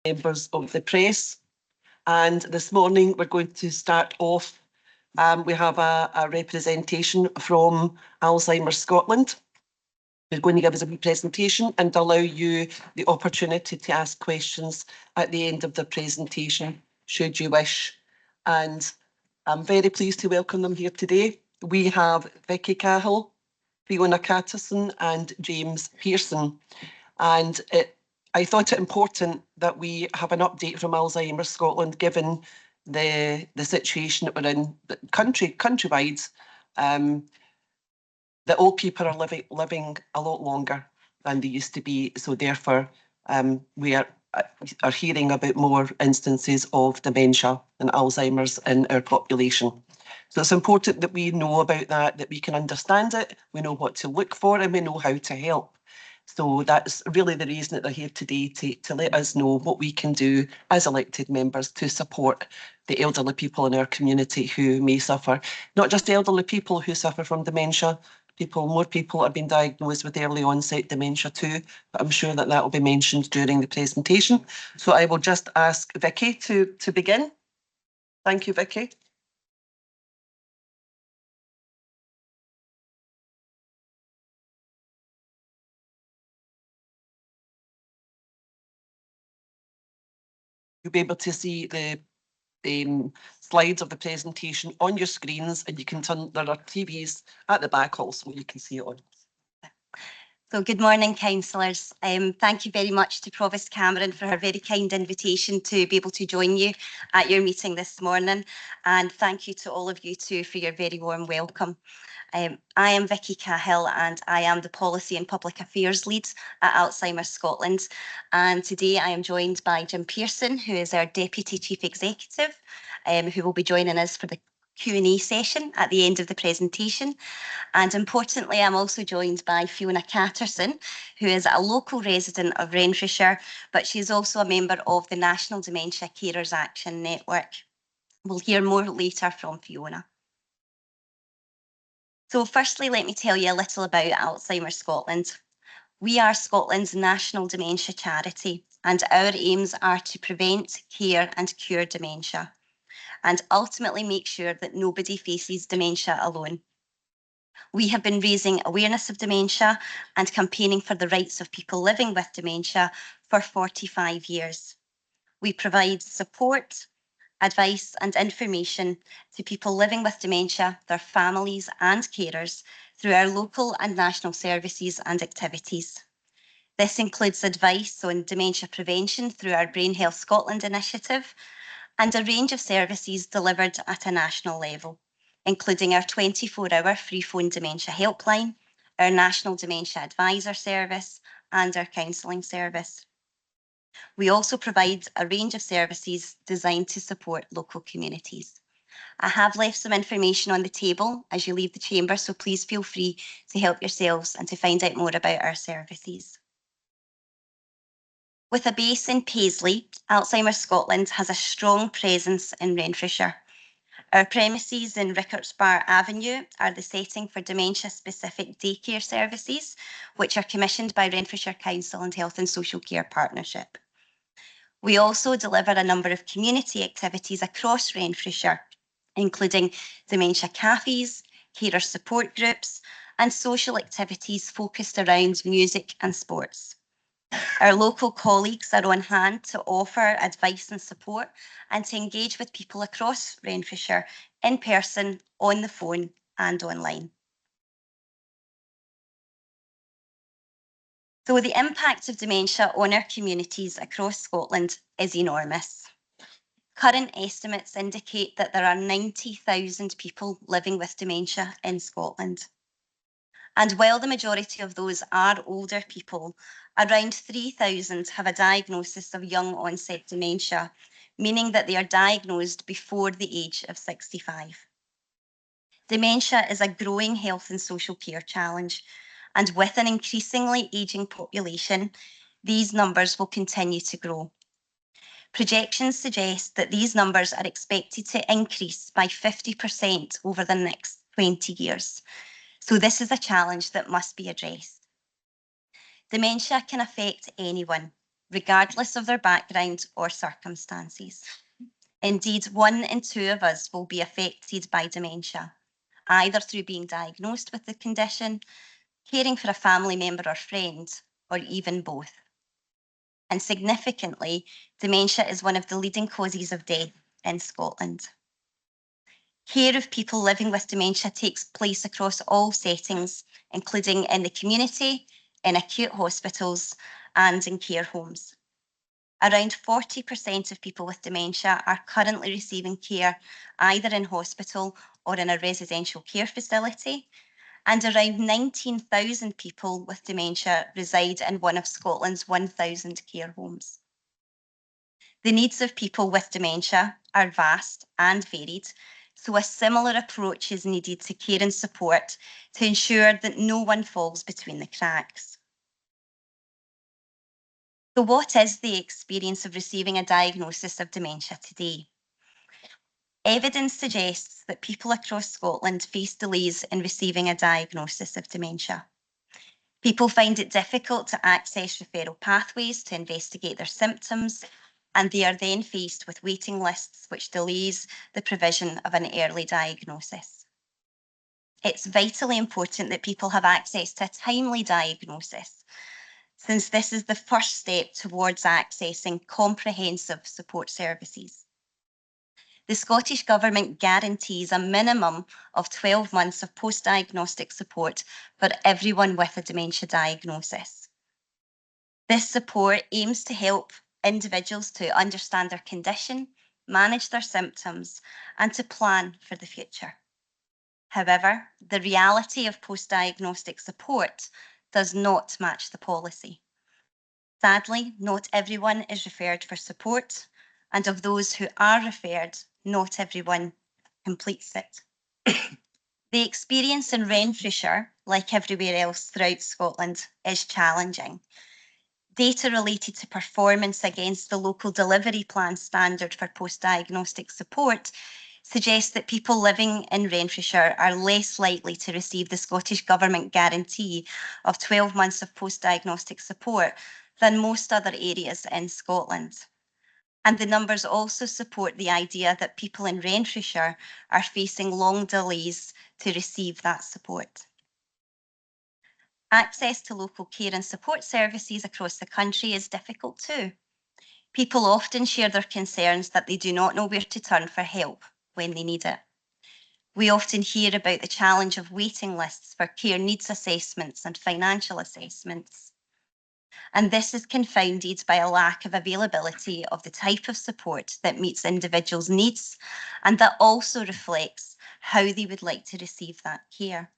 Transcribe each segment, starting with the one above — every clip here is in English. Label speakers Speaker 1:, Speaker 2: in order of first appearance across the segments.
Speaker 1: Members of the press. And this morning we're going to start off. We have a representation from Alzheimer Scotland. They're going to give us a wee presentation and allow you the opportunity to ask questions at the end of the presentation, should you wish. And I'm very pleased to welcome them here today. We have Vicky Cahill, Fiona Catterson and James Pearson. And I thought it important that we have an update from Alzheimer Scotland, given the situation that we're in countrywide. That old people are living a lot longer than they used to be. So therefore, we are hearing about more instances of dementia and Alzheimer's in our population. So it's important that we know about that we can understand it, we know what to look for, and we know how to help. So that's really the reason that they're here today, to let us know what we can do as elected members to support the elderly people in our community who may suffer. Not just elderly people who suffer from dementia, more people have been diagnosed with early onset dementia too, but I'm sure that will be mentioned during the presentation. So I will just ask Vicky to begin. Thank you, Vicky. You'll be able to see the slides of the presentation on your screens, and you can turn, there are TVs at the back also, you can see it on.
Speaker 2: So good morning, councillors. Thank you very much to Provost Cameron for her very kind invitation to be able to join you at your meeting this morning. And thank you to all of you too for your very warm welcome. I am Vicky Cahill and I am the Policy and Public Affairs Lead at Alzheimer Scotland. And today I am joined by Jim Pearson, who is our Deputy Chief Executive, who will be joining us for the Q&A session at the end of the presentation. And importantly, I'm also joined by Fiona Catterson, who is a local resident of Renfrewshire, but she is also a member of the National Dementia Carers Action Network. We'll hear more later from Fiona. So firstly, let me tell you a little about Alzheimer Scotland. We are Scotland's national dementia charity, and our aims are to prevent, care and cure dementia, and ultimately make sure that nobody faces dementia alone. We have been raising awareness of dementia and campaigning for the rights of people living with dementia for 45 years. We provide support, advice and information to people living with dementia, their families and carers through our local and national services and activities. This includes advice on dementia prevention through our Brain Health Scotland initiative and a range of services delivered at a national level, including our 24-hour free phone dementia helpline, our National Dementia Advisor Service and our counselling service. We also provide a range of services designed to support local communities. I have left some information on the table as you leave the chamber, so please feel free to help yourselves and to find out more about our services. With a base in Paisley, Alzheimer Scotland has a strong presence in Renfrewshire. Our premises in Rickartsbar Avenue are the setting for dementia-specific daycare services, which are commissioned by Renfrewshire Council and Health and Social Care Partnership. We also deliver a number of community activities across Renfrewshire, including dementia cafes, carer support groups, and social activities focused around music and sports. Our local colleagues are on hand to offer advice and support and to engage with people across Renfrewshire in person, on the phone and online. So the impact of dementia on our communities across Scotland is enormous. Current estimates indicate that there are 90,000 people living with dementia in Scotland. And while the majority of those are older people, around 3,000 have a diagnosis of young onset dementia, meaning that they are diagnosed before the age of 65. Dementia is a growing health and social care challenge, and with an increasingly ageing population, these numbers will continue to grow. Projections suggest that these numbers are expected to increase by 50% over the next 20 years. So this is a challenge that must be addressed. Dementia can affect anyone, regardless of their background or circumstances. Indeed, 1 in 2 of us will be affected by dementia, either through being diagnosed with the condition, caring for a family member or friend, or even both. And significantly, dementia is one of the leading causes of death in Scotland. Care of people living with dementia takes place across all settings, including in the community, in acute hospitals, and in care homes. Around 40% of people with dementia are currently receiving care either in hospital or in a residential care facility, and around 19,000 people with dementia reside in one of Scotland's 1,000 care homes. The needs of people with dementia are vast and varied, so a similar approach is needed to care and support to ensure that no one falls between the cracks. So what is the experience of receiving a diagnosis of dementia today? Evidence suggests that people across Scotland face delays in receiving a diagnosis of dementia. People find it difficult to access referral pathways to investigate their symptoms, and they are then faced with waiting lists which delays the provision of an early diagnosis. It's vitally important that people have access to a timely diagnosis, since this is the first step towards accessing comprehensive support services. The Scottish Government guarantees a minimum of 12 months of post-diagnostic support for everyone with a dementia diagnosis. This support aims to help individuals to understand their condition, manage their symptoms, and to plan for the future. However, the reality of post-diagnostic support does not match the policy. Sadly, not everyone is referred for support, and of those who are referred, not everyone completes it. The experience in Renfrewshire, like everywhere else throughout Scotland, is challenging. Data related to performance against the local delivery plan standard for post-diagnostic support suggests that people living in Renfrewshire are less likely to receive the Scottish Government guarantee of 12 months of post-diagnostic support than most other areas in Scotland. And the numbers also support the idea that people in Renfrewshire are facing long delays to receive that support. Access to local care and support services across the country is difficult too. People often share their concerns that they do not know where to turn for help when they need it. We often hear about the challenge of waiting lists for care needs assessments and financial assessments. And this is confounded by a lack of availability of the type of support that meets individuals' needs and that also reflects how they would like to receive that care.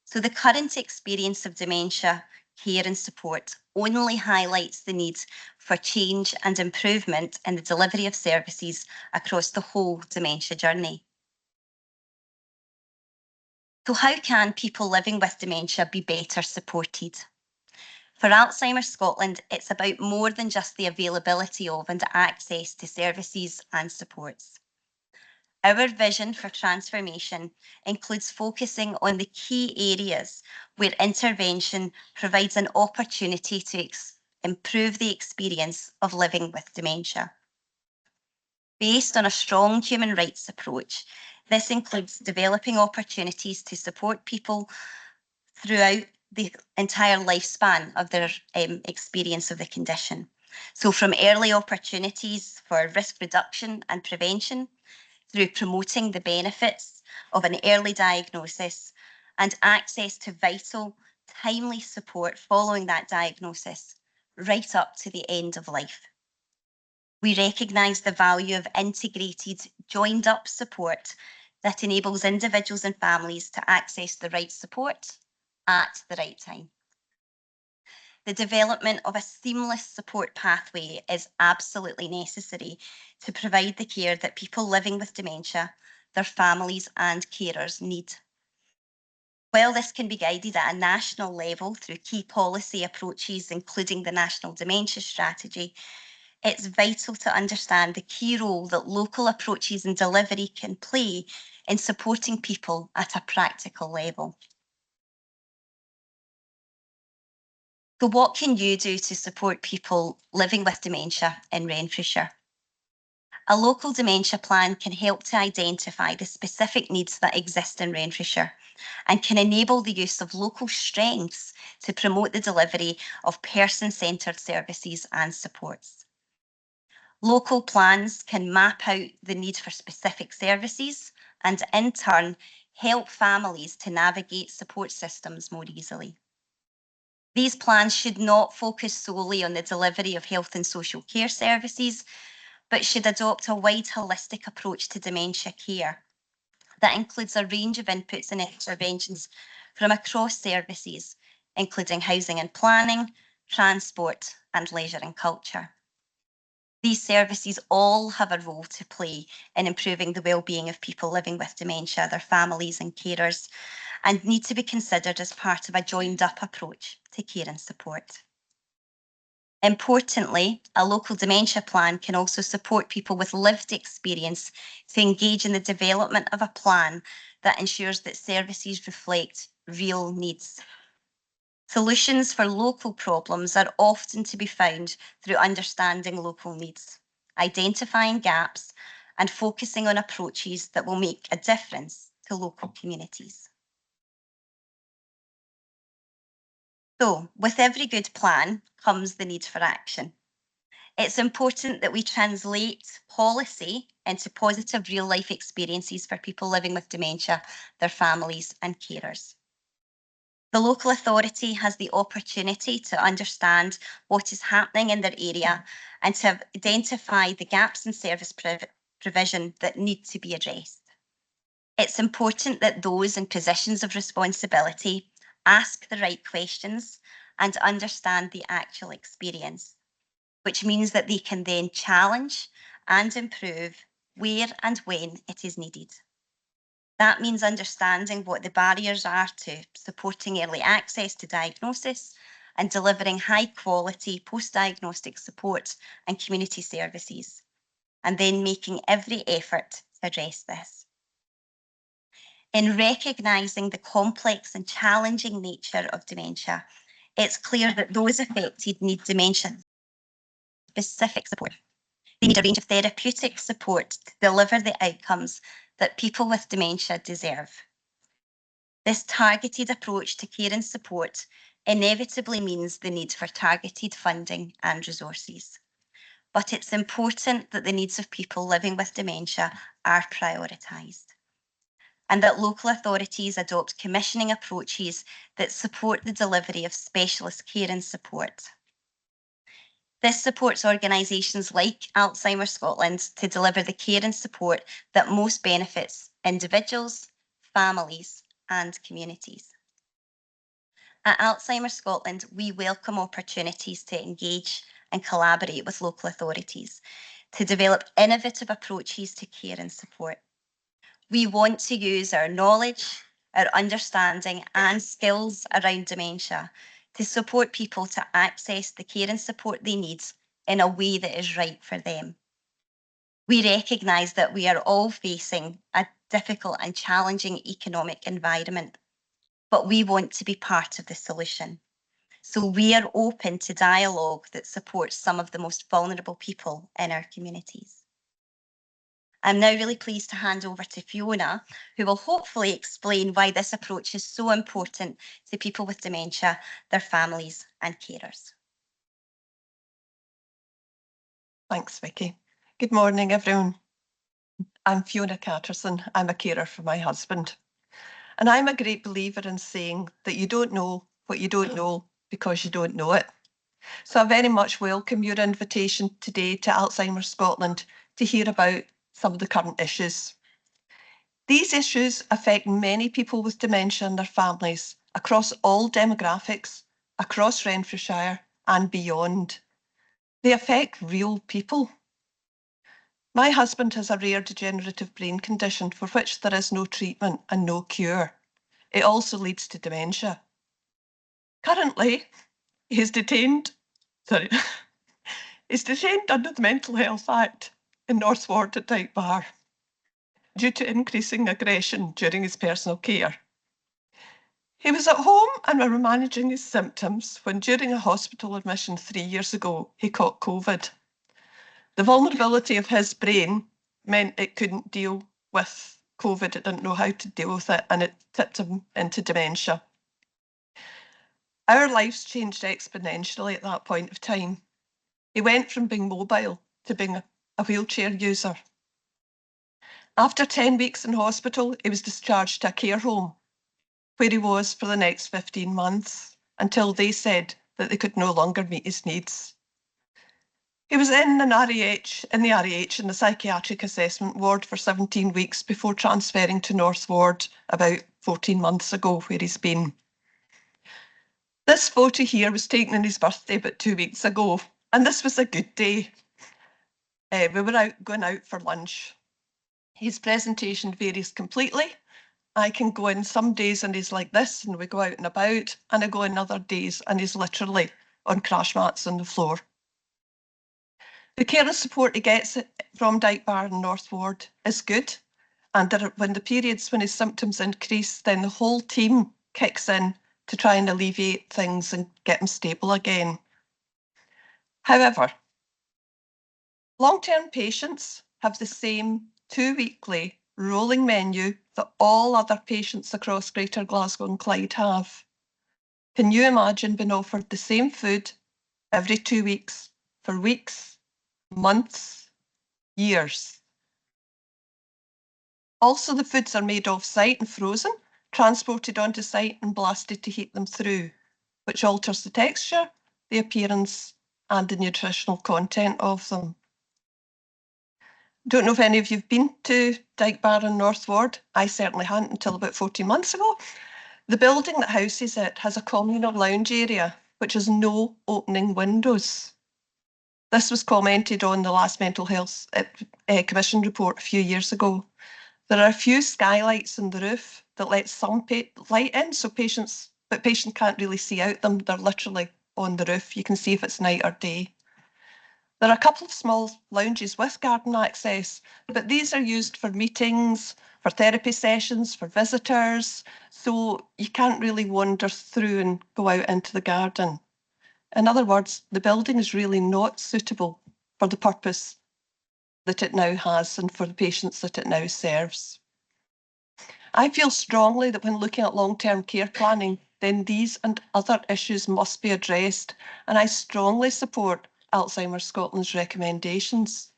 Speaker 2: So the current experience of dementia care and support only highlights the need for change and improvement in the delivery of services across the whole dementia journey. So how can people living with dementia be better supported? For Alzheimer Scotland, it's about more than just the availability of and access to services and supports. Our vision for transformation includes focusing on the key areas where intervention provides an opportunity to improve the experience of living with dementia. Based on a strong human rights approach, this includes developing opportunities to support people throughout the entire lifespan of their experience of the condition. So from early opportunities for risk reduction and prevention, through promoting the benefits of an early diagnosis and access to vital, timely support following that diagnosis, right up to the end of life. We recognise the value of integrated, joined-up support that enables individuals and families to access the right support at the right time. The development of a seamless support pathway is absolutely necessary to provide the care that people living with dementia, their families and carers need. While this can be guided at a national level through key policy approaches, including the National Dementia Strategy, it's vital to understand the key role that local approaches and delivery can play in supporting people at a practical level. So what can you do to support people living with dementia in Renfrewshire? A local dementia plan can help to identify the specific needs that exist in Renfrewshire and can enable the use of local strengths to promote the delivery of person-centred services and supports. Local plans can map out the need for specific services and in turn help families to navigate support systems more easily. These plans should not focus solely on the delivery of health and social care services, but should adopt a wide holistic approach to dementia care that includes a range of inputs and interventions from across services, including housing and planning, transport, and leisure and culture. These services all have a role to play in improving the well-being of people living with dementia, their families and carers, and need to be considered as part of a joined-up approach to care and support. Importantly, a local dementia plan can also support people with lived experience to engage in the development of a plan that ensures that services reflect real needs. Solutions for local problems are often to be found through understanding local needs, identifying gaps, and focusing on approaches that will make a difference to local communities. So, with every good plan comes the need for action. It's important that we translate policy into positive real-life experiences for people living with dementia, their families and carers. The local authority has the opportunity to understand what is happening in their area and to identify the gaps in service provision that need to be addressed. It's important that those in positions of responsibility ask the right questions and understand the actual experience, which means that they can then challenge and improve where and when it is needed. That means understanding what the barriers are to supporting early access to diagnosis and delivering high quality post-diagnostic support and community services, and then making every effort to address this. In recognising the complex and challenging nature of dementia, it's clear that those affected need dementia-specific support. They need a range of therapeutic support to deliver the outcomes that people with dementia deserve. This targeted approach to care and support inevitably means the need for targeted funding and resources. But it's important that the needs of people living with dementia are prioritised, and that local authorities adopt commissioning approaches that support the delivery of specialist care and support. This supports organisations like Alzheimer Scotland to deliver the care and support that most benefits individuals, families and communities. At Alzheimer Scotland, we welcome opportunities to engage and collaborate with local authorities to develop innovative approaches to care and support. We want to use our knowledge, our understanding and skills around dementia to support people to access the care and support they need in a way that is right for them. We recognise that we are all facing a difficult and challenging economic environment, but we want to be part of the solution. So we are open to dialogue that supports some of the most vulnerable people in our communities. I'm now really pleased to hand over to Fiona, who will hopefully explain why this approach is so important to people with dementia, their families and carers.
Speaker 3: Thanks, Vicky. Good morning, everyone. I'm Fiona Catterson. I'm a carer for my husband. And I'm a great believer in saying that you don't know what you don't know because you don't know it. So I very much welcome your invitation today to Alzheimer Scotland to hear about some of the current issues. These issues affect many people with dementia and their families across all demographics, across Renfrewshire and beyond. They affect real people. My husband has a rare degenerative brain condition for which there is no treatment and no cure. It also leads to dementia. Currently, he's detained under the Mental Health Act in North Ward at Doig Bar due to increasing aggression during his personal care. He was at home and we were managing his symptoms when, during a hospital admission 3 years ago, he caught COVID. The vulnerability of his brain meant it couldn't deal with COVID. It didn't know how to deal with it, and it tipped him into dementia. Our lives changed exponentially at that point of time. He went from being mobile to being a wheelchair user. After 10 weeks in hospital, he was discharged to a care home, where he was for the next 15 months, until they said that they could no longer meet his needs. He was in the RAH in the psychiatric assessment ward for 17 weeks before transferring to North Ward about 14 months ago, where he's been. This photo here was taken on his birthday about 2 weeks ago, and this was a good day. We were going out for lunch. His presentation varies completely. I can go in some days and he's like this, and we go out and about, and I go in other days and he's literally on crash mats on the floor. The care and support he gets from Dyke Bar and North Ward is good, and when the periods when his symptoms increase, then the whole team kicks in to try and alleviate things and get him stable again. However, long-term patients have the same 2-weekly rolling menu that all other patients across Greater Glasgow and Clyde have. Can you imagine being offered the same food every 2 weeks for weeks, months, years? Also, the foods are made off-site and frozen, transported onto site and blasted to heat them through, which alters the texture, the appearance, and the nutritional content of them. Don't know if any of you've been to Dyke Bar and North Ward. I certainly hadn't until about 14 months ago. The building that houses it has a communal lounge area, which has no opening windows. This was commented on the last Mental Health Commission report a few years ago. There are a few skylights on the roof that let some light in, so patients can't really see out them. They're literally on the roof. You can see if it's night or day. There are a couple of small lounges with garden access, but these are used for meetings, for therapy sessions, for visitors, so you can't really wander through and go out into the garden. In other words, the building is really not suitable for the purpose that it now has and for the patients that it now serves. I feel strongly that when looking at long-term care planning, then these and other issues must be addressed, and I strongly support Alzheimer Scotland's recommendations.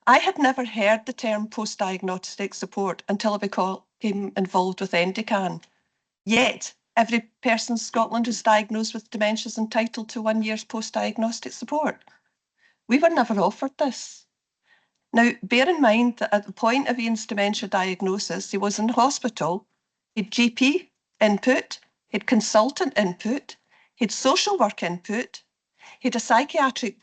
Speaker 3: I had never heard the term post-diagnostic support until I became involved with Endican. Yet, every person in Scotland who's diagnosed with dementia is entitled to 1 year's post-diagnostic support. We were never offered this. Now, bear in mind that at the point of Ian's dementia diagnosis, he was in hospital, he'd GP input, he'd consultant input, he'd social work input, he had a psychiatric,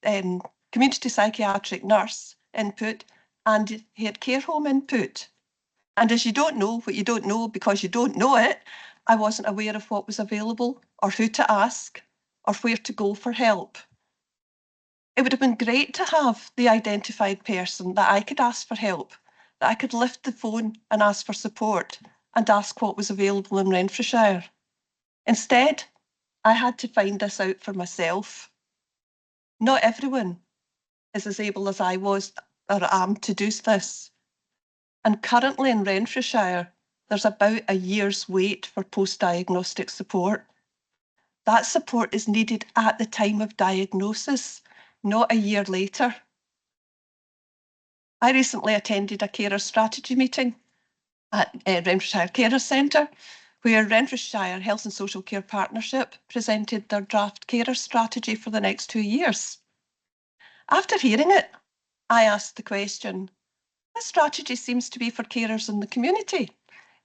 Speaker 3: community psychiatric nurse input, and he had care home input. And as you don't know what you don't know because you don't know it, I wasn't aware of what was available or who to ask or where to go for help. It would have been great to have the identified person that I could ask for help, that I could lift the phone and ask for support and ask what was available in Renfrewshire. Instead, I had to find this out for myself. Not everyone is as able as I was or am to do this. And currently in Renfrewshire, there's about a year's wait for post-diagnostic support. That support is needed at the time of diagnosis, not a year later. I recently attended a carer strategy meeting at Renfrewshire Carer Centre, where Renfrewshire Health and Social Care Partnership presented their draft carer strategy for the next 2 years. After hearing it, I asked the question, this strategy seems to be for carers in the community.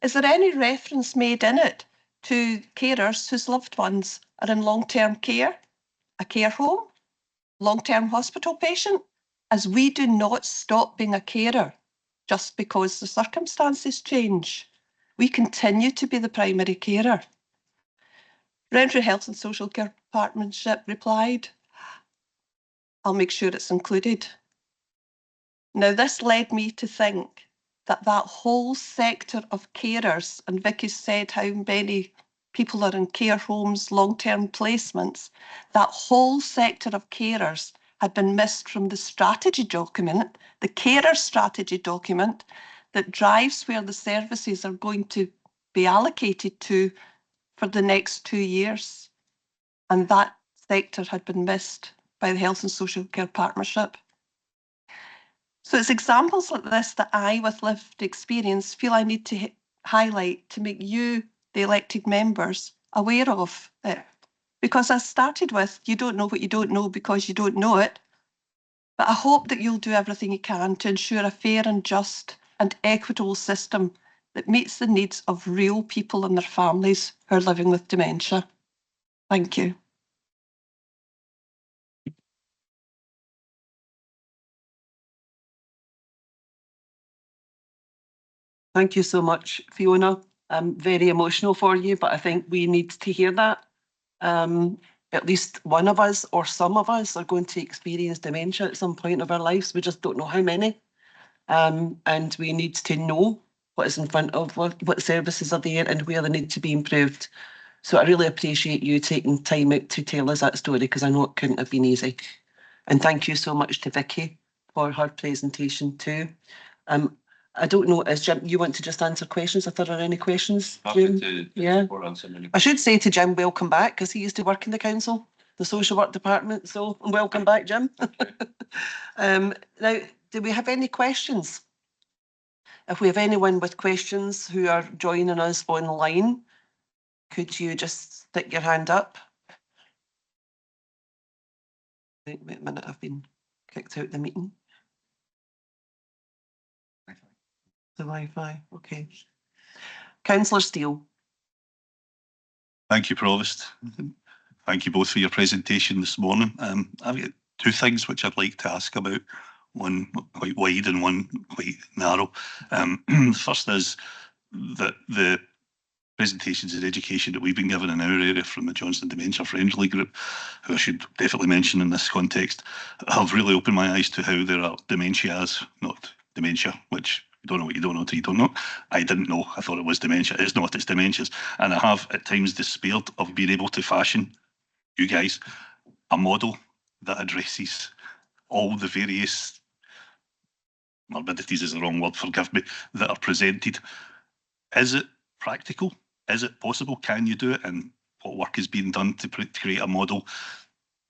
Speaker 3: Is there any reference made in it to carers whose loved ones are in long-term care, a care home, long-term hospital patient? As we do not stop being a carer just because the circumstances change. We continue to be the primary carer. Renfrew Health and Social Care Partnership replied, I'll make sure it's included. Now, this led me to think that whole sector of carers, and Vicky said how many people are in care homes, long-term placements, that whole sector of carers had been missed from the strategy document, the carer strategy document that drives where the services are going to be allocated to for the next 2 years. And that sector had been missed by the Health and Social Care Partnership. So it's examples like this that I, with lived experience, feel I need to highlight to make you, the elected members, aware of it. Because I started with, you don't know what you don't know because you don't know it. But I hope that you'll do everything you can to ensure a fair and just and equitable system that meets the needs of real people and their families who are living with dementia. Thank you.
Speaker 1: Thank you so much, Fiona. I'm very emotional for you, but I think we need to hear that. At least one of us or some of us are going to experience dementia at some point of our lives. We just don't know how many. And we need to know what is in front of what services are there and where they need to be improved. So I really appreciate you taking time out to tell us that story, because I know it couldn't have been easy. And thank you so much to Vicky for her presentation too. I don't know, is Jim, you want to just answer questions if there are any questions? Jim? Yeah. I should say to Jim, welcome back, because he used to work in the council, the social work department. So welcome back, Jim. Now, do we have any questions? If we have anyone with questions who are joining us online, could you just stick your hand up? Wait a minute, I've been kicked out the meeting. The Wi-Fi, okay. Councillor Steele.
Speaker 4: Thank you, Provost. Thank you both for your presentation this morning. I've got two things which I'd like to ask about, one quite wide and one quite narrow. The first is that the presentations in education that we've been given in our area from the Johnstone Dementia Friendly Group, who I should definitely mention in this context, have really opened my eyes to how there are dementias, not dementia, which you don't know what you don't know till you don't know. I didn't know. I thought it was dementia. It's not, it's dementias. And I have at times despaired of being able to fashion, you guys, a model that addresses all the various morbidities is the wrong word, forgive me, that are presented. Is it practical? Is it possible? Can you do it? And what work is being done to create a model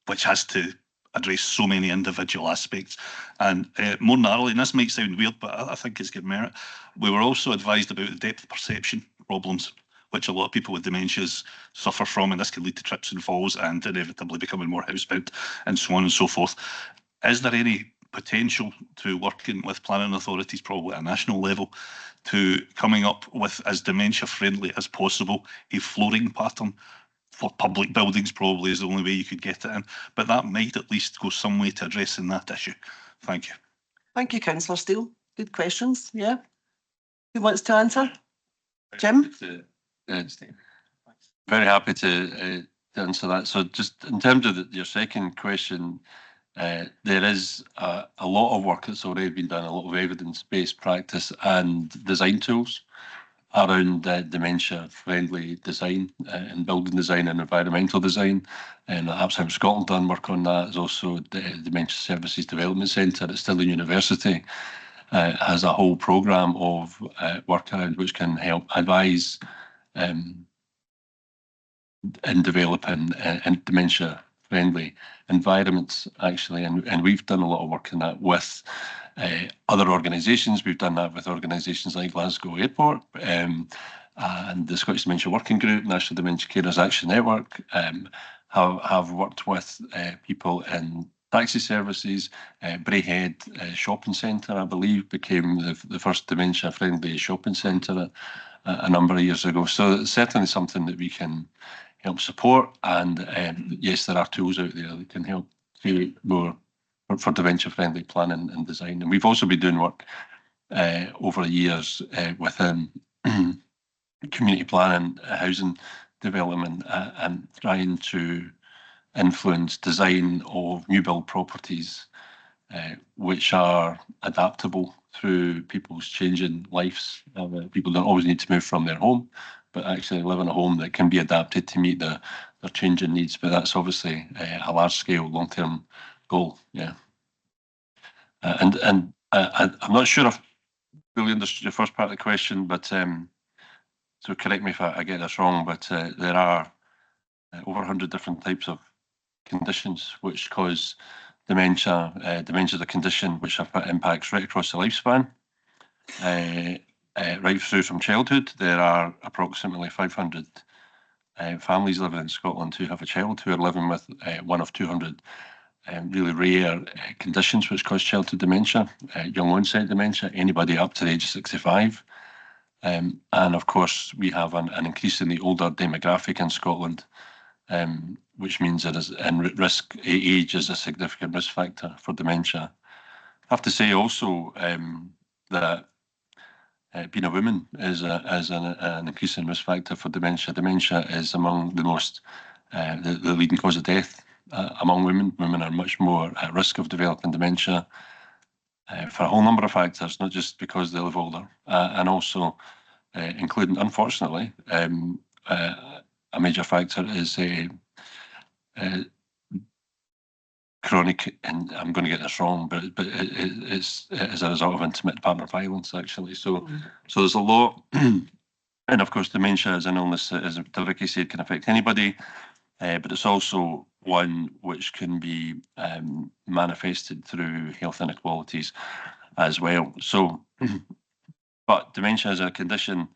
Speaker 4: which has to address so many individual aspects? And more narrowly, and this might sound weird, but I think it's good merit, we were also advised about the depth perception problems, which a lot of people with dementias suffer from, and this can lead to trips and falls and inevitably becoming more housebound and so on and so forth. Is there any potential to working with planning authorities, probably at a national level, to coming up with as dementia friendly as possible a flooring pattern for public buildings? Probably is the only way you could get it in, but that might at least go some way to addressing that issue. Thank you.
Speaker 1: Thank you, Councillor Steele. Good questions. Yeah. Who wants to answer? Jim?
Speaker 5: Very happy to answer that. So just in terms of your second question, there is a lot of work that's already been done, a lot of evidence-based practice and design tools around dementia-friendly design and building design and environmental design. And Alzheimer Scotland done work on that. There's also the Dementia Services Development Centre at Stirling University has a whole programme of work around which can help advise in developing dementia-friendly environments, actually, and we've done a lot of work in that with other organisations. We've done that with organisations like Glasgow Airport and the Scottish Dementia Working Group, National Dementia Carers Action Network, have worked with people in taxi services. Braehead Shopping Centre, I believe, became the first dementia-friendly shopping centre a number of years ago. So it's certainly something that we can help support, and yes, there are tools out there that can help create more for dementia-friendly planning and design. And we've also been doing work over the years within community planning, housing development, and trying to influence design of new build properties which are adaptable through people's changing lives. People don't always need to move from their home, but actually live in a home that can be adapted to meet their changing needs. But that's obviously a large-scale, long-term goal. Yeah. I'm not sure if I really understood the first part of the question, but so correct me if I get this wrong, but there are over 100 different types of conditions which cause dementia. Dementia is a condition which impacts right across the lifespan, right through from childhood. There are approximately 500 families living in Scotland who have a child who are living with one of 200 really rare conditions which cause childhood dementia, young onset dementia, anybody up to the age of 65. And of course, we have an increasingly older demographic in Scotland, which means that age is a significant risk factor for dementia. I have to say also that being a woman is an increasing risk factor for dementia. Dementia is among the most, the leading cause of death among women. Women are much more at risk of developing dementia for a whole number of factors, not just because they live older, and also including, unfortunately, a major factor is chronic, and I'm going to get this wrong, but it's as a result of intimate partner violence, actually. So there's a lot, and of course, dementia is an illness that, as Vicky said, can affect anybody, but it's also one which can be manifested through health inequalities as well. So, but dementia is a condition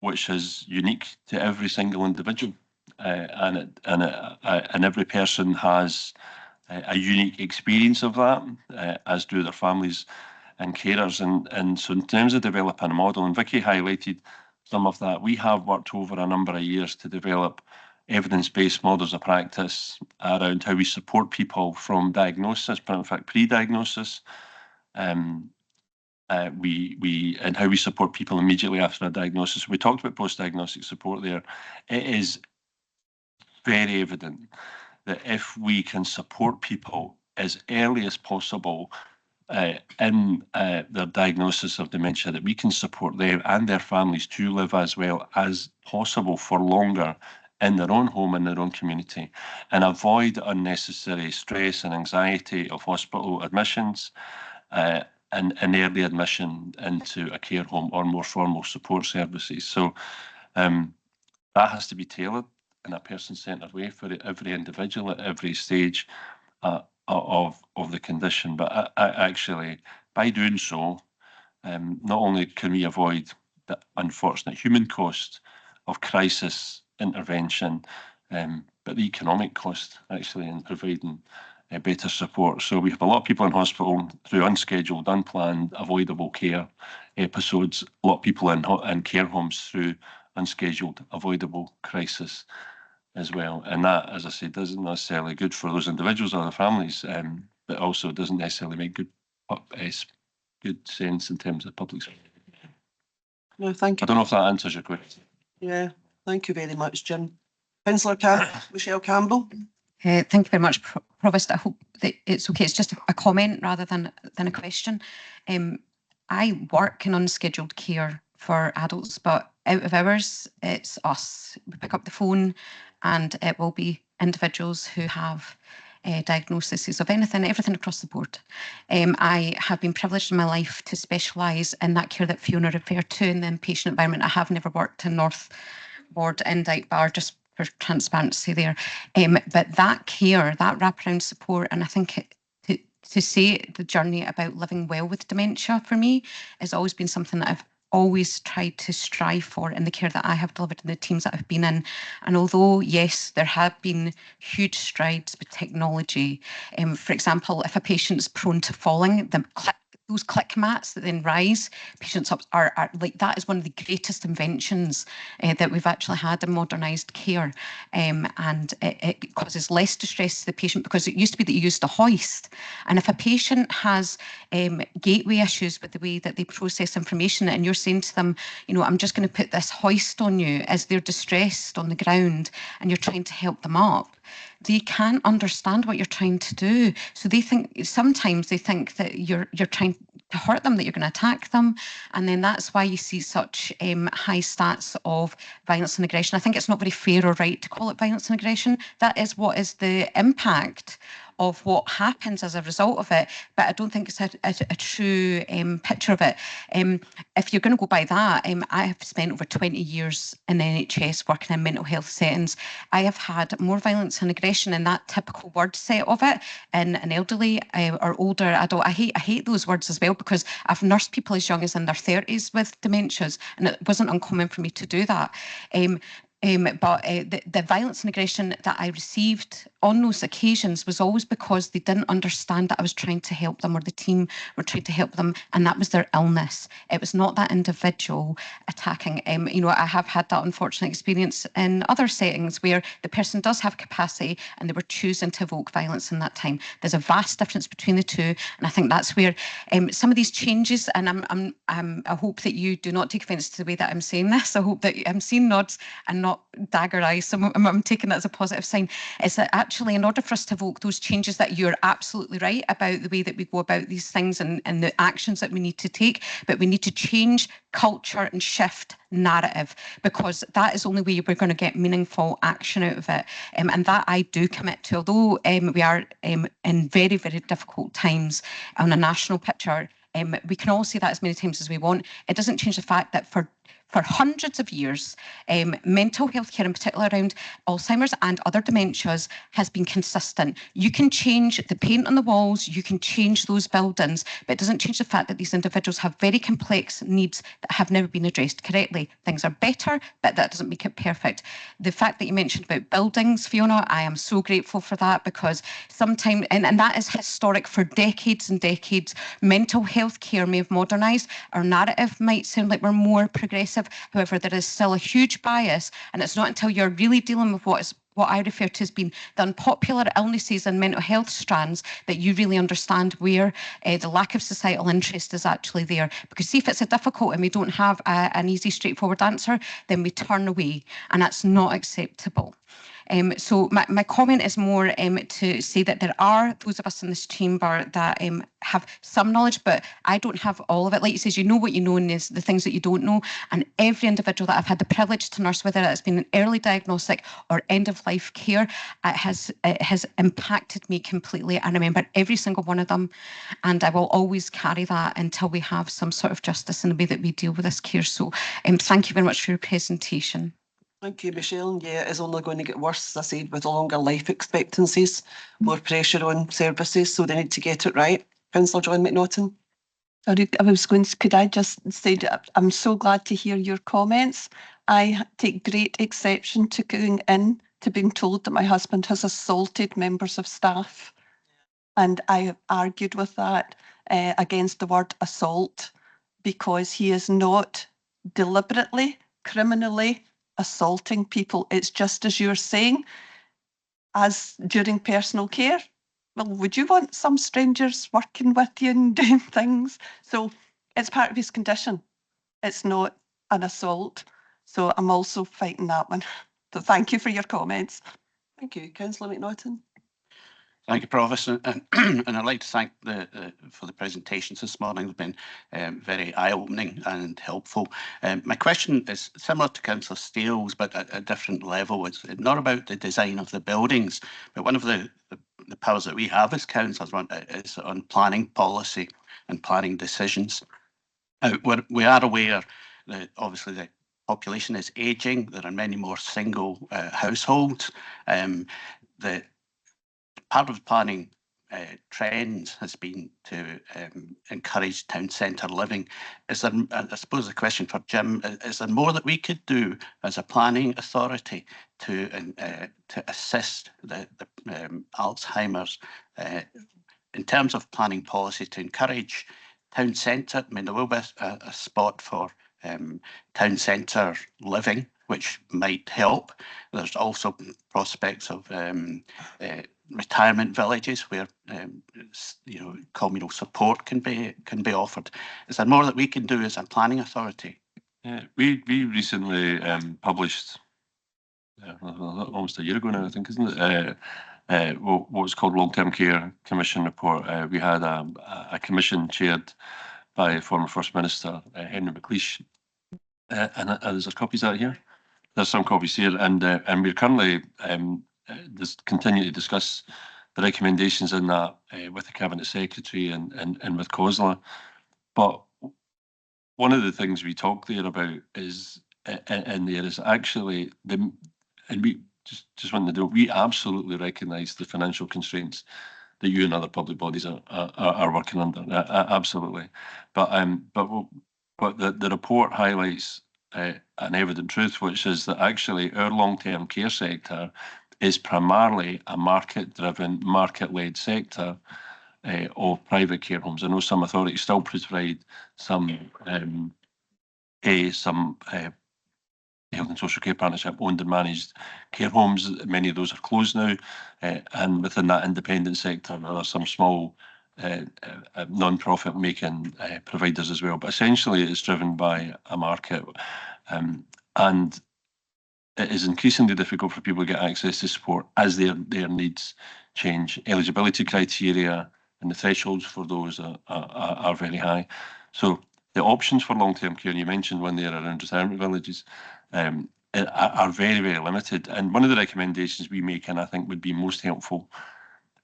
Speaker 5: which is unique to every single individual, and every person has a unique experience of that, as do their families and carers. And so in terms of developing a model, and Vicky highlighted some of that, we have worked over a number of years to develop evidence-based models of practice around how we support people from diagnosis, but in fact pre-diagnosis, and how we support people immediately after a diagnosis. We talked about post-diagnostic support there. It is very evident that if we can support people as early as possible in their diagnosis of dementia, that we can support them and their families to live as well as possible for longer in their own home, in their own community, and avoid unnecessary stress and anxiety of hospital admissions and early admission into a care home or more formal support services. So that has to be tailored in a person-centred way for every individual at every stage of the condition. But actually, by doing so, not only can we avoid the unfortunate human cost of crisis intervention, but the economic cost actually in providing better support. So we have a lot of people in hospital through unscheduled, unplanned, avoidable care episodes. A lot of people in care homes through unscheduled, avoidable crisis as well. And that, as I said, isn't necessarily good for those individuals or their families, but also doesn't necessarily make good sense in terms of public service.
Speaker 1: No, thank you.
Speaker 5: I don't know if that answers your question.
Speaker 1: Yeah, thank you very much, Jim. Councillor Michelle Campbell.
Speaker 6: Thank you very much, Provost. I hope that it's okay. It's just a comment rather than a question. I work in unscheduled care for adults, but out of hours, it's us. We pick up the phone and it will be individuals who have diagnoses of everything across the board. I have been privileged in my life to specialise in that care that Fiona referred to in the inpatient environment. I have never worked in North Ward in Dyke Bar, just for transparency there. But that care, that wraparound support, and I think to say the journey about living well with dementia for me has always been something that I've always tried to strive for in the care that I have delivered in the teams that I've been in. And although, yes, there have been huge strides with technology, for example, if a patient's prone to falling, those click mats that then rise patients up are like, that is one of the greatest inventions that we've actually had in modernised care, and it causes less distress to the patient, because it used to be that you used a hoist, and if a patient has gateway issues with the way that they process information, and you're saying to them, you know, I'm just going to put this hoist on you as they're distressed on the ground and you're trying to help them up, they can't understand what you're trying to do. So sometimes they think that you're trying to hurt them, that you're going to attack them. And then that's why you see such high stats of violence and aggression. I think it's not very fair or right to call it violence and aggression. That is what is the impact of what happens as a result of it, but I don't think it's a true picture of it. If you're going to go by that, I have spent over 20 years in the NHS working in mental health settings. I have had more violence and aggression in that typical word set of it in an elderly or older adult. I hate those words as well, because I've nursed people as young as in their 30s with dementias, and it wasn't uncommon for me to do that. But the violence and aggression that I received on those occasions was always because they didn't understand that I was trying to help them, or the team were trying to help them, and that was their illness. It was not that individual attacking. I have had that unfortunate experience in other settings where the person does have capacity and they were choosing to evoke violence in that time. There's a vast difference between the two, and I think that's where some of these changes, and I hope that you do not take offence to the way that I'm saying this. I hope that I'm seeing nods and not dagger eyes. So I'm taking that as a positive sign. Is that actually, in order for us to evoke those changes, that you're absolutely right about the way that we go about these things and the actions that we need to take, but we need to change culture and shift narrative, because that is the only way we're going to get meaningful action out of it. And that I do commit to, although we are in very, very difficult times on a national picture. We can all say that as many times as we want. It doesn't change the fact that for hundreds of years, mental health care, in particular around Alzheimer's and other dementias, has been consistent. You can change the paint on the walls, you can change those buildings, but it doesn't change the fact that these individuals have very complex needs that have never been addressed correctly. Things are better, but that doesn't make it perfect. The fact that you mentioned about buildings, Fiona, I am so grateful for that, because sometimes, and that is historic for decades and decades, mental health care may have modernised. Our narrative might sound like we're more progressive. However, there is still a huge bias, and it's not until you're really dealing with what I refer to as being the unpopular illnesses and mental health strands that you really understand where the lack of societal interest is actually there. Because see, if it's a difficult and we don't have an easy, straightforward answer, then we turn away, and that's not acceptable. So my comment is more to say that there are those of us in this chamber that have some knowledge, but I don't have all of it. Like you says, you know what you know, and there's the things that you don't know. And every individual that I've had the privilege to nurse, whether it's been an early diagnostic or end of life care, it has impacted me completely. I remember every single one of them, and I will always carry that until we have some sort of justice in the way that we deal with this care. So thank you very much for your presentation.
Speaker 1: Thank you, Michelle. Yeah, it's only going to get worse, as I said, with longer life expectancies, more pressure on services, so they need to get it right. Councillor John McNaughton.
Speaker 3: Sorry, could I just say that I'm so glad to hear your comments. I take great exception to going in to being told that my husband has assaulted members of staff. And I have argued with that against the word assault, because he is not deliberately, criminally assaulting people. It's just as you're saying, as during personal care. Well, would you want some strangers working with you and doing things? So it's part of his condition. It's not an assault. So I'm also fighting that one. So thank you for your comments.
Speaker 1: Thank you. Councillor McNaughton.
Speaker 7: Thank you, Provost, and I'd like to thank for the presentations this morning. They've been very eye-opening and helpful. My question is similar to Councillor Steele's, but at a different level. It's not about the design of the buildings, but one of the powers that we have as councillors is on planning policy and planning decisions. We are aware that obviously the population is ageing. There are many more single households. The part of planning trends has been to encourage town centre living. Is there, I suppose the question for Jim, is there more that we could do as a planning authority to assist the Alzheimer's in terms of planning policy to encourage town centre? I mean, there will be a spot for town centre living, which might help. There's also prospects of retirement villages where communal support can be offered. Is there more that we can do as a planning authority?
Speaker 5: We recently published almost a year ago now, I think, isn't it? What's called Long-Term Care Commission report. We had a commission chaired by former First Minister Henry McLeish, and there's copies out here. There's some copies here, and we're currently just continue to discuss the recommendations in that with the Cabinet Secretary and with COSLA. But one of the things we talk there about is, and there is actually and we just want to know, we absolutely recognise the financial constraints that you and other public bodies are working under, absolutely. But the report highlights an evident truth, which is that actually our long-term care sector is primarily a market-driven, market-led sector of private care homes. I know some authorities still provide some health and social care partnership owned and managed care homes. Many of those are closed now, and within that independent sector there are some small non-profit making providers as well. But essentially it's driven by a market, and it is increasingly difficult for people to get access to support as their needs change. Eligibility criteria and the thresholds for those are very high. So the options for long-term care, and you mentioned one there around retirement villages, are very, very limited. And one of the recommendations we make, and I think would be most helpful,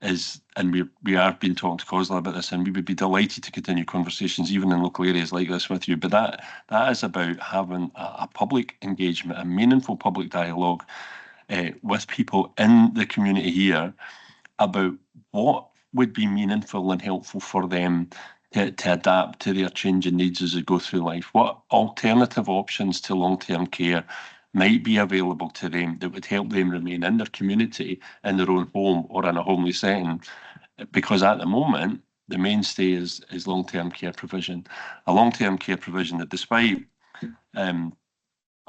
Speaker 5: is, and we are been talking to COSLA about this, and we would be delighted to continue conversations even in local areas like this with you, but that is about having a public engagement, a meaningful public dialogue with people in the community here about what would be meaningful and helpful for them to adapt to their changing needs as they go through life. What alternative options to long-term care might be available to them that would help them remain in their community, in their own home or in a homely setting? Because at the moment, the mainstay is long-term care provision. A long-term care provision that, despite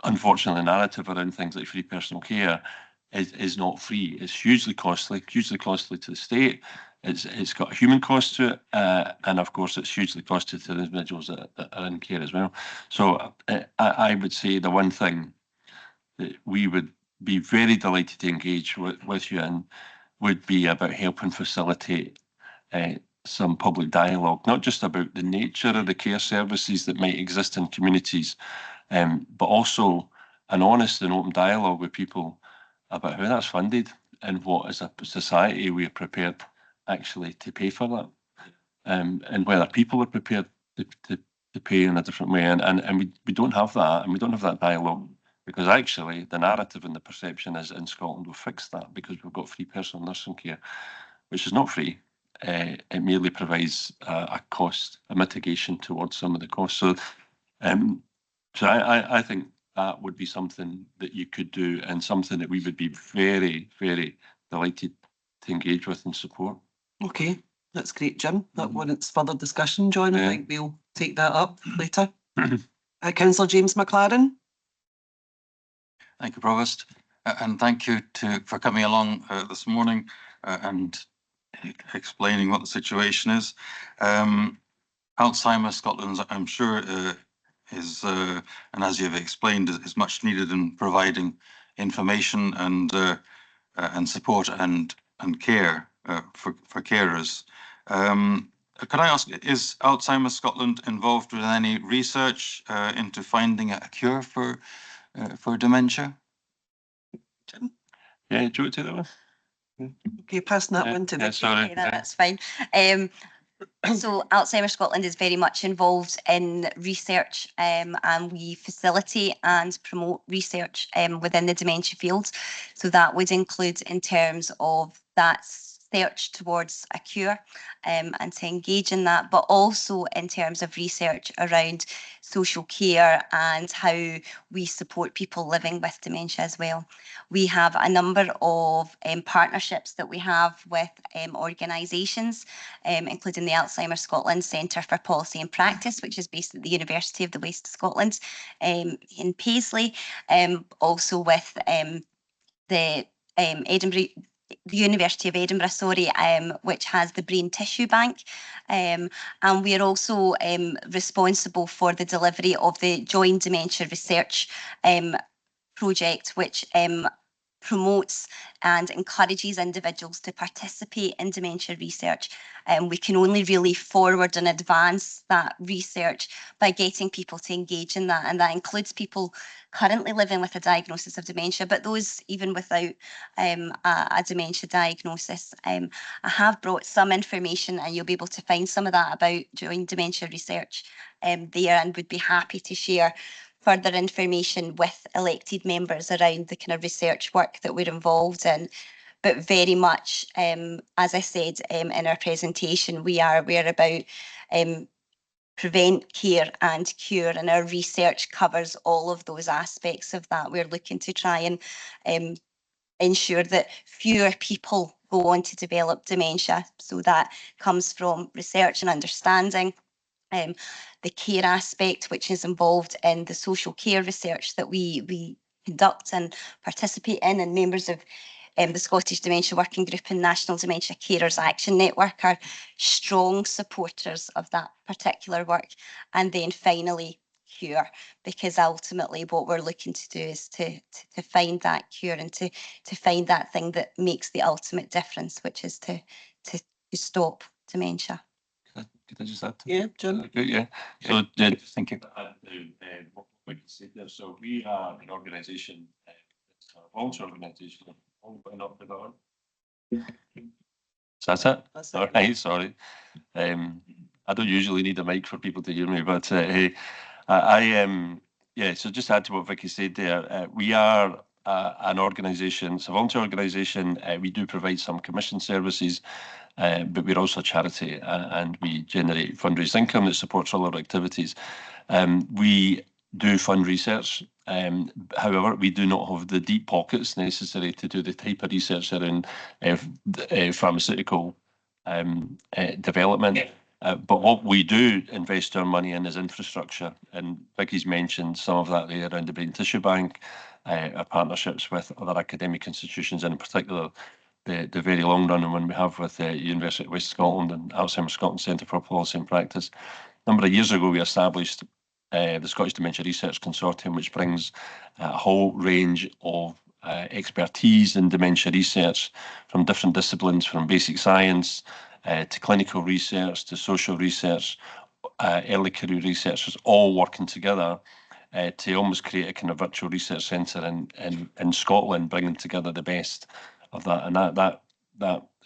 Speaker 5: unfortunately narrative around things like free personal care, is not free. It's hugely costly to the state. It's got a human cost to it, and of course it's hugely costly to the individuals that are in care as well. So I would say the one thing that we would be very delighted to engage with you in would be about helping facilitate some public dialogue, not just about the nature of the care services that might exist in communities, but also an honest and open dialogue with people about how that's funded and what as a society we are prepared actually to pay for that, and whether people are prepared to pay in a different way. And we don't have that, and we don't have that dialogue, because actually the narrative and the perception is in Scotland we'll fix that because we've got free personal nursing care, which is not free. It merely provides a cost, a mitigation towards some of the costs. So I think that would be something that you could do, and something that we would be very, very delighted to engage with and support.
Speaker 1: Okay, that's great, Jim. That warrants further discussion, John.
Speaker 5: Yeah.
Speaker 1: I think we'll take that up later. Councillor James McLaren.
Speaker 8: Thank you, Provost, and thank you for coming along this morning and explaining what the situation is. Alzheimer Scotland, I'm sure, is, and as you've explained, is much needed in providing information and support and care for carers. Could I ask, is Alzheimer Scotland involved with any research into finding a cure for dementia?
Speaker 1: Jim?
Speaker 5: Yeah, do you want to take that one?
Speaker 1: Okay, passing that one to Vicky.
Speaker 5: Sorry.
Speaker 2: Okay, that's fine. So Alzheimer Scotland is very much involved in research, and we facilitate and promote research within the dementia field. So that would include in terms of that search towards a cure, and to engage in that, but also in terms of research around social care and how we support people living with dementia as well. We have a number of partnerships that we have with organisations, including the Alzheimer Scotland Centre for Policy and Practice, which is based at the University of the West of Scotland in Paisley, also with the University of Edinburgh, which has the Brain Tissue Bank. And we are also responsible for the delivery of the Joint Dementia Research project, which promotes and encourages individuals to participate in dementia research. We can only really forward and advance that research by getting people to engage in that, and that includes people currently living with a diagnosis of dementia, but those even without a dementia diagnosis. I have brought some information, and you'll be able to find some of that about doing dementia research there, and would be happy to share further information with elected members around the kind of research work that we're involved in. But very much, as I said in our presentation, we're about prevent, care and cure, and our research covers all of those aspects of that. We're looking to try and ensure that fewer people go on to develop dementia. So that comes from research and understanding. The care aspect, which is involved in the social care research that we conduct and participate in, and members of the Scottish Dementia Working Group and National Dementia Carers Action Network are strong supporters of that particular work. And then finally, cure, because ultimately what we're looking to do is to find that cure and to find that thing that makes the ultimate difference, which is to stop dementia.
Speaker 5: Could I just add to
Speaker 1: Yeah, Jim.
Speaker 5: Yeah. So,
Speaker 8: Thank you.
Speaker 5: What you said there. So we are an organisation, it's a volunteer organisation. So that's it.
Speaker 1: That's
Speaker 5: All
Speaker 1: it.
Speaker 5: right, sorry. I don't usually need a mic for people to hear me, but hey, yeah. So just add to what Vicky said there. We are an organisation. It's a volunteer organisation. We do provide some commission services. But we're also a charity, and we generate fundraised income that supports all our activities. We do fund research. However, we do not have the deep pockets necessary to do the type of research around pharmaceutical development. But what we do invest our money in is infrastructure, and Vicky's mentioned some of that there around the Brain Tissue Bank, our partnerships with other academic institutions, and in particular the very long running one we have with the University of West Scotland and Alzheimer Scotland Centre for Policy and Practice. A number of years ago, we established the Scottish Dementia Research Consortium, which brings a whole range of expertise in dementia research from different disciplines, from basic science to clinical research to social research, early career researchers, all working together to almost create a kind of virtual research centre in Scotland, bringing together the best of that. And that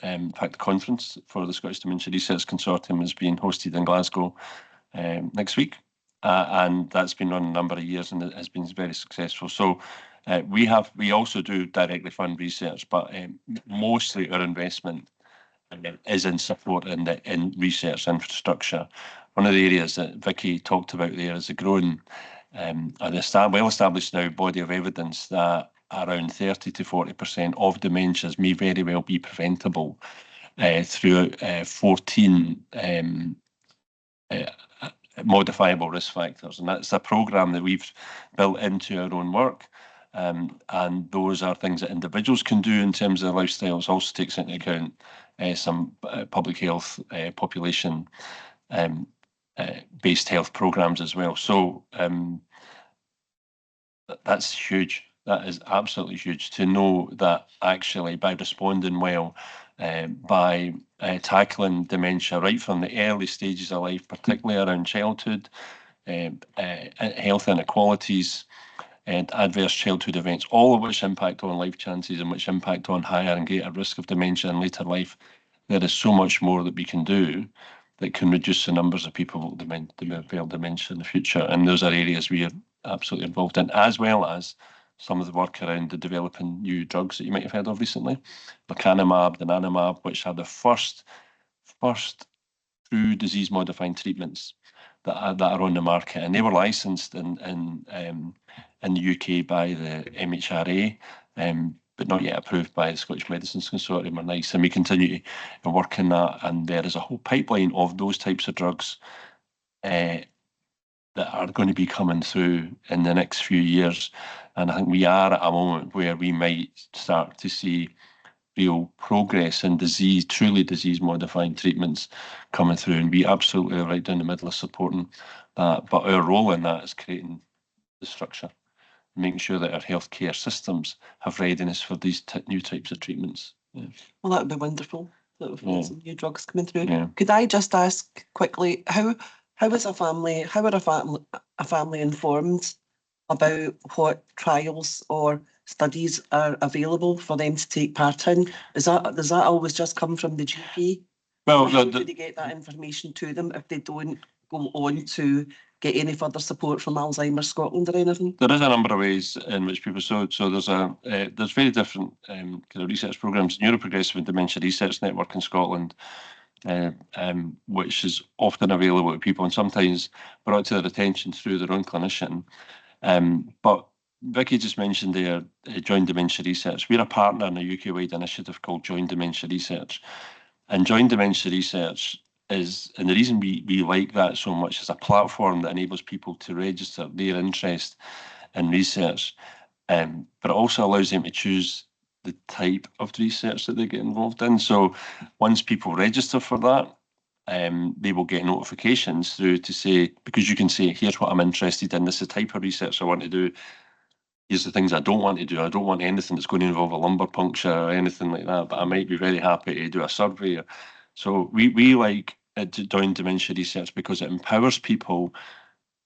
Speaker 5: in fact, the conference for the Scottish Dementia Research Consortium is being hosted in Glasgow next week, and that's been run a number of years, and it has been very successful. So we also do directly fund research, but mostly our investment is in support in research infrastructure. One of the areas that Vicky talked about there is a growing and well-established now body of evidence that around 30 to 40% of dementias may very well be preventable through 14 modifiable risk factors. And that's a programme that we've built into our own work. And those are things that individuals can do in terms of their lifestyles. Also takes into account some public health, population based health programmes as well. So that's huge. That is absolutely huge to know that actually by responding well, by tackling dementia right from the early stages of life, particularly around childhood, health inequalities, and adverse childhood events, all of which impact on life chances and which impact on higher and greater risk of dementia in later life. There is so much more that we can do that can reduce the numbers of people with dementia in the future. And those are areas we are absolutely involved in, as well as some of the work around the developing new drugs that you might have heard of recently, lecanemab, donanemab, which are the first true disease-modifying treatments that are on the market, and they were licensed in the UK by the MHRA, but not yet approved by the Scottish Medicines Consortium or NICE, and we continue to work on that. And there is a whole pipeline of those types of drugs that are going to be coming through in the next few years. And I think we are at a moment where we might start to see real progress in truly disease-modifying treatments coming through, and we absolutely right down the middle of supporting that. But our role in that is creating the structure making sure that our healthcare systems have readiness for these new types of treatments. Yeah.
Speaker 1: Well, that would be wonderful. That would be some new drugs coming through.
Speaker 5: Yeah.
Speaker 1: Could I just ask quickly, how is a family, how are a family informed about what trials or studies are available for them to take part in? Does that always just come from the GP?
Speaker 5: Well,
Speaker 1: How do they get that information to them if they don't go on to get any further support from Alzheimer's Scotland or anything?
Speaker 5: There is a number of ways in which people, so there's very different kind of research programs. Neuroprogressive and Dementia Research Network in Scotland, which is often available to people and sometimes brought to their attention through their own clinician. But Vicky just mentioned there, Joint Dementia Research. We're a partner in a UK-wide initiative called Joint Dementia Research. And Joint Dementia Research is, and the reason we like that so much, is a platform that enables people to register their interest in research, but it also allows them to choose the type of research that they get involved in. So once people register for that, they will get notifications through to say, because you can say, here's what I'm interested in, this is the type of research I want to do, here's the things I don't want to do. I don't want anything that's going to involve a lumbar puncture or anything like that, but I might be very happy to do a survey. So we like Joint Dementia Research because it empowers people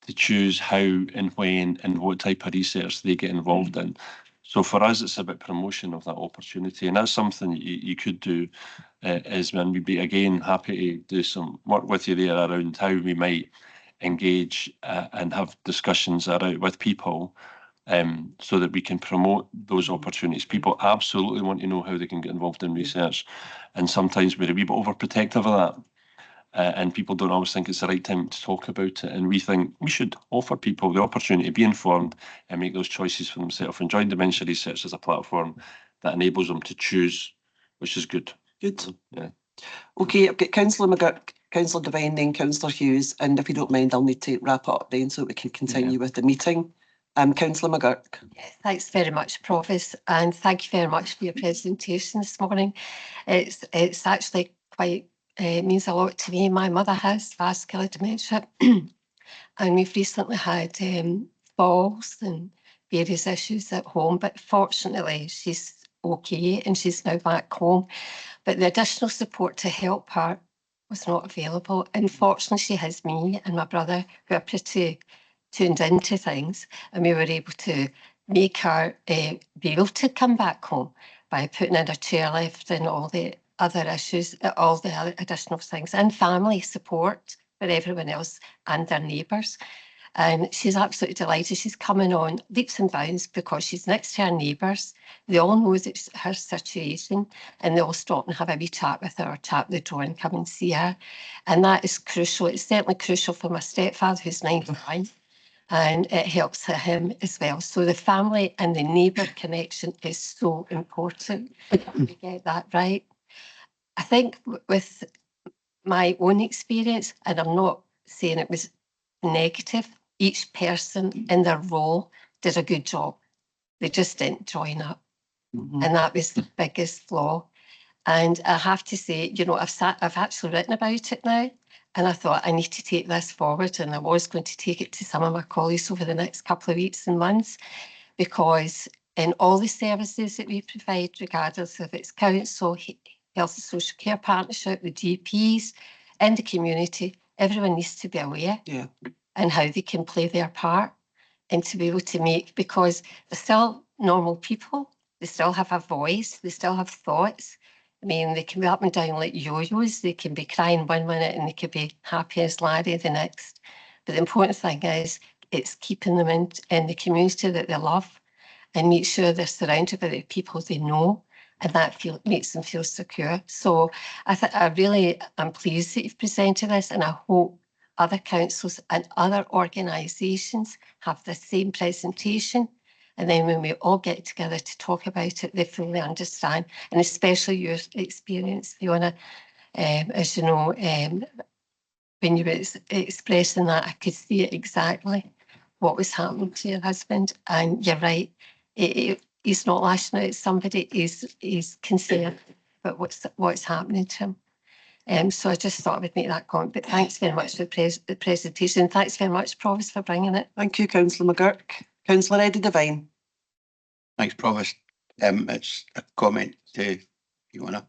Speaker 5: to choose how and when and what type of research they get involved in. So for us, it's about promotion of that opportunity, and that's something you could do. And we'd be again happy to do some work with you there around how we might engage and have discussions around with people, so that we can promote those opportunities. People absolutely want to know how they can get involved in research, and sometimes we're a wee bit overprotective of that. And people don't always think it's the right time to talk about it. And we think we should offer people the opportunity to be informed and make those choices for themselves. And Joint Dementia Research is a platform that enables them to choose, which is good.
Speaker 1: Good.
Speaker 5: Yeah.
Speaker 1: Okay, I've got Councillor McGurk, Councillor Devine, then Councillor Hughes, and if you don't mind, I'll need to wrap up then so we can continue with the meeting. Councillor McGurk.
Speaker 3: Yes, thanks very much, Provost, and thank you very much for your presentation this morning. It's actually quite means a lot to me. My mother has vascular dementia, and we've recently had falls and various issues at home, but fortunately she's okay and she's now back home. But the additional support to help her was not available. Unfortunately, she has me and my brother who are pretty tuned into things, and we were able to make her be able to come back home by putting in a chairlift and all the other issues, all the other additional things, and family support for everyone else and their neighbours. And she's absolutely delighted. She's coming on leaps and bounds because she's next to her neighbours. They all know that her situation, and they all stop and have a wee chat with her or tap the door and come and see her. And that is crucial. It's certainly crucial for my stepfather, who's 99, and it helps him as well. So the family and the neighbour connection is so important. We get that right. I think with my own experience, and I'm not saying it was negative, each person in their role did a good job. They just didn't join up. And that was the biggest flaw. And I have to say, you know, I've actually written about it now, and I thought I need to take this forward, and I was going to take it to some of my colleagues over the next couple of weeks and months, because in all the services that we provide, regardless if it's council, health and social care partnership, the GPs, and the community, everyone needs to be aware and how they can play their part and to be able to make, because they're still normal people, they still have a voice, they still have thoughts. I mean, they can be up and down like yo-yos, they can be crying 1 minute and they could be happy as Larry the next. But the important thing is it's keeping them in the community that they love and make sure they're surrounded by the people they know, and that makes them feel secure. So I really am pleased that you've presented this, and I hope other councils and other organisations have the same presentation. And then when we all get together to talk about it, they fully understand, and especially your experience, Fiona, as you know, when you were expressing that, I could see it exactly what was happening to your husband. And you're right, he's not lashing out at somebody, he's concerned about what's happening to him. So I just thought I would make that comment. But thanks very much for the presentation. Thanks very much, Provost, for bringing it.
Speaker 1: Thank you, Councillor McGurk. Councillor Eddie Devine.
Speaker 9: Thanks, Provost. It's a comment to Fiona.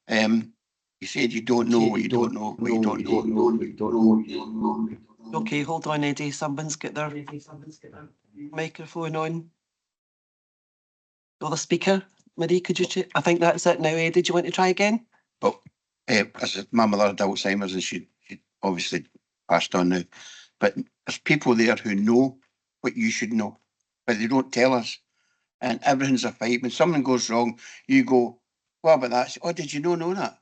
Speaker 9: You said you don't know what you don't know, what you don't know.
Speaker 1: Okay, hold on, Eddie. Someone's got their microphone on. Or the speaker. Marie, could you check? I think that's it now, Eddie. Do you want to try again?
Speaker 9: Well, as my mother had Alzheimer's and she obviously passed on now. But there's people there who know what you should know, but they don't tell us. And everything's a fight. When something goes wrong, you go, what about that? Oh, did you know that?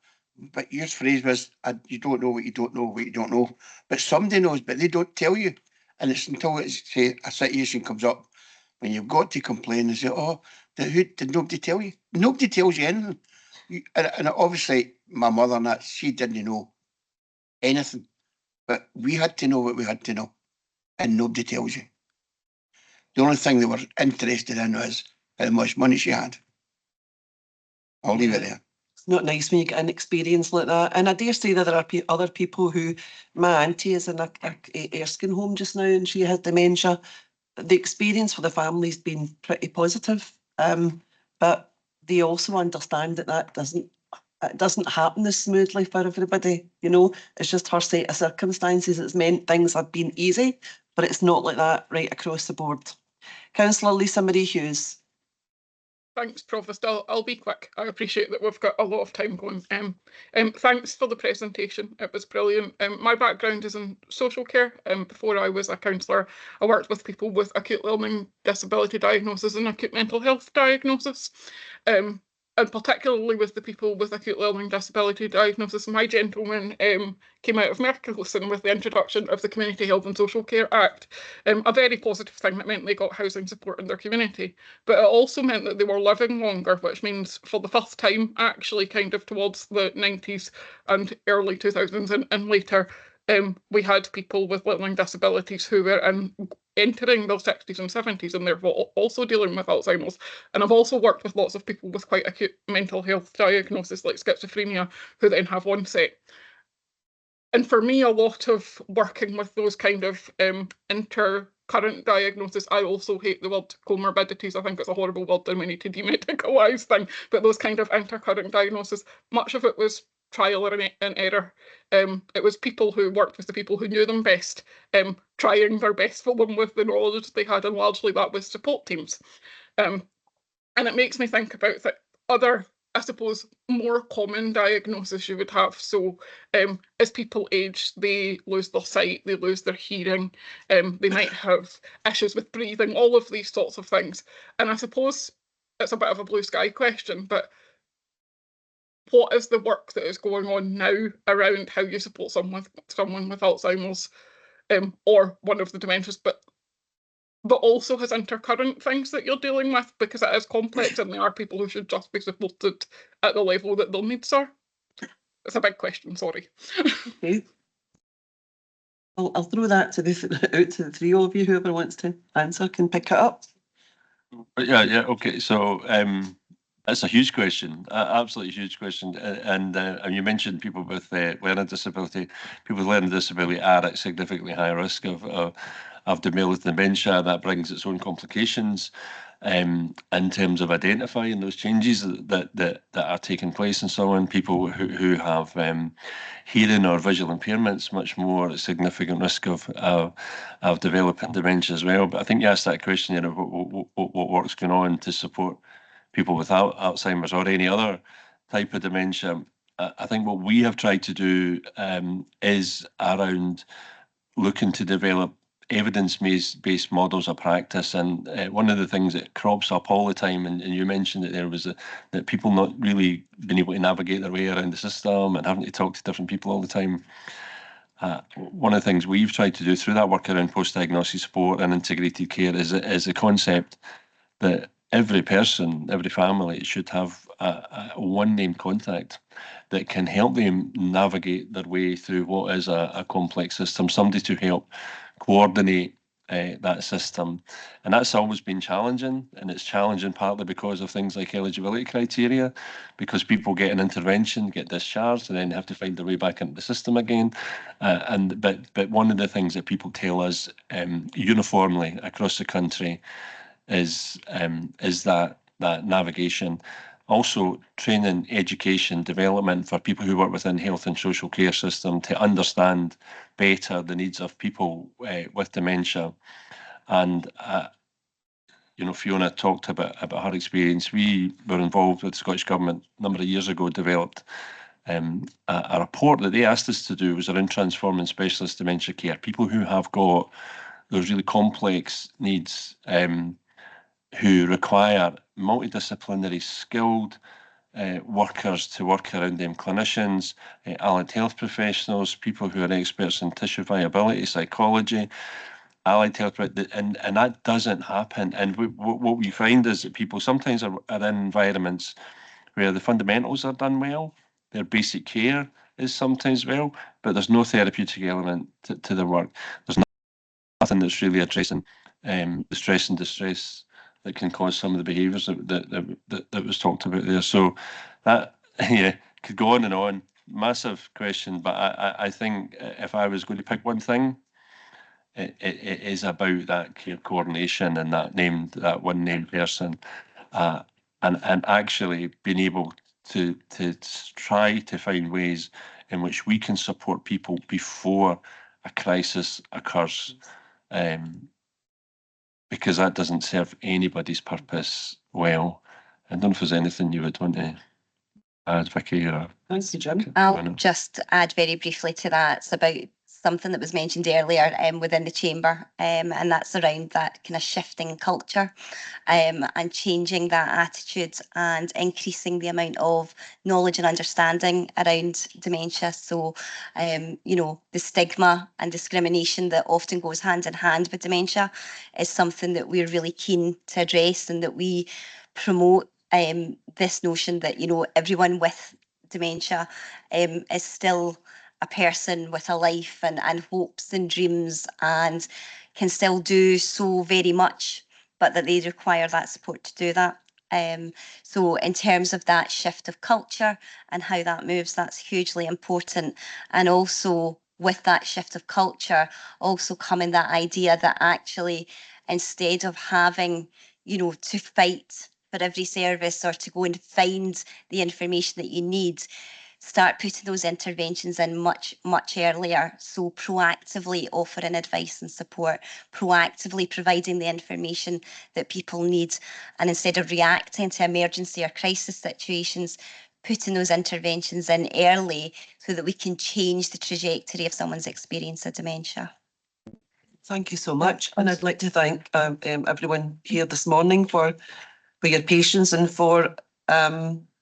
Speaker 9: But your phrase was, you don't know what you don't know, what you don't know. But somebody knows, but they don't tell you. And it's until it's, say, a situation comes up when you've got to complain and say, oh, did nobody tell you? Nobody tells you anything. And obviously, my mother and that, she didn't know anything. But we had to know what we had to know. And nobody tells you. The only thing they were interested in was how much money she had. I'll leave it there.
Speaker 1: It's not nice when you get an experience like that. And I dare say that there are other people who, my auntie is in a Erskine home just now and she has dementia. The experience for the family's been pretty positive. But they also understand that it doesn't happen as smoothly for everybody. You know, it's just her set of circumstances. It's meant things have been easy, but it's not like that right across the board. Councillor Lisa Marie Hughes.
Speaker 10: Thanks, Provost. I'll be quick. I appreciate that we've got a lot of time going. Thanks for the presentation. It was brilliant. My background is in social care. Before I was a councillor, I worked with people with acute learning disability diagnosis and acute mental health diagnosis. And particularly with the people with acute learning disability diagnosis. My gentleman came out of Merkelson with the introduction of the Community Health and Social Care Act, a very positive thing that meant they got housing support in their community. But it also meant that they were living longer, which means for the first time, actually kind of towards the 90s and early 2000s and later, we had people with learning disabilities who were entering their 60s and 70s and therefore also dealing with Alzheimer's. And I've also worked with lots of people with quite acute mental health diagnosis like schizophrenia who then have onset. And for me, a lot of working with those kind of intercurrent diagnosis, I also hate the word comorbidities. I think it's a horrible word and we need to demedicalise things. But those kind of intercurrent diagnosis, much of it was trial and error. It was people who worked with the people who knew them best, trying their best for them with the knowledge they had, and largely that was support teams. And it makes me think about the other, I suppose, more common diagnosis you would have. So as people age, they lose their sight, they lose their hearing, they might have issues with breathing, all of these sorts of things. And I suppose it's a bit of a blue sky question, but what is the work that is going on now around how you support someone with Alzheimer's or one of the dementias, but also has intercurrent things that you're dealing with, because it is complex and there are people who should just be supported at the level that their needs are? It's a big question, sorry.
Speaker 1: Okay. I'll throw that out to the three of you. Whoever wants to answer can pick it up.
Speaker 5: Yeah, okay. So that's a huge question, absolutely huge question. And you mentioned people with learning disability. People with learning disability are at significantly higher risk of dementia. That brings its own complications in terms of identifying those changes that are taking place and so on. People who have hearing or visual impairments, much more significant risk of developing dementia as well. But I think you asked that question, you know, what work's going on to support people without Alzheimer's or any other type of dementia. I think what we have tried to do is around looking to develop evidence-based models of practice. And one of the things that crops up all the time, and you mentioned that there was that people not really being able to navigate their way around the system and having to talk to different people all the time. One of the things we've tried to do through that work around post-diagnosis support and integrated care is a concept that every person, every family should have a one name contact that can help them navigate their way through what is a complex system, somebody to help coordinate that system. And that's always been challenging, and it's challenging partly because of things like eligibility criteria, because people get an intervention, get discharged, and then have to find their way back into the system again. But one of the things that people tell us uniformly across the country is that navigation. Also, training, education, development for people who work within health and social care system to understand better the needs of people with dementia. And you know, Fiona talked about her experience. We were involved with the Scottish Government a number of years ago, developed a report that they asked us to do was around transforming specialist dementia care. People who have got those really complex needs, who require multidisciplinary, skilled workers to work around them, clinicians, allied health professionals, people who are experts in tissue viability, psychology, allied health, and that doesn't happen. And what we find is that people sometimes are in environments where the fundamentals are done well, their basic care is sometimes well, but there's no therapeutic element to their work. There's nothing that's really addressing the stress and distress that can cause some of the behaviours that was talked about there. So that, yeah, could go on and on. Massive question, but I think if I was going to pick one thing, it is about that care coordination and that one named person, and actually being able to try to find ways in which we can support people before a crisis occurs. Because that doesn't serve anybody's purpose well. I don't know if there's anything you would want to add, Vicky.
Speaker 1: Thanks, Jim.
Speaker 2: I'll just add very briefly to that. It's about something that was mentioned earlier within the chamber, and that's around that kind of shifting culture and changing that attitude and increasing the amount of knowledge and understanding around dementia. So, you know, the stigma and discrimination that often goes hand in hand with dementia is something that we're really keen to address, and that we promote this notion that, you know, everyone with dementia is still a person with a life and hopes and dreams, and can still do so very much, but that they require that support to do that. So in terms of that shift of culture and how that moves, that's hugely important. And also with that shift of culture, also coming that idea that actually, instead of having, you know, to fight for every service or to go and find the information that you need, start putting those interventions in much earlier. So proactively offering advice and support, proactively providing the information that people need, and instead of reacting to emergency or crisis situations, putting those interventions in early so that we can change the trajectory of someone's experience of dementia.
Speaker 1: Thank you so much. And I'd like to thank everyone here this morning for your patience and for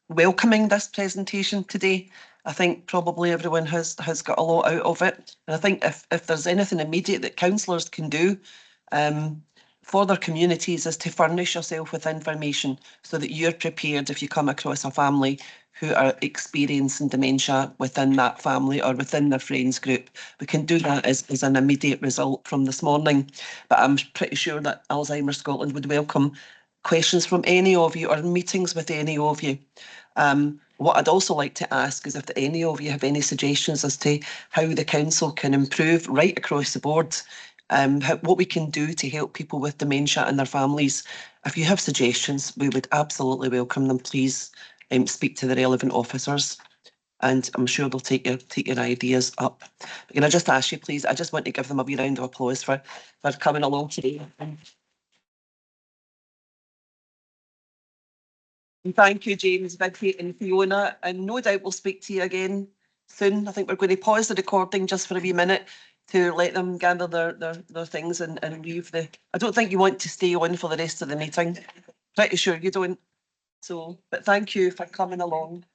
Speaker 1: welcoming this presentation today. I think probably everyone has got a lot out of it. And I think if there's anything immediate that councillors can do for their communities is to furnish yourself with information so that you're prepared if you come across a family who are experiencing dementia within that family or within their friends group. We can do that as an immediate result from this morning. But I'm pretty sure that Alzheimer Scotland would welcome questions from any of you or meetings with any of you. What I'd also like to ask is if any of you have any suggestions as to how the council can improve right across the board, what we can do to help people with dementia and their families. If you have suggestions, we would absolutely welcome them. Please speak to the relevant officers, and I'm sure they'll take your ideas up. But can I just ask you, please, I just want to give them a wee round of applause for coming along today. And thank you, James, Vicky and Fiona, and no doubt we'll speak to you again soon. I think we're going to pause the recording just for a wee minute to let them gather their things and leave the... I don't think you want to stay on for the rest of the meeting. Pretty sure you don't. So, but thank you for coming along.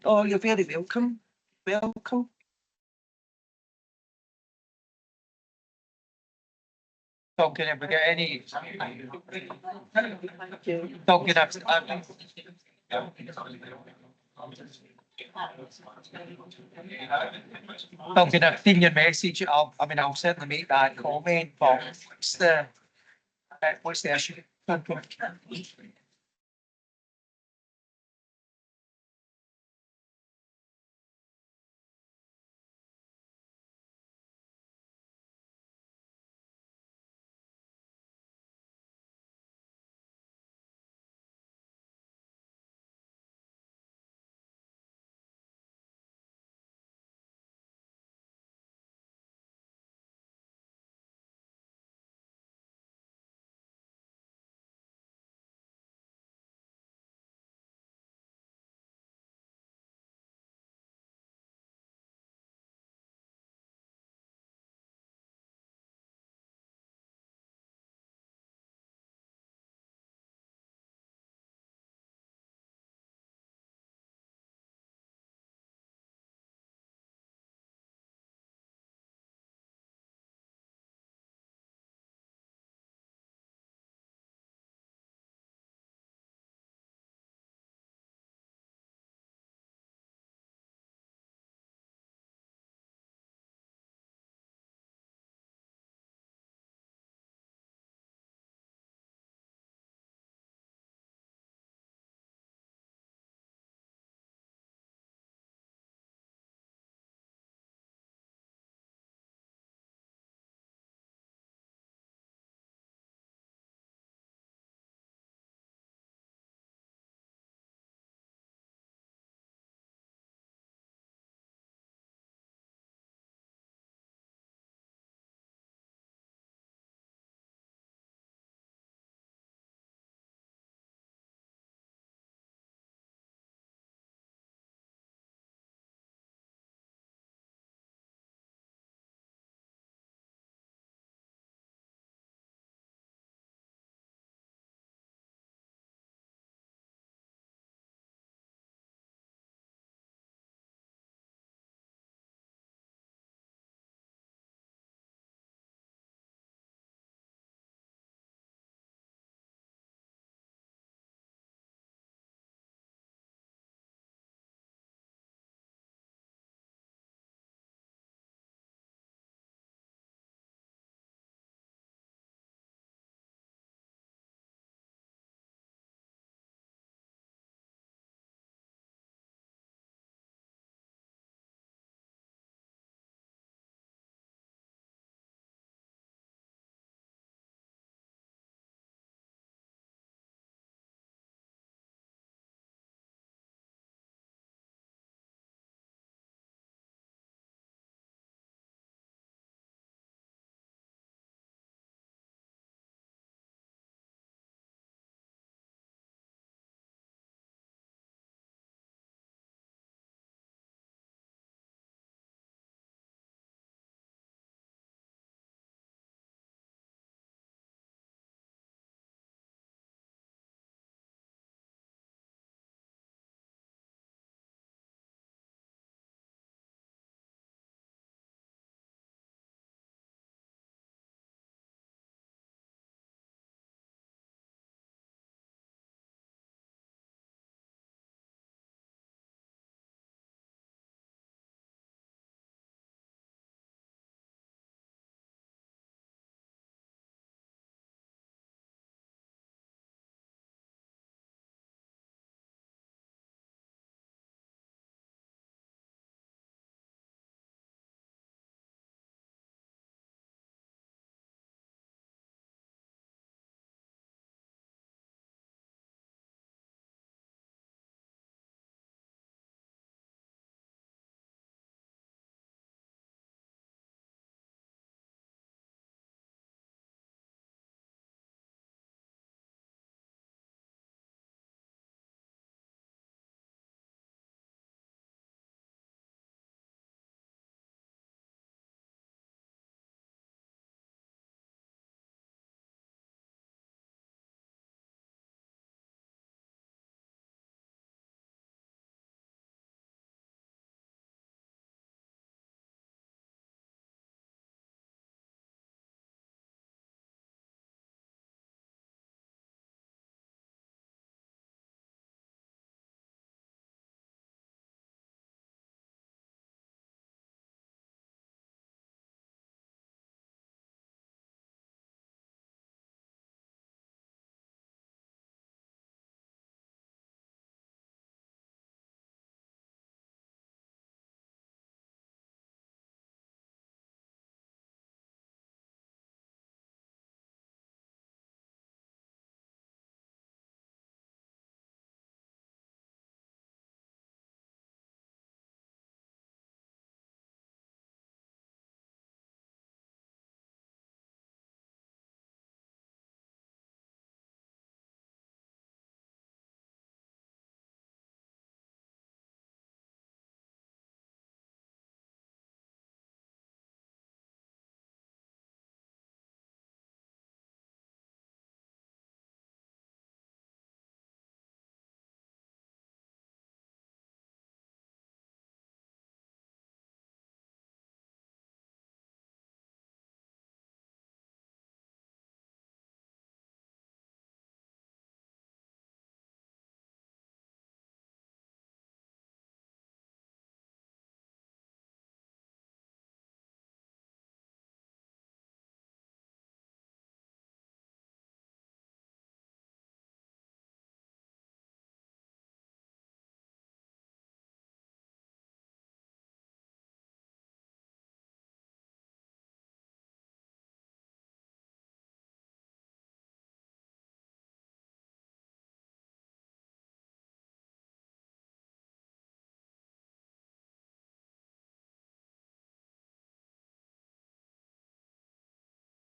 Speaker 1: Oh, you're very welcome. Welcome.
Speaker 11: Talking if we get any. Talking I'm gonna feel your message. I'll certainly make that comment, but what's the issue?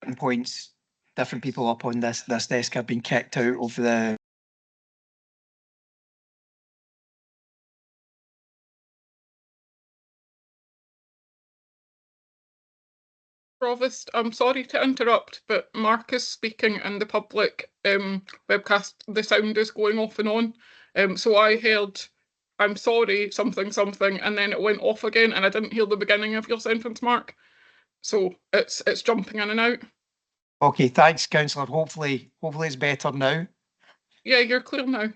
Speaker 11: different points, different people up on this desk have been kicked out of the.
Speaker 10: Provost, I'm sorry to interrupt, but Mark is speaking in the public webcast. The sound is going off and on. So I heard, I'm sorry, something, something, and then it went off again, and I didn't hear the beginning of your sentence, Mark. So it's jumping in and out.
Speaker 11: Okay, thanks, Councillor. Hopefully it's better now.
Speaker 10: Yeah, you're clear now.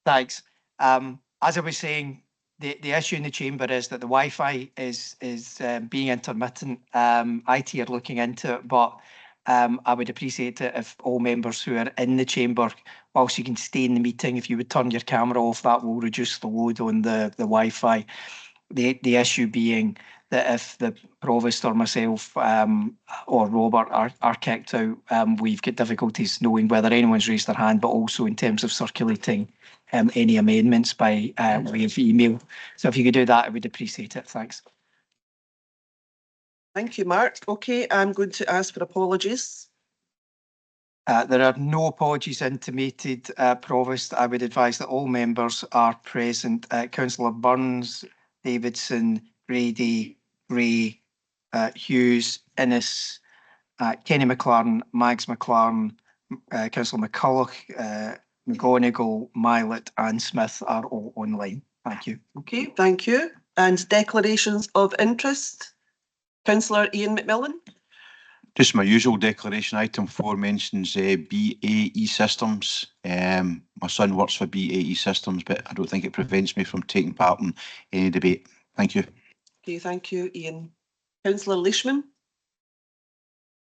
Speaker 11: Thanks. As I was saying, the issue in the chamber is that the Wi-Fi is being intermittent. IT are looking into it, but I would appreciate it if all members who are in the chamber, whilst you can stay in the meeting, if you would turn your camera off, that will reduce the load on the Wi-Fi. The issue being that if the Provost or myself or Robert are kicked out, we've got difficulties knowing whether anyone's raised their hand, but also in terms of circulating any amendments by way of email. So if you could do that, I would appreciate it. Thanks.
Speaker 1: Thank you, Mark. Okay, I'm going to ask for apologies.
Speaker 11: There are no apologies intimated, Provost. I would advise that all members are present. Councillor Burns, Davidson, Grady, Gray, Hughes, Innes, Kenny McLaren, Mags McLaren, Councillor McCulloch, McGonigal, Milet and Smith are all online. Thank you.
Speaker 1: Okay, thank you. And declarations of interest. Councillor Ian McMillan.
Speaker 12: Just my usual declaration. Item 4 mentions BAE Systems. My son works for BAE Systems, but I don't think it prevents me from taking part in any debate. Thank you.
Speaker 1: Okay, thank you, Ian. Councillor Leishman.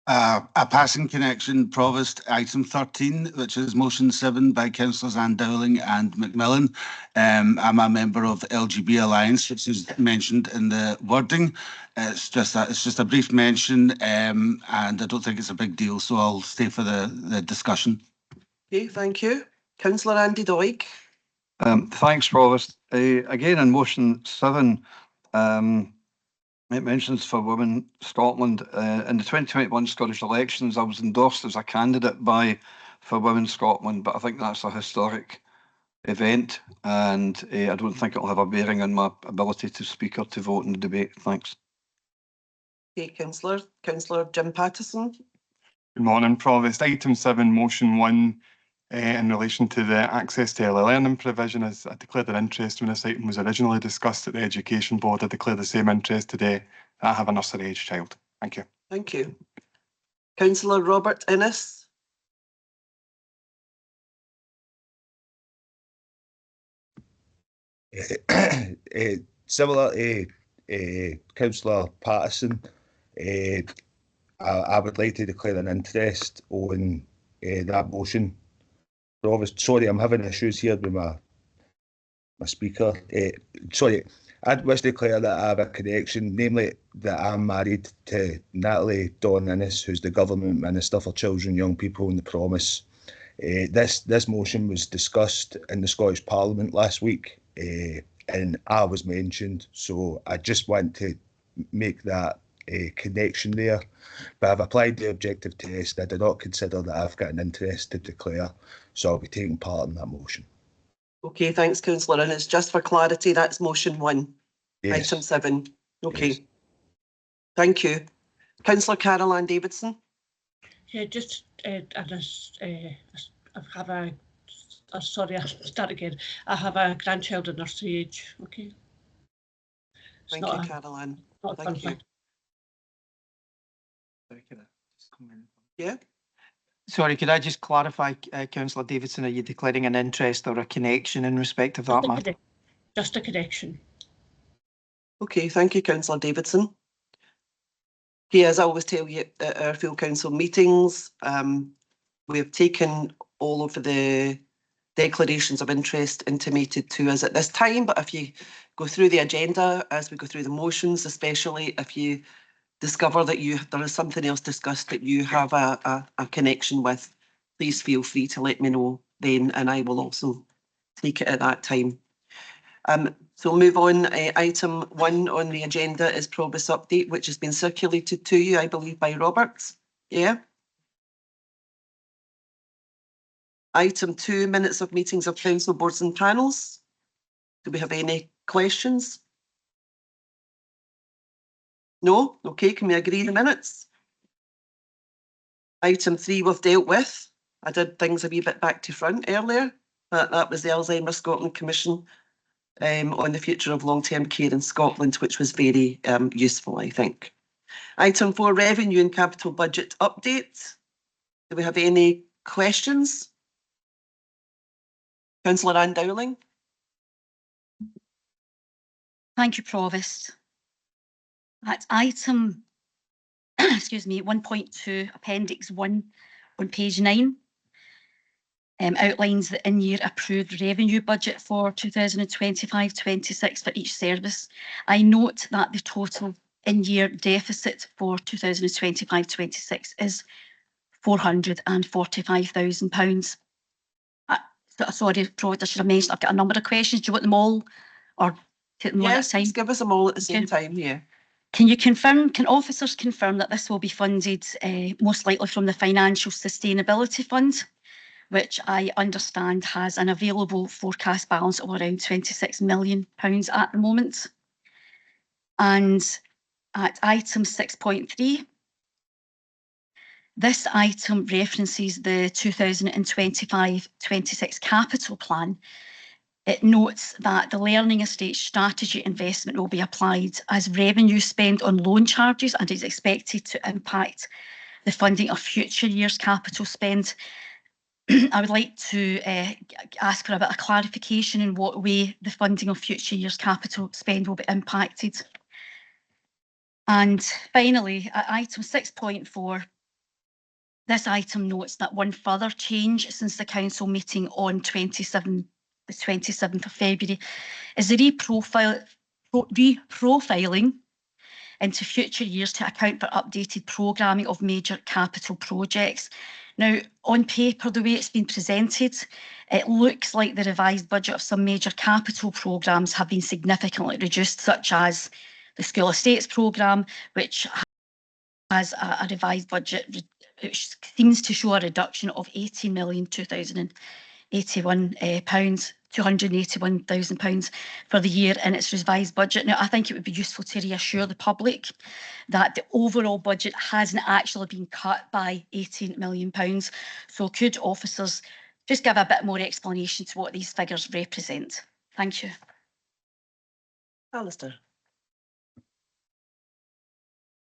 Speaker 13: A passing connection, Provost, item 13, which is motion 7 by Councillors Ann-Dowling and McMillan. I'm a member of the LGB Alliance, which is mentioned in the wording. It's just a brief mention, and I don't think it's a big deal, so I'll stay for the discussion.
Speaker 1: Okay, thank you. Councillor Andy Doig.
Speaker 8: Thanks, Provost. Again, in motion 7, it mentions for Women Scotland. In the 2021 Scottish elections, I was endorsed as a candidate by For Women Scotland, but I think that's a historic event, and I don't think it'll have a bearing on my ability to speak or to vote in the debate. Thanks.
Speaker 1: Okay, Councillor Jim Pattison.
Speaker 14: Good morning, Provost. Item 7, motion 1, in relation to the access to early learning provision, as I declared an interest when this item was originally discussed at the Education Board. I declare the same interest today. I have a nursery age child. Thank you.
Speaker 1: Thank you. Councillor Robert Innes.
Speaker 15: Similar to Councillor Pattison, I would like to declare an interest on that motion. Provost, sorry, I'm having issues here with my speaker. Sorry, I'd wish to declare that I have a connection, namely that I'm married to Natalie Dawn Innes, who's the Government Minister for Children, Young People and the Promise. This motion was discussed in the Scottish Parliament last week, and I was mentioned, so I just want to make that connection there. But I've applied the objective test. I do not consider that I've got an interest to declare, so I'll be taking part in that motion.
Speaker 1: Okay, thanks, Councillor. And it's just for clarity, that's motion 1,
Speaker 15: Yes.
Speaker 1: item 7. Okay.
Speaker 15: Yes.
Speaker 1: Thank you. Councillor Carol-Ann Davidson.
Speaker 16: Yeah, just I have a sorry, I'll start again. I have a grandchild in nursery age. Okay.
Speaker 1: Thank you, Carol-Ann. Thank you. Yeah.
Speaker 11: Sorry, could I just clarify, Councillor Davidson, are you declaring an interest or a connection in respect of that matter?
Speaker 16: Just a connection.
Speaker 1: Okay, thank you, Councillor Davidson. Okay, as I always tell you at our full council meetings, we have taken all of the declarations of interest intimated to us at this time, but if you go through the agenda as we go through the motions, especially if you discover that there is something else discussed that you have a connection with, please feel free to let me know then, and I will also take it at that time. So move on. Item 1 on the agenda is Provost update, which has been circulated to you, I believe, by Roberts. Yeah. Item 2, minutes of meetings of council boards and panels. Do we have any questions? No? Okay, can we agree the minutes? Item 3 we've dealt with. I did things a wee bit back to front earlier, but that was the Alzheimer Scotland Commission on the future of long-term care in Scotland, which was very useful, I think. Item 4, revenue and capital budget update. Do we have any questions? Councillor Ann-Dowling.
Speaker 17: Thank you, Provost. At item, excuse me, 1.2, Appendix 1 on page 9, outlines the in-year approved revenue budget for 2025-26 for each service. I note that the total in-year deficit for 2025-26 is £445,000. Sorry, Provost, I should have mentioned I've got a number of questions. Do you want them all, or take them one at a time?
Speaker 1: Yes, give us them all at the same time, yeah.
Speaker 17: Can you confirm, can officers confirm that this will be funded most likely from the Financial Sustainability Fund, which I understand has an available forecast balance of around £26 million at the moment? And at item 6.3, this item references the 2025-26 capital plan. It notes that the Learning Estate strategy investment will be applied as revenue spent on loan charges and is expected to impact the funding of future years' capital spend. I would like to ask for a bit of clarification in what way the funding of future years' capital spend will be impacted. And finally, at item 6.4, this item notes that one further change since the council meeting on the 27th of February is the reprofiling into future years to account for updated programming of major capital projects. Now, on paper, the way it's been presented, it looks like the revised budget of some major capital programmes have been significantly reduced, such as the School Estates programme, which has a revised budget which seems to show a reduction of £18,281,000 for the year in its revised budget. Now, I think it would be useful to reassure the public that the overall budget hasn't actually been cut by £18 million. So could officers just give a bit more explanation to what these figures represent? Thank you.
Speaker 1: Alistair.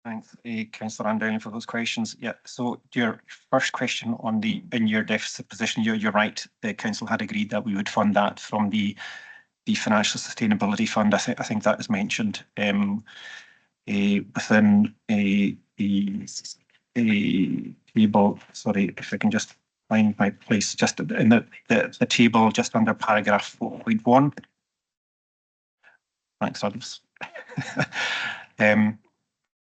Speaker 18: Thanks, Councillor Ann-Dowling, for those questions. Yeah, so your first question on the in-year deficit position, you're right. The council had agreed that we would fund that from the Financial Sustainability Fund. I think that is mentioned within a table. Sorry, if I can just find my place, just in the table, just under paragraph 4.1. Thanks, Adams.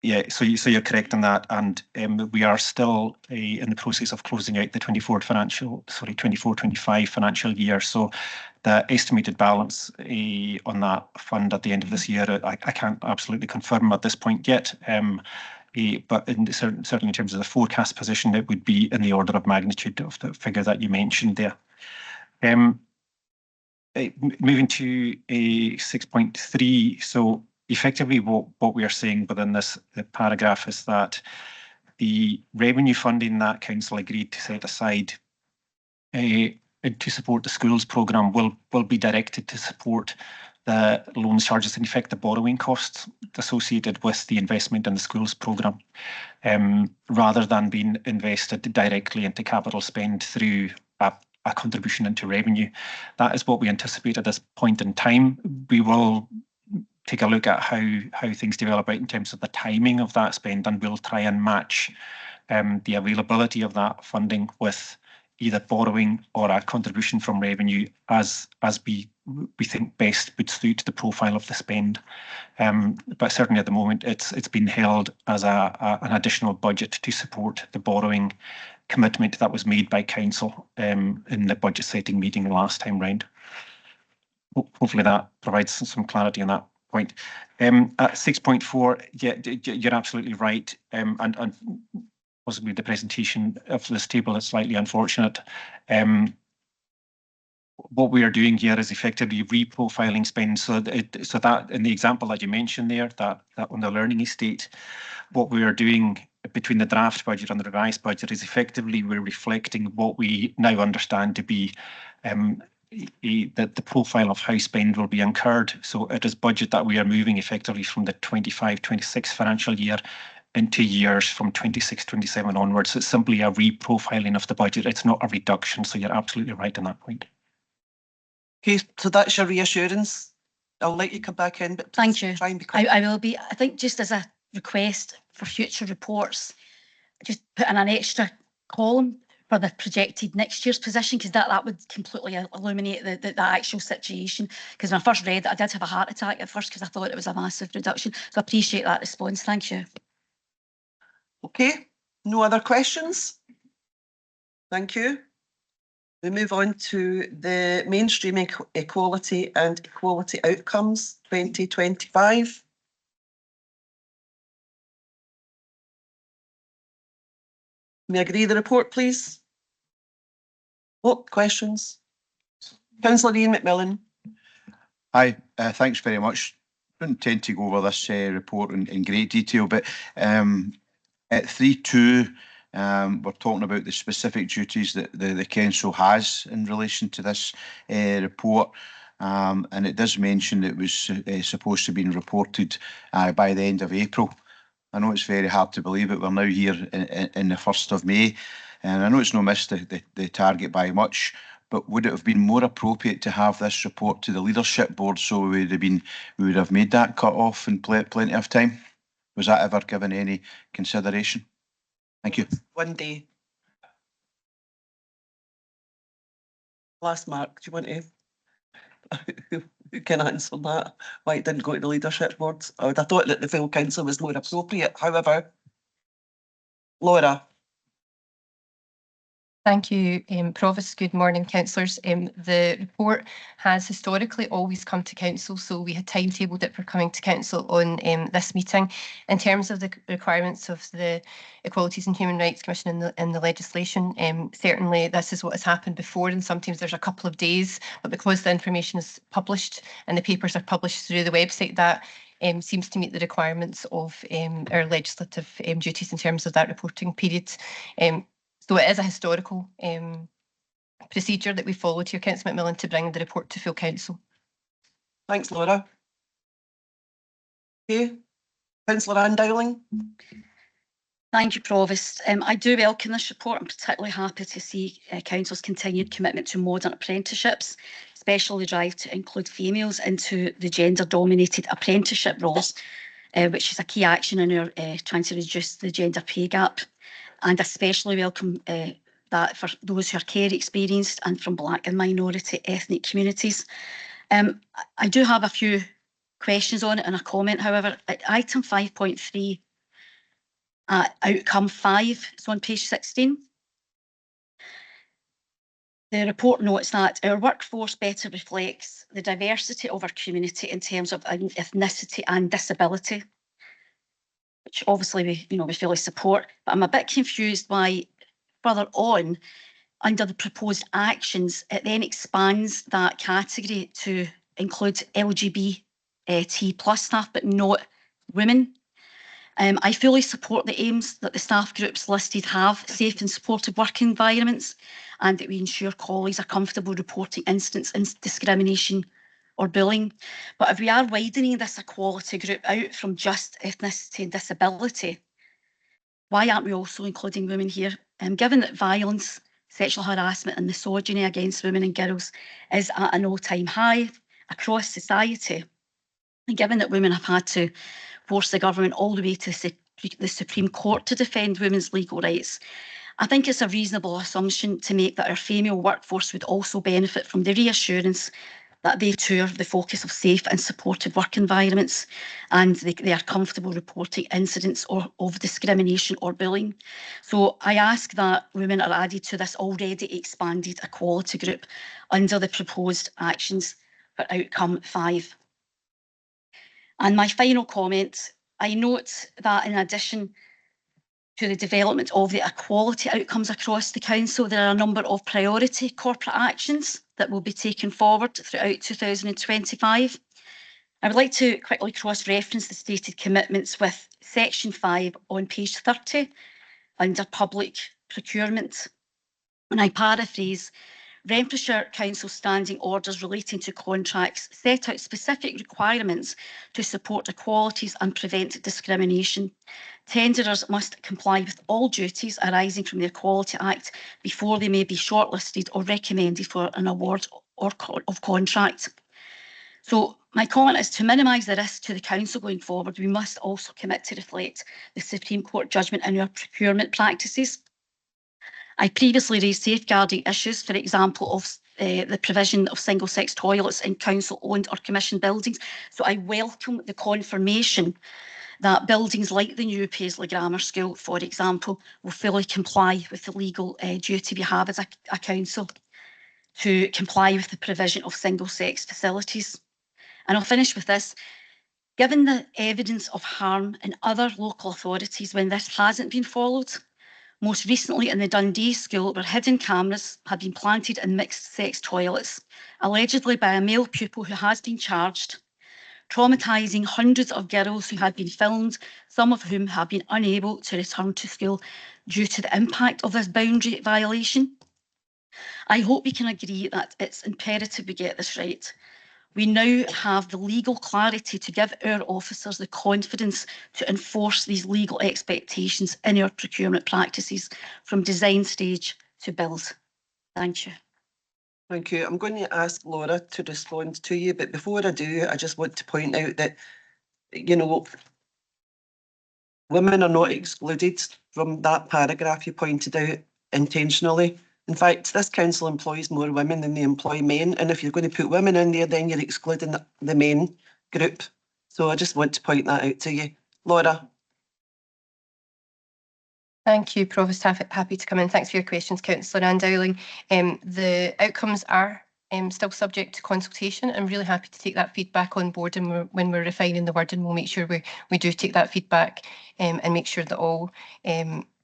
Speaker 18: Yeah, so you're correct on that, and we are still in the process of closing out the 24-25 financial year. So the estimated balance on that fund at the end of this year, I can't absolutely confirm at this point yet, but certainly in terms of the forecast position, it would be in the order of magnitude of the figure that you mentioned there. Moving to 6.3, so effectively, what we are saying within the paragraph is that the revenue funding that council agreed to set aside to support the schools programme will be directed to support the loan charges, in effect the borrowing costs associated with the investment in the schools programme, rather than being invested directly into capital spend through a contribution into revenue. That is what we anticipate at this point in time. We will take a look at how things develop out in terms of the timing of that spend, and we'll try and match the availability of that funding with either borrowing or a contribution from revenue as we think best would suit the profile of the spend. But certainly at the moment, it's been held as an additional budget to support the borrowing commitment that was made by council in the budget setting meeting last time round. Hopefully that provides some clarity on that point. At 6.4, yeah, you're absolutely right, and possibly the presentation of this table is slightly unfortunate. what we are doing here is effectively reprofiling spend. So that in the example that you mentioned there, that on the learning estate, what we are doing between the draft budget and the revised budget is effectively we're reflecting what we now understand to be the profile of how spend will be incurred. So it is budget that we are moving effectively from the 25-26 financial year into years from 26-27 onwards. It's simply a reprofiling of the budget. It's not a reduction. So you're absolutely right on that point.
Speaker 1: Okay, so that's your reassurance. I'll let you come back in, but
Speaker 17: thank you.
Speaker 1: Try and be quick.
Speaker 17: I will be. I think just as a request for future reports, just put in an extra column for the projected next year's position, because that would completely illuminate the actual situation. Because when I first read it, I did have a heart attack at first because I thought it was a massive reduction. So I appreciate that response. Thank you.
Speaker 1: Okay, no other questions? Thank you. We move on to the Mainstreaming Equality and Equality Outcomes 2025. May I agree the report, please? Oh, questions? Councillor Ian McMillan.
Speaker 12: Hi, thanks very much. I don't intend to go over this report in great detail, but at 3.2, we're talking about the specific duties that the council has in relation to this report, and it does mention that it was supposed to be reported by the end of April. I know it's very hard to believe it. We're now here in the 1st of May, and I know it's not missed the target by much, but would it have been more appropriate to have this report to the leadership board so we would have made that cut off in plenty of time? Was that ever given any consideration? Thank you.
Speaker 1: One day. Last Mark, do you want to? Who can answer that? Why it didn't go to the leadership board? I would have thought that the full council was more appropriate. However, Laura.
Speaker 19: Thank you, Provost. Good morning, councillors. The report has historically always come to council, so we had timetabled it for coming to council on this meeting. In terms of the requirements of the Equalities and Human Rights Commission in the legislation, certainly this is what has happened before, and sometimes there's a couple of days, but because the information is published and the papers are published through the website, that seems to meet the requirements of our legislative duties in terms of that reporting period. So it is a historical procedure that we followed here, Councillor McMillan, to bring the report to full council.
Speaker 1: Thanks, Laura. Okay, Councillor Ann-Dowling.
Speaker 17: Thank you, Provost. I do welcome this report. I'm particularly happy to see Council's continued commitment to modern apprenticeships, especially the drive to include females into the gender-dominated apprenticeship roles, which is a key action in our trying to reduce the gender pay gap. And especially welcome that for those who are care experienced and from Black and minority ethnic communities. I do have a few questions on it and a comment, however. Item 5.3, outcome 5, it's on page 16. The report notes that our workforce better reflects the diversity of our community in terms of ethnicity and disability, which obviously we fully support, but I'm a bit confused why further on under the proposed actions it then expands that category to include LGBT plus staff but not women. I fully support the aims that the staff groups listed have, safe and supportive work environments, and that we ensure colleagues are comfortable reporting incidents of discrimination or bullying. But if we are widening this equality group out from just ethnicity and disability, why aren't we also including women here? Given that violence, sexual harassment and misogyny against women and girls is at an all-time high across society, and given that women have had to force the government all the way to the Supreme Court to defend women's legal rights, I think it's a reasonable assumption to make that our female workforce would also benefit from the reassurance that they too are the focus of safe and supportive work environments, and they are comfortable reporting incidents of discrimination or bullying. So I ask that women are added to this already expanded equality group under the proposed actions for outcome 5. And my final comment, I note that in addition to the development of the equality outcomes across the council, there are a number of priority corporate actions that will be taken forward throughout 2025. I would like to quickly cross-reference the stated commitments with section 5 on page 30 under public procurement. And I paraphrase, Renfrewshire Council standing orders relating to contracts set out specific requirements to support equalities and prevent discrimination. Tenderers must comply with all duties arising from the Equality Act before they may be shortlisted or recommended for an award of contract. So my comment is to minimise the risk to the council going forward, we must also commit to reflect the Supreme Court judgment in our procurement practices. I previously raised safeguarding issues, for example, of the provision of single-sex toilets in council-owned or commissioned buildings. So I welcome the confirmation that buildings like the new Paisley Grammar School, for example, will fully comply with the legal duty we have as a council to comply with the provision of single-sex facilities. And I'll finish with this. Given the evidence of harm in other local authorities when this hasn't been followed, most recently in the Dundee school where hidden cameras have been planted in mixed-sex toilets, allegedly by a male pupil who has been charged, traumatising hundreds of girls who had been filmed, some of whom have been unable to return to school due to the impact of this boundary violation. I hope we can agree that it's imperative we get this right. We now have the legal clarity to give our officers the confidence to enforce these legal expectations in our procurement practices from design stage to build. Thank you.
Speaker 1: Thank you. I'm going to ask Laura to respond to you, but before I do, I just want to point out that, you know, women are not excluded from that paragraph you pointed out intentionally. In fact, this council employs more women than they employ men, and if you're going to put women in there, then you're excluding the men group. So I just want to point that out to you. Laura.
Speaker 19: Thank you, Provost. Happy to come in. Thanks for your questions, Councillor Ann-Dowling. The outcomes are still subject to consultation. I'm really happy to take that feedback on board, and when we're refining the wording, we'll make sure we do take that feedback and make sure that all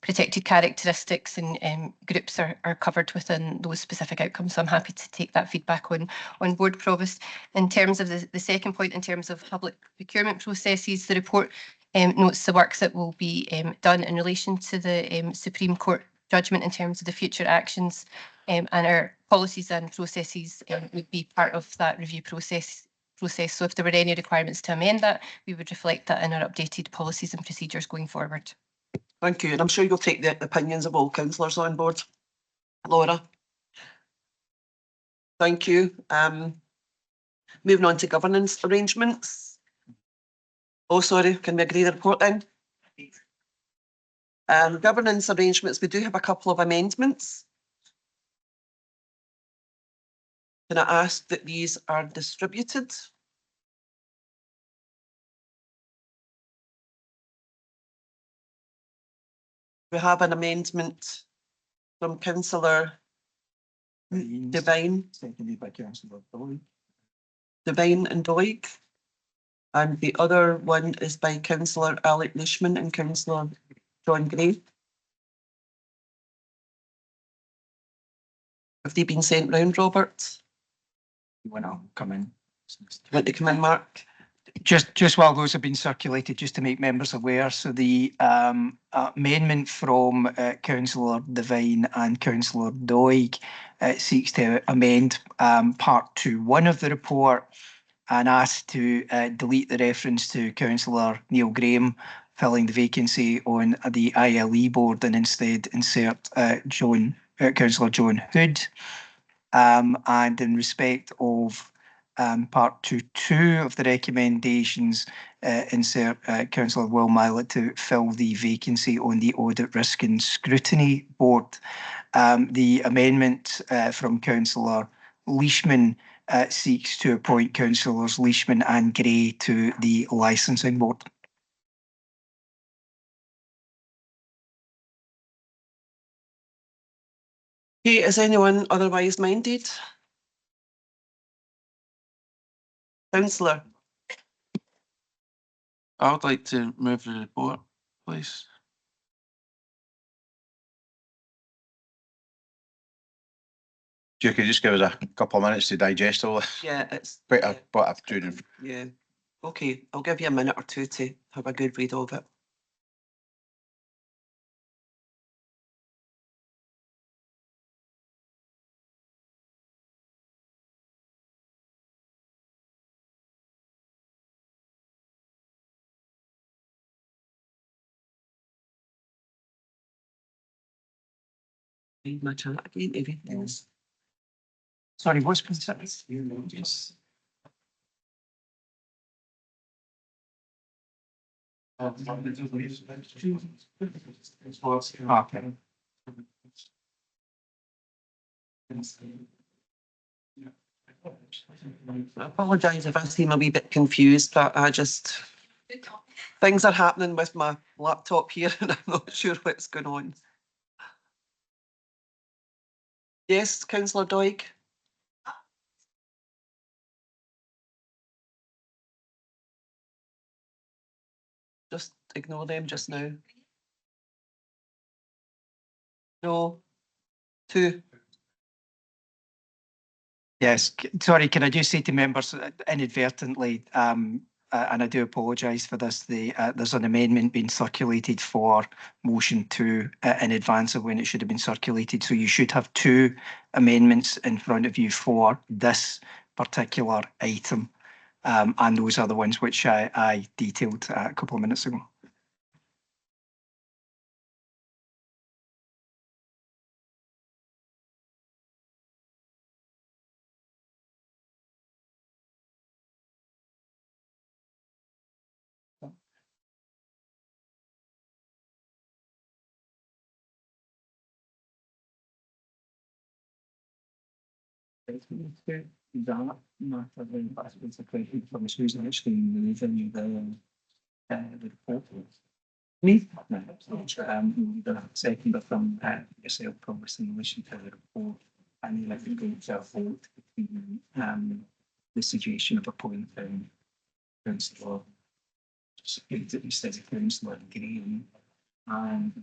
Speaker 19: protected characteristics and groups are covered within those specific outcomes. So I'm happy to take that feedback on board, Provost. In terms of the second point, in terms of public procurement processes, the report notes the work that will be done in relation to the Supreme Court judgment in terms of the future actions, and our policies and processes would be part of that review process. So if there were any requirements to amend that, we would reflect that in our updated policies and procedures going forward.
Speaker 1: Thank you, and I'm sure you'll take the opinions of all councillors on board. Laura. Thank you. Moving on to governance arrangements. Oh, sorry, can we agree the report then? Governance arrangements, we do have a couple of amendments. Can I ask that these are distributed? We have an amendment from Councillor Devine. Seconded by Councillor Doig. Devine and Doig. And the other one is by Councillor Alec Lishman and Councillor John Gray. Have they been sent round, Robert?
Speaker 11: You want to come in?
Speaker 1: You want to come in, Mark?
Speaker 11: Just while those have been circulated, just to make members aware, so the amendment from Councillor Devine and Councillor Doig seeks to amend part 2.1 of the report and asks to delete the reference to Councillor Neil Graham filling the vacancy on the ILE board and instead insert Councillor John Hood. And in respect of part 2.2 of the recommendations, insert Councillor Will Mylett to fill the vacancy on the Audit, Risk and Scrutiny Board. The amendment from Councillor Leishman seeks to appoint Councillors Leishman and Gray to the Licensing Board.
Speaker 1: Okay, is anyone otherwise minded? Councillor.
Speaker 20: I would like to move the report, please.
Speaker 12: You could just give us a couple of minutes to digest all this.
Speaker 1: Yeah, it's
Speaker 12: What I've doing.
Speaker 1: yeah. Okay, I'll give you a minute or two to have a good read of it. Read my chat again, everything else.
Speaker 11: Sorry, what's considered?
Speaker 1: Yes.
Speaker 11: Okay.
Speaker 1: I apologise if I seem a wee bit confused, but I just things are happening with my laptop here and I'm not sure what's going on. Yes, Councillor Doig. Just ignore them just now. No. 2.
Speaker 11: Yes, sorry, can I just say to members inadvertently, and I do apologise for this, there's an amendment being circulated for motion 2 in advance of when it should have been circulated. So you should have 2 amendments in front of you for this particular item. And those are the ones which I detailed a couple of minutes ago. That matter then that's been separated from who's actually moving the report. Me? No, the second from yourself, Provost, in relation to the report, and then I think going to a vote between the situation of appointing Councillor instead of Councillor Green and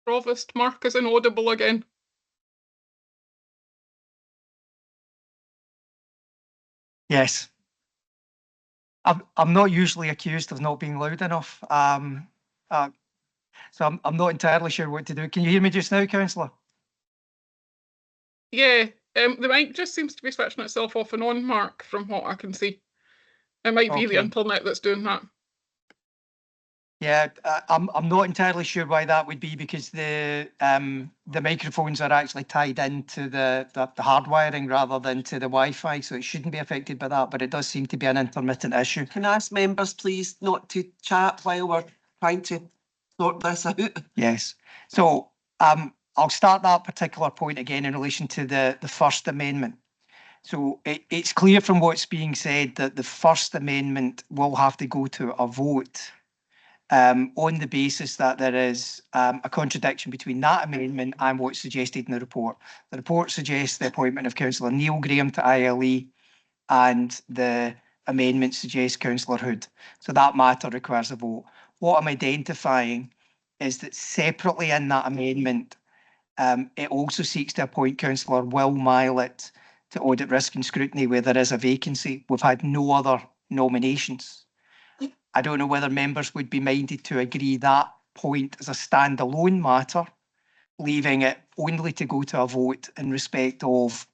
Speaker 10: Provost, Mark is inaudible again.
Speaker 11: yes. I'm not usually accused of not being loud enough. So I'm not entirely sure what to do. Can you hear me just now, Councillor?
Speaker 10: Yeah, The mic just seems to be switching itself off and on, Mark, from what I can see. It might be the
Speaker 11: Okay.
Speaker 10: internet that's doing that.
Speaker 11: Yeah, I'm not entirely sure why that would be, because the microphones are actually tied into the hardwiring rather than to the Wi-Fi, so it shouldn't be affected by that, but it does seem to be an intermittent issue.
Speaker 1: Can I ask members, please, not to chat while we're trying to sort this out?
Speaker 11: Yes. So I'll start that particular point again in relation to the First Amendment. So it's clear from what's being said that the First Amendment will have to go to a vote on the basis that there is a contradiction between that amendment and what's suggested in the report. The report suggests the appointment of Councillor Neil Graham to ILE, and the amendment suggests Councillor Hood. So that matter requires a vote. What I'm identifying is that separately in that amendment, it also seeks to appoint Councillor Will Mylett to Audit, Risk and Scrutiny where there is a vacancy. We've had no other nominations. I don't know whether members would be minded to agree that point as a standalone matter, leaving it only to go to a vote in respect of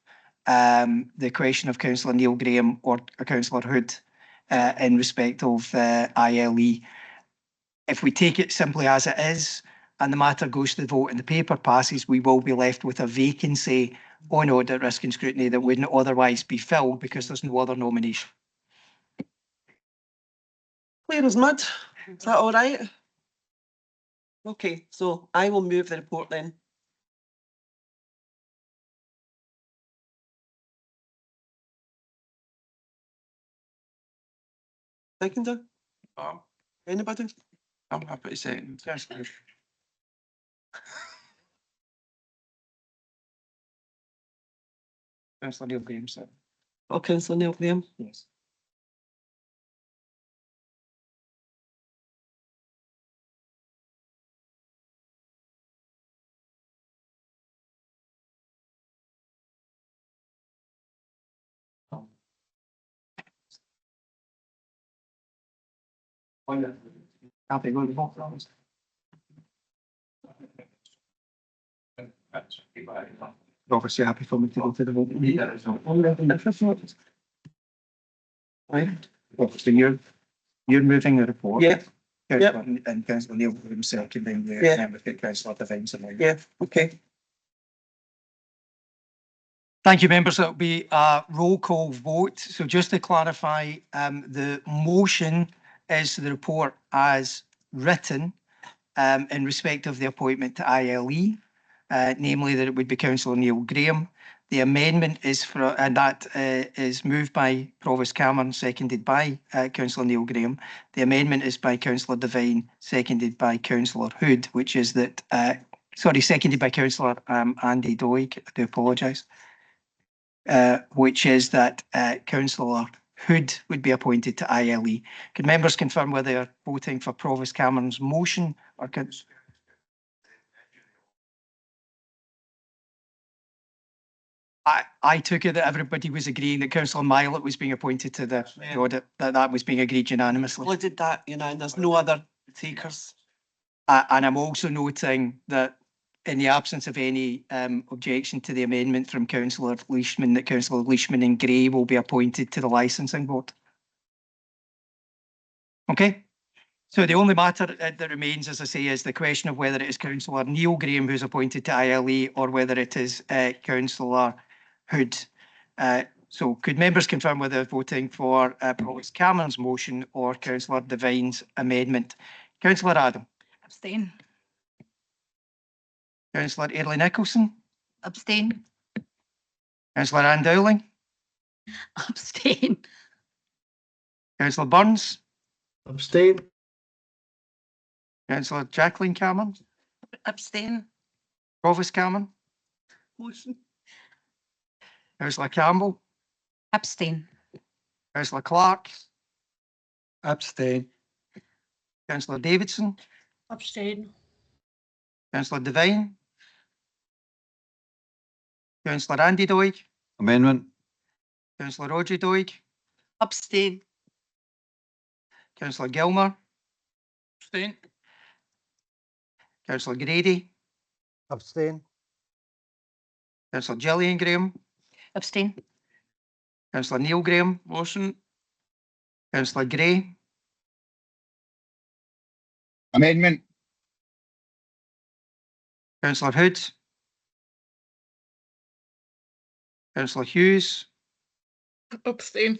Speaker 11: the question of Councillor Neil Graham or Councillor Hood in respect of ILE. If we take it simply as it is and the matter goes to the vote and the paper passes, we will be left with a vacancy on Audit, Risk and Scrutiny that wouldn't otherwise be filled because there's no other nomination.
Speaker 1: Clear as mud. Is that all right? Okay, so I will move the report then. Seconder? Anybody?
Speaker 8: I'm happy to second.
Speaker 11: Councillor Neil Graham, sir.
Speaker 1: Oh, Councillor Neil Graham?
Speaker 11: Yes. Happy with the vote, Provost? Provost, you happy for me to go to the vote? Right. So you're moving the report?
Speaker 1: Yeah.
Speaker 11: Yep. And Councillor Neil Graham seconding the member for Councillor Devine.
Speaker 1: Yeah, okay.
Speaker 11: Thank you, members. It'll be a roll call vote. So just to clarify, the motion is the report as written in respect of the appointment to ILE, namely that it would be Councillor Neil Graham. The amendment is for, and that is moved by Provost Cameron, seconded by Councillor Neil Graham. The amendment is by Councillor Devine, seconded by Councillor Hood, which is that, seconded by Councillor Andy Doig. I do apologise. Which is that Councillor Hood would be appointed to ILE. Could members confirm whether they are voting for Provost Cameron's motion or I took it that everybody was agreeing that Councillor Mylett was being appointed to the audit, that was being agreed unanimously.
Speaker 1: Well, I did that, there's no other takers.
Speaker 11: And I'm also noting that in the absence of any objection to the amendment from Councillor Leishman, that Councillor Leishman and Gray will be appointed to the licensing board. Okay, so the only matter that remains, as I say, is the question of whether it is Councillor Neil Graham who's appointed to ILE or whether it is Councillor Hood. So could members confirm whether they're voting for Provost Cameron's motion or Councillor Devine's amendment? Councillor Adam.
Speaker 17: Abstain.
Speaker 11: Councillor Airlie Nicholson.
Speaker 17: Abstain.
Speaker 11: Councillor Ann-Dowling.
Speaker 17: Abstain.
Speaker 11: Councillor Burns.
Speaker 20: Abstain.
Speaker 11: Councillor Jacqueline Cameron.
Speaker 1: Abstain.
Speaker 11: Provost Cameron.
Speaker 1: Motion.
Speaker 11: Councillor Campbell.
Speaker 6: Abstain.
Speaker 11: Councillor Clark.
Speaker 20: Abstain.
Speaker 11: Councillor Davidson.
Speaker 16: Abstain.
Speaker 11: Councillor Devine. Councillor Andy Doig.
Speaker 8: Amendment.
Speaker 11: Councillor Roger Doig.
Speaker 1: Abstain.
Speaker 11: Councillor Gilmour.
Speaker 1: Abstain.
Speaker 11: Councillor Grady.
Speaker 20: Abstain.
Speaker 11: Councillor Gillian Graham.
Speaker 6: Abstain.
Speaker 11: Councillor Neil Graham, motion. Councillor Gray,
Speaker 9: Amendment.
Speaker 11: Councillor Hood, Councillor Hughes,
Speaker 10: Abstain.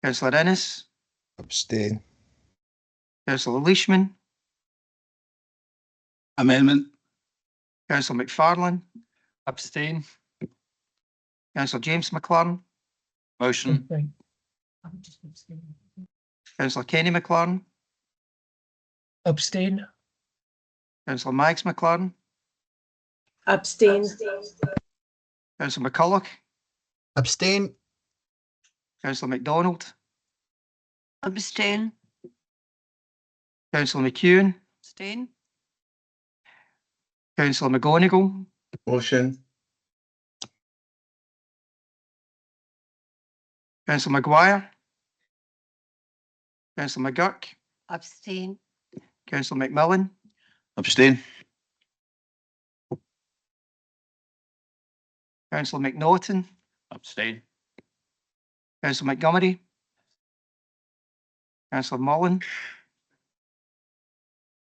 Speaker 11: Councillor Innes,
Speaker 15: Abstain.
Speaker 11: Councillor Leishman,
Speaker 13: Amendment.
Speaker 11: Councillor McFarlane,
Speaker 14: Abstain.
Speaker 11: Councillor James McLaren,
Speaker 8: Motion.
Speaker 11: Councillor Kenny McLaren,
Speaker 20: Abstain.
Speaker 11: Councillor Mags McLaren,
Speaker 20: Abstain.
Speaker 11: Councillor McCulloch,
Speaker 12: Abstain.
Speaker 11: Councillor MacDonald,
Speaker 6: Abstain.
Speaker 11: Councillor McEwen,
Speaker 6: Abstain.
Speaker 11: Councillor McGonigal,
Speaker 9: Motion.
Speaker 11: Councillor Maguire, Councillor McGurk,
Speaker 6: Abstain.
Speaker 11: Councillor McMillan,
Speaker 12: Abstain.
Speaker 11: Councillor McNaughton,
Speaker 7: Abstain.
Speaker 11: Councillor Montgomery, Councillor Mullen,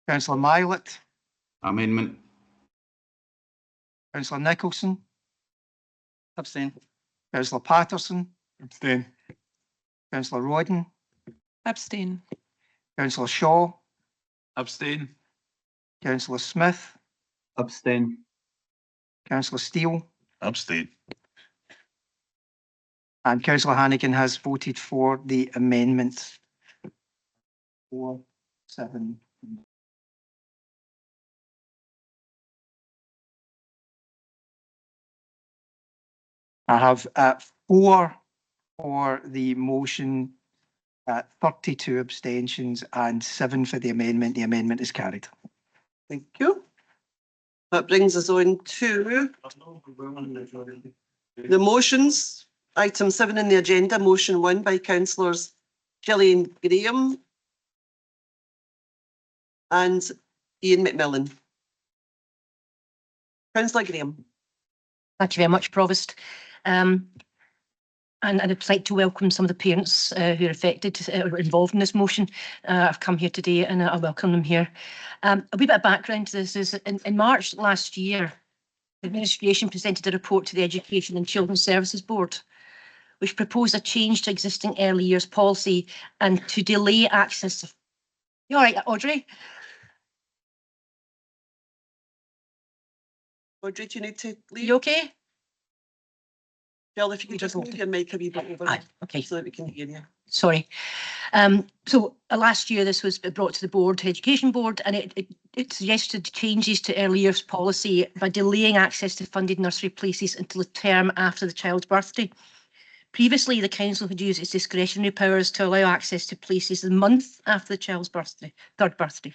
Speaker 11: Councillor Mylett,
Speaker 9: Amendment.
Speaker 11: Councillor Nicholson,
Speaker 6: Abstain.
Speaker 11: Councillor Patterson,
Speaker 14: Abstain.
Speaker 11: Councillor Rodden,
Speaker 6: Abstain.
Speaker 11: Councillor Shaw,
Speaker 14: Abstain.
Speaker 11: Councillor Smith,
Speaker 9: Abstain.
Speaker 11: Councillor Steele,
Speaker 4: Abstain.
Speaker 11: and Councillor Hannigan has voted for the amendment. 4, 7. I have 4 for the motion, 32 abstentions and 7 for the amendment. The amendment is carried.
Speaker 1: Thank you. That brings us on to the motions. Item 7 in the agenda, motion 1 by councillors Gillian Graham and Ian McMillan. Councillor Graham.
Speaker 21: Thank you very much, Provost. And I'd like to welcome some of the parents who are affected or involved in this motion. I've come here today and I welcome them here. A wee bit of background to this is in March last year, the administration presented a report to the Education and Children's Services Board, which proposed a change to existing early years policy and to delay access to... You all right, Audrey?
Speaker 1: Audrey, do you need to leave?
Speaker 21: You okay?
Speaker 1: Jill, if you could just move your mic a wee bit over
Speaker 21: okay.
Speaker 1: so that we can hear you.
Speaker 21: Sorry. So last year this was brought to the board, Education Board, and it suggested changes to early years policy by delaying access to funded nursery places until the term after the child's birthday. Previously, the council had used its discretionary powers to allow access to places the month after the child's birthday, third birthday.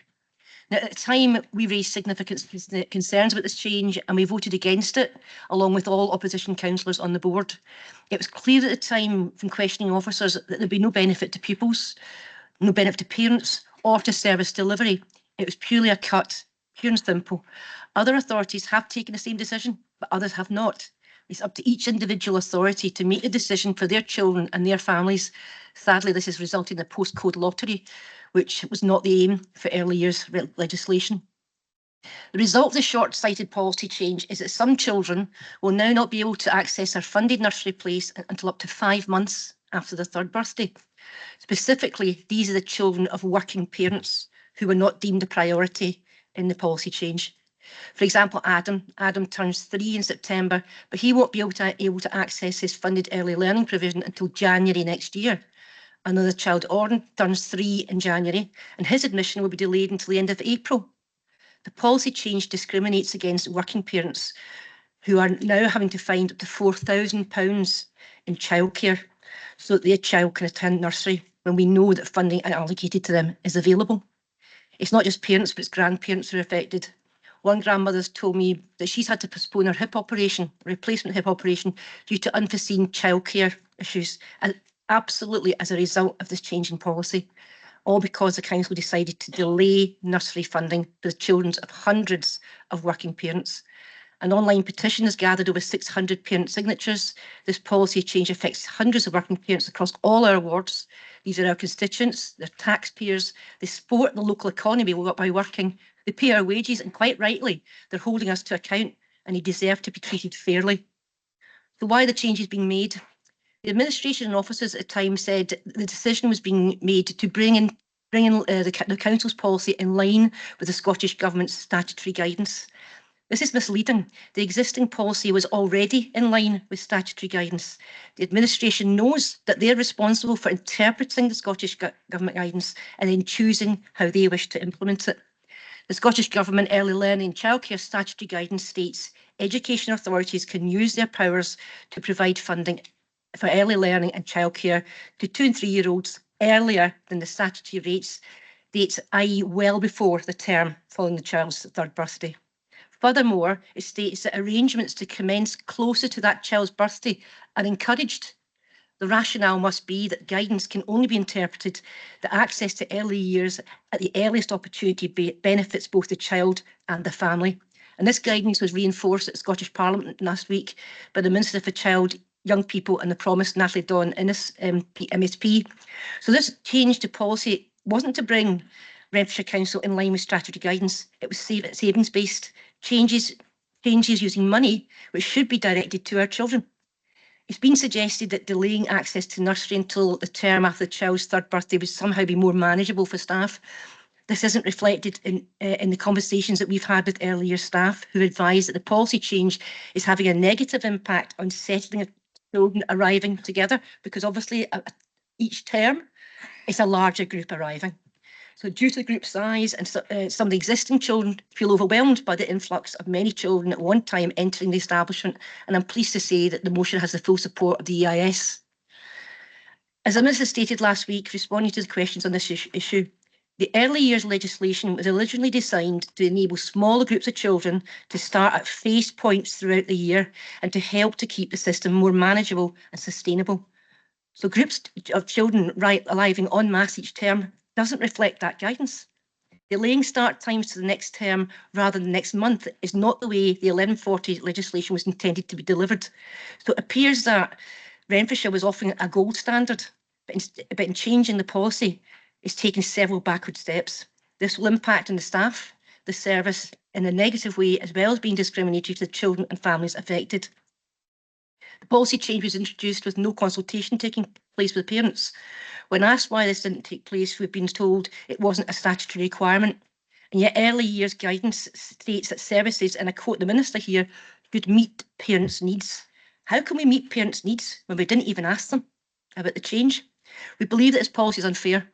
Speaker 21: Now, at the time, we raised significant concerns about this change and we voted against it, along with all opposition councillors on the board. It was clear at the time from questioning officers that there'd be no benefit to pupils, no benefit to parents or to service delivery. It was purely a cut, pure and simple. Other authorities have taken the same decision, but others have not. It's up to each individual authority to make a decision for their children and their families. Sadly, this has resulted in a postcode lottery, which was not the aim for early years legislation. The result of the short-sighted policy change is that some children will now not be able to access their funded nursery place until up to 5 months after their third birthday. Specifically, these are the children of working parents who were not deemed a priority in the policy change. For example, Adam turns 3 in September, but he won't be able to access his funded early learning provision until January next year. Another child, Oren, turns 3 in January, and his admission will be delayed until the end of April. The policy change discriminates against working parents who are now having to find up to £4,000 in childcare so that their child can attend nursery when we know that funding allocated to them is available. It's not just parents, but it's grandparents who are affected. One grandmother's told me that she's had to postpone her hip operation, replacement hip operation, due to unforeseen childcare issues, and absolutely as a result of this change in policy, all because the council decided to delay nursery funding for the children of hundreds of working parents. An online petition has gathered over 600 parent signatures. This policy change affects hundreds of working parents across all our wards. These are our constituents, they're taxpayers, they support the local economy by working, they pay our wages, and quite rightly, they're holding us to account and they deserve to be treated fairly. So why are the changes being made? The administration and officers at times said the decision was being made to bring in the council's policy in line with the Scottish Government's statutory guidance. This is misleading. The existing policy was already in line with statutory guidance. The administration knows that they're responsible for interpreting the Scottish Government guidance and then choosing how they wish to implement it. The Scottish Government Early Learning and Childcare statutory guidance states education authorities can use their powers to provide funding for early learning and childcare to 2 and 3-year-olds earlier than the statutory dates, i.e. well before the term following the child's 3rd birthday. Furthermore, it states that arrangements to commence closer to that child's birthday are encouraged. The rationale must be that guidance can only be interpreted that access to early years at the earliest opportunity benefits both the child and the family. And this guidance was reinforced at Scottish Parliament last week by the Minister for Child, Young People and the Promised, Natalie Dawn, Innes, MSP. So this change to policy wasn't to bring Renfrewshire Council in line with statutory guidance. It was savings-based changes using money which should be directed to our children. It's been suggested that delaying access to nursery until the term after the child's 3rd birthday would somehow be more manageable for staff. This isn't reflected in the conversations that we've had with early years staff who advise that the policy change is having a negative impact on settling of children arriving together, because obviously each term it's a larger group arriving. So due to the group size and some of the existing children feel overwhelmed by the influx of many children at one time entering the establishment, and I'm pleased to say that the motion has the full support of the EIS. As the Minister stated last week, responding to the questions on this issue, the early years legislation was originally designed to enable smaller groups of children to start at phase points throughout the year and to help to keep the system more manageable and sustainable. So groups of children arriving en masse each term doesn't reflect that guidance. Delaying start times to the next term rather than next month is not the way the 1140 legislation was intended to be delivered. So it appears that Renfrewshire was offering a gold standard, but in changing the policy, it's taken several backward steps. This will impact on the staff, the service in a negative way, as well as being discriminatory to the children and families affected. The policy change was introduced with no consultation taking place with parents. When asked why this didn't take place, we've been told it wasn't a statutory requirement. And yet early years guidance states that services, and I quote the Minister here, could meet parents' needs. How can we meet parents' needs when we didn't even ask them about the change? We believe that this policy is unfair.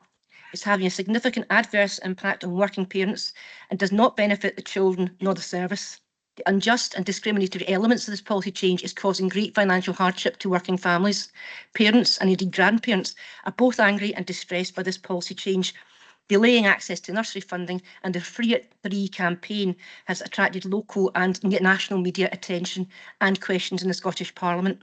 Speaker 21: It's having a significant adverse impact on working parents and does not benefit the children nor the service. The unjust and discriminatory elements of this policy change is causing great financial hardship to working families. Parents and indeed grandparents are both angry and distressed by this policy change. Delaying access to nursery funding and the Free at 3 campaign has attracted local and national media attention and questions in the Scottish Parliament.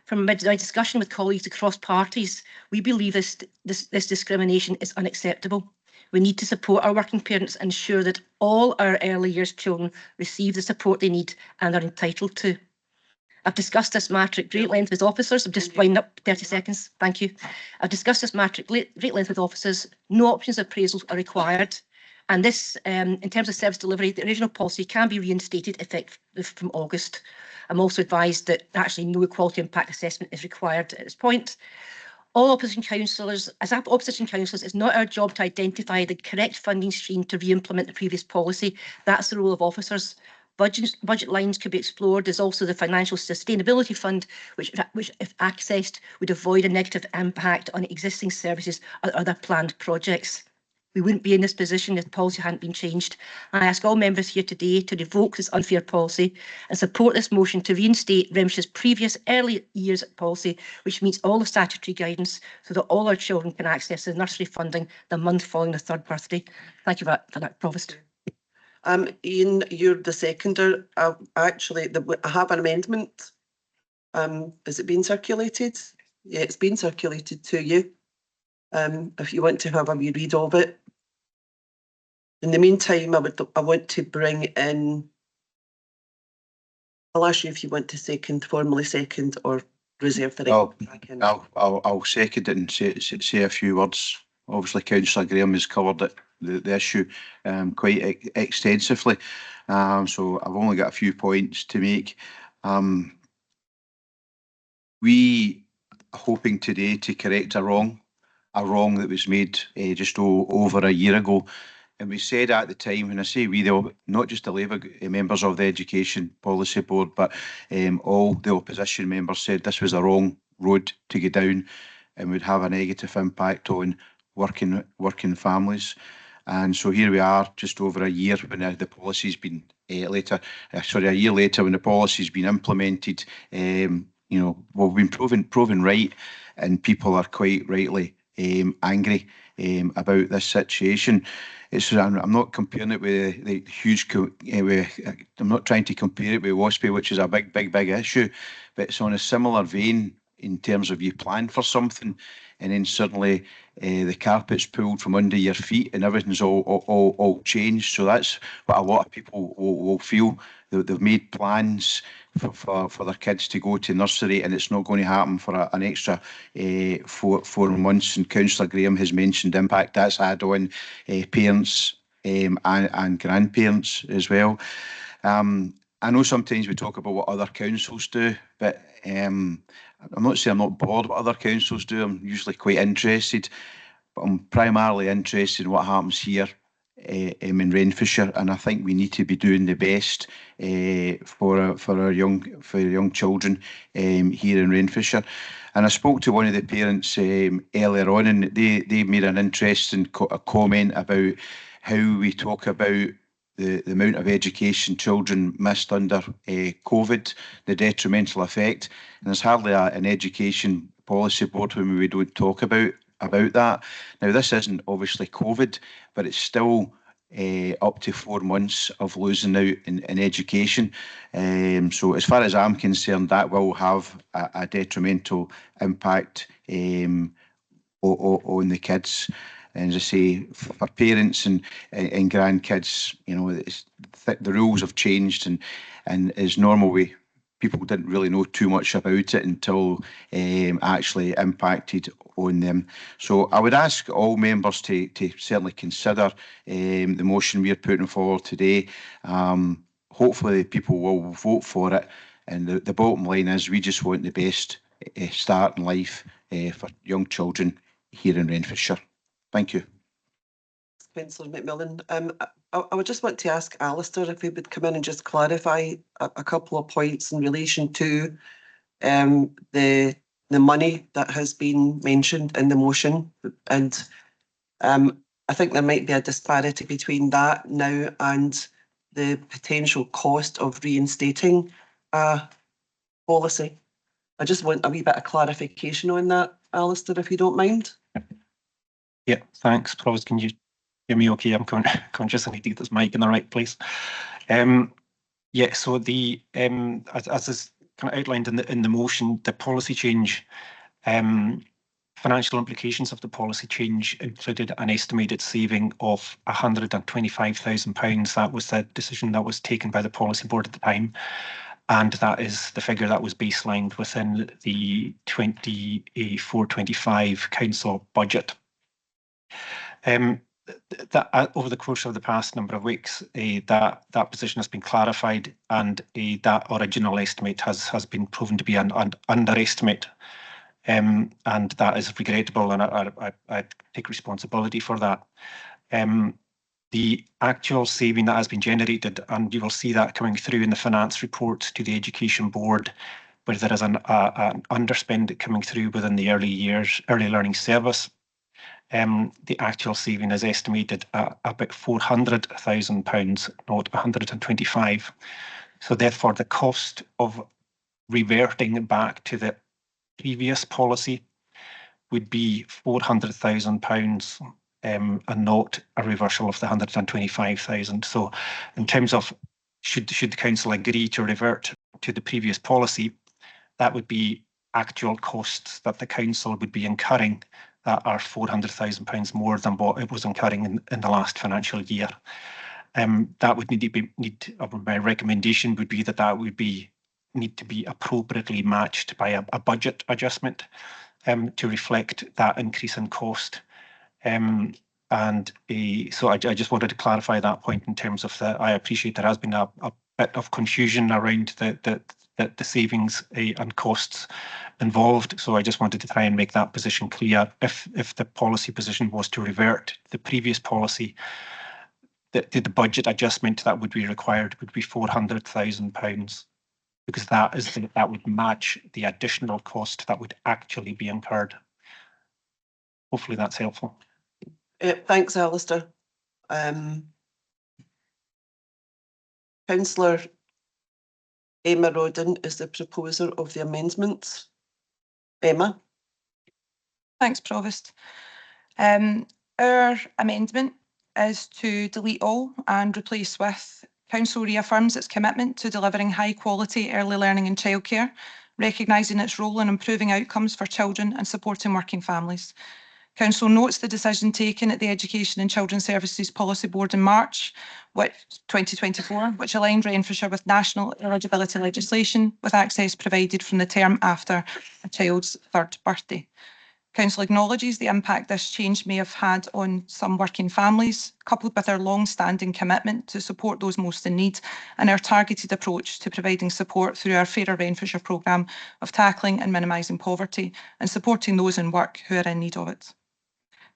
Speaker 21: From my discussion with colleagues across parties, we believe this discrimination is unacceptable. We need to support our working parents and ensure that all our early years children receive the support they need and are entitled to. I've discussed this matter at great length with officers. I'm just winding up 30 seconds. Thank you. I've discussed this matter at great length with officers. No options of appraisals are required. And this, in terms of service delivery, the original policy can be reinstated effective from August. I'm also advised that actually no equality impact assessment is required at this point. All opposition councillors, as opposition councillors, it's not our job to identify the correct funding stream to re-implement the previous policy. That's the role of officers. Budget lines could be explored. There's also the Financial Sustainability Fund, which if accessed, would avoid a negative impact on existing services or other planned projects. We wouldn't be in this position if the policy hadn't been changed. I ask all members here today to revoke this unfair policy and support this motion to reinstate Renfrewshire's previous early years places, which meets all the statutory guidance so that all our children can access the nursery funding the month following the 3rd birthday. Thank you for that, Provost.
Speaker 1: Ian, you're the seconder. Actually, I have an amendment. Is it being circulated? Yeah, it's been circulated to you. If you want to have a wee read of it. In the meantime, I want to bring in I'll ask you if you want to second, formally second, or reserve the right.
Speaker 12: I'll,
Speaker 1: back in.
Speaker 12: I'll second it and say a few words. Obviously, Councillor Graham has covered it, the issue quite extensively. So I've only got a few points to make. We are hoping today to correct a wrong that was made just over a year ago. And we said at the time, and I say we, not just the Labour members of the Education Policy Board, but all the opposition members said this was a wrong road to go down and would have a negative impact on working families. And so here we are, just over a year when the policy's been a year later when the policy's been implemented. You know, we've been proven right, and people are quite rightly angry about this situation. I'm not comparing it with the Hughes. I'm not trying to compare it with WASPI, which is a big issue, but it's on a similar vein in terms of you plan for something, and then suddenly the carpet's pulled from under your feet and everything's all changed. So that's what a lot of people will feel. They've made plans for their kids to go to nursery, and it's not going to happen for an extra 4 months. And Councillor Graham has mentioned the impact that's had on parents and grandparents as well. I know sometimes we talk about what other councils do, but I'm not saying I'm not bored what other councils do. I'm usually quite interested, but I'm primarily interested in what happens here in Renfrewshire, and I think we need to be doing the best for our young children here in Renfrewshire. And I spoke to one of the parents earlier on, and they made an interesting comment about how we talk about the amount of education children missed under COVID, the detrimental effect. And there's hardly an education policy board when we don't talk about that. Now, this isn't obviously COVID, but it's still up to 4 months of losing out in education. So as far as I'm concerned, that will have a detrimental impact on the kids. And as I say, for parents and grandkids, you know, the rules have changed, and as normal, people didn't really know too much about it until actually impacted on them. So I would ask all members to certainly consider the motion we are putting forward today. Hopefully people will vote for it, and the bottom line is we just want the best start in life for young children here in Renfrewshire. Thank you.
Speaker 1: Councillor McMillan. I would just want to ask Alistair if he would come in and just clarify a couple of points in relation to the money that has been mentioned in the motion. And I think there might be a disparity between that now and the potential cost of reinstating a policy. I just want a wee bit of clarification on that, Alistair, if you don't mind.
Speaker 18: Yeah, thanks. Provost, can you hear me okay? I'm conscious I need to get this mic in the right place. Yeah, so the as is kind of outlined in the motion, the policy change, financial implications of the policy change included an estimated saving of £125,000. That was the decision that was taken by the policy board at the time, and that is the figure that was baselined within the 24-25 council budget. That over the course of the past number of weeks, that position has been clarified, and that original estimate has been proven to be an underestimate, and that is regrettable, and I take responsibility for that. The actual saving that has been generated, and you will see that coming through in the finance report to the Education Board, where there is an underspend coming through within the early learning service. The actual saving is estimated at about £400,000, not 125. So therefore, the cost of reverting back to the previous policy would be £400,000, and not a reversal of the 125,000. So in terms of should the council agree to revert to the previous policy, that would be actual costs that the council would be incurring that are £400,000 more than what it was incurring in the last financial year. That would my recommendation would be that would be need to be appropriately matched by a budget adjustment to reflect that increase in cost. So I just wanted to clarify that point in terms of that. I appreciate there has been a bit of confusion around the savings and costs involved. So I just wanted to try and make that position clear. If the policy position was to revert the previous policy, the budget adjustment that would be required would be £400,000, because that would match the additional cost that would actually be incurred. Hopefully that's helpful.
Speaker 1: Thanks, Alistair. Councillor Emma Rodden is the proposer of the amendments. Emma?
Speaker 3: Thanks, Provost. Our amendment is to delete all and replace with: Council reaffirms its commitment to delivering high quality early learning and childcare, recognising its role in improving outcomes for children and supporting working families. Council notes the decision taken at the Education and Children's Services Policy Board in March 2024, which aligned Renfrewshire with national eligibility legislation, with access provided from the term after a child's third birthday. Council acknowledges the impact this change may have had on some working families, coupled with our long-standing commitment to support those most in need and our targeted approach to providing support through our Fairer Renfrewshire programme of tackling and minimising poverty and supporting those in work who are in need of it.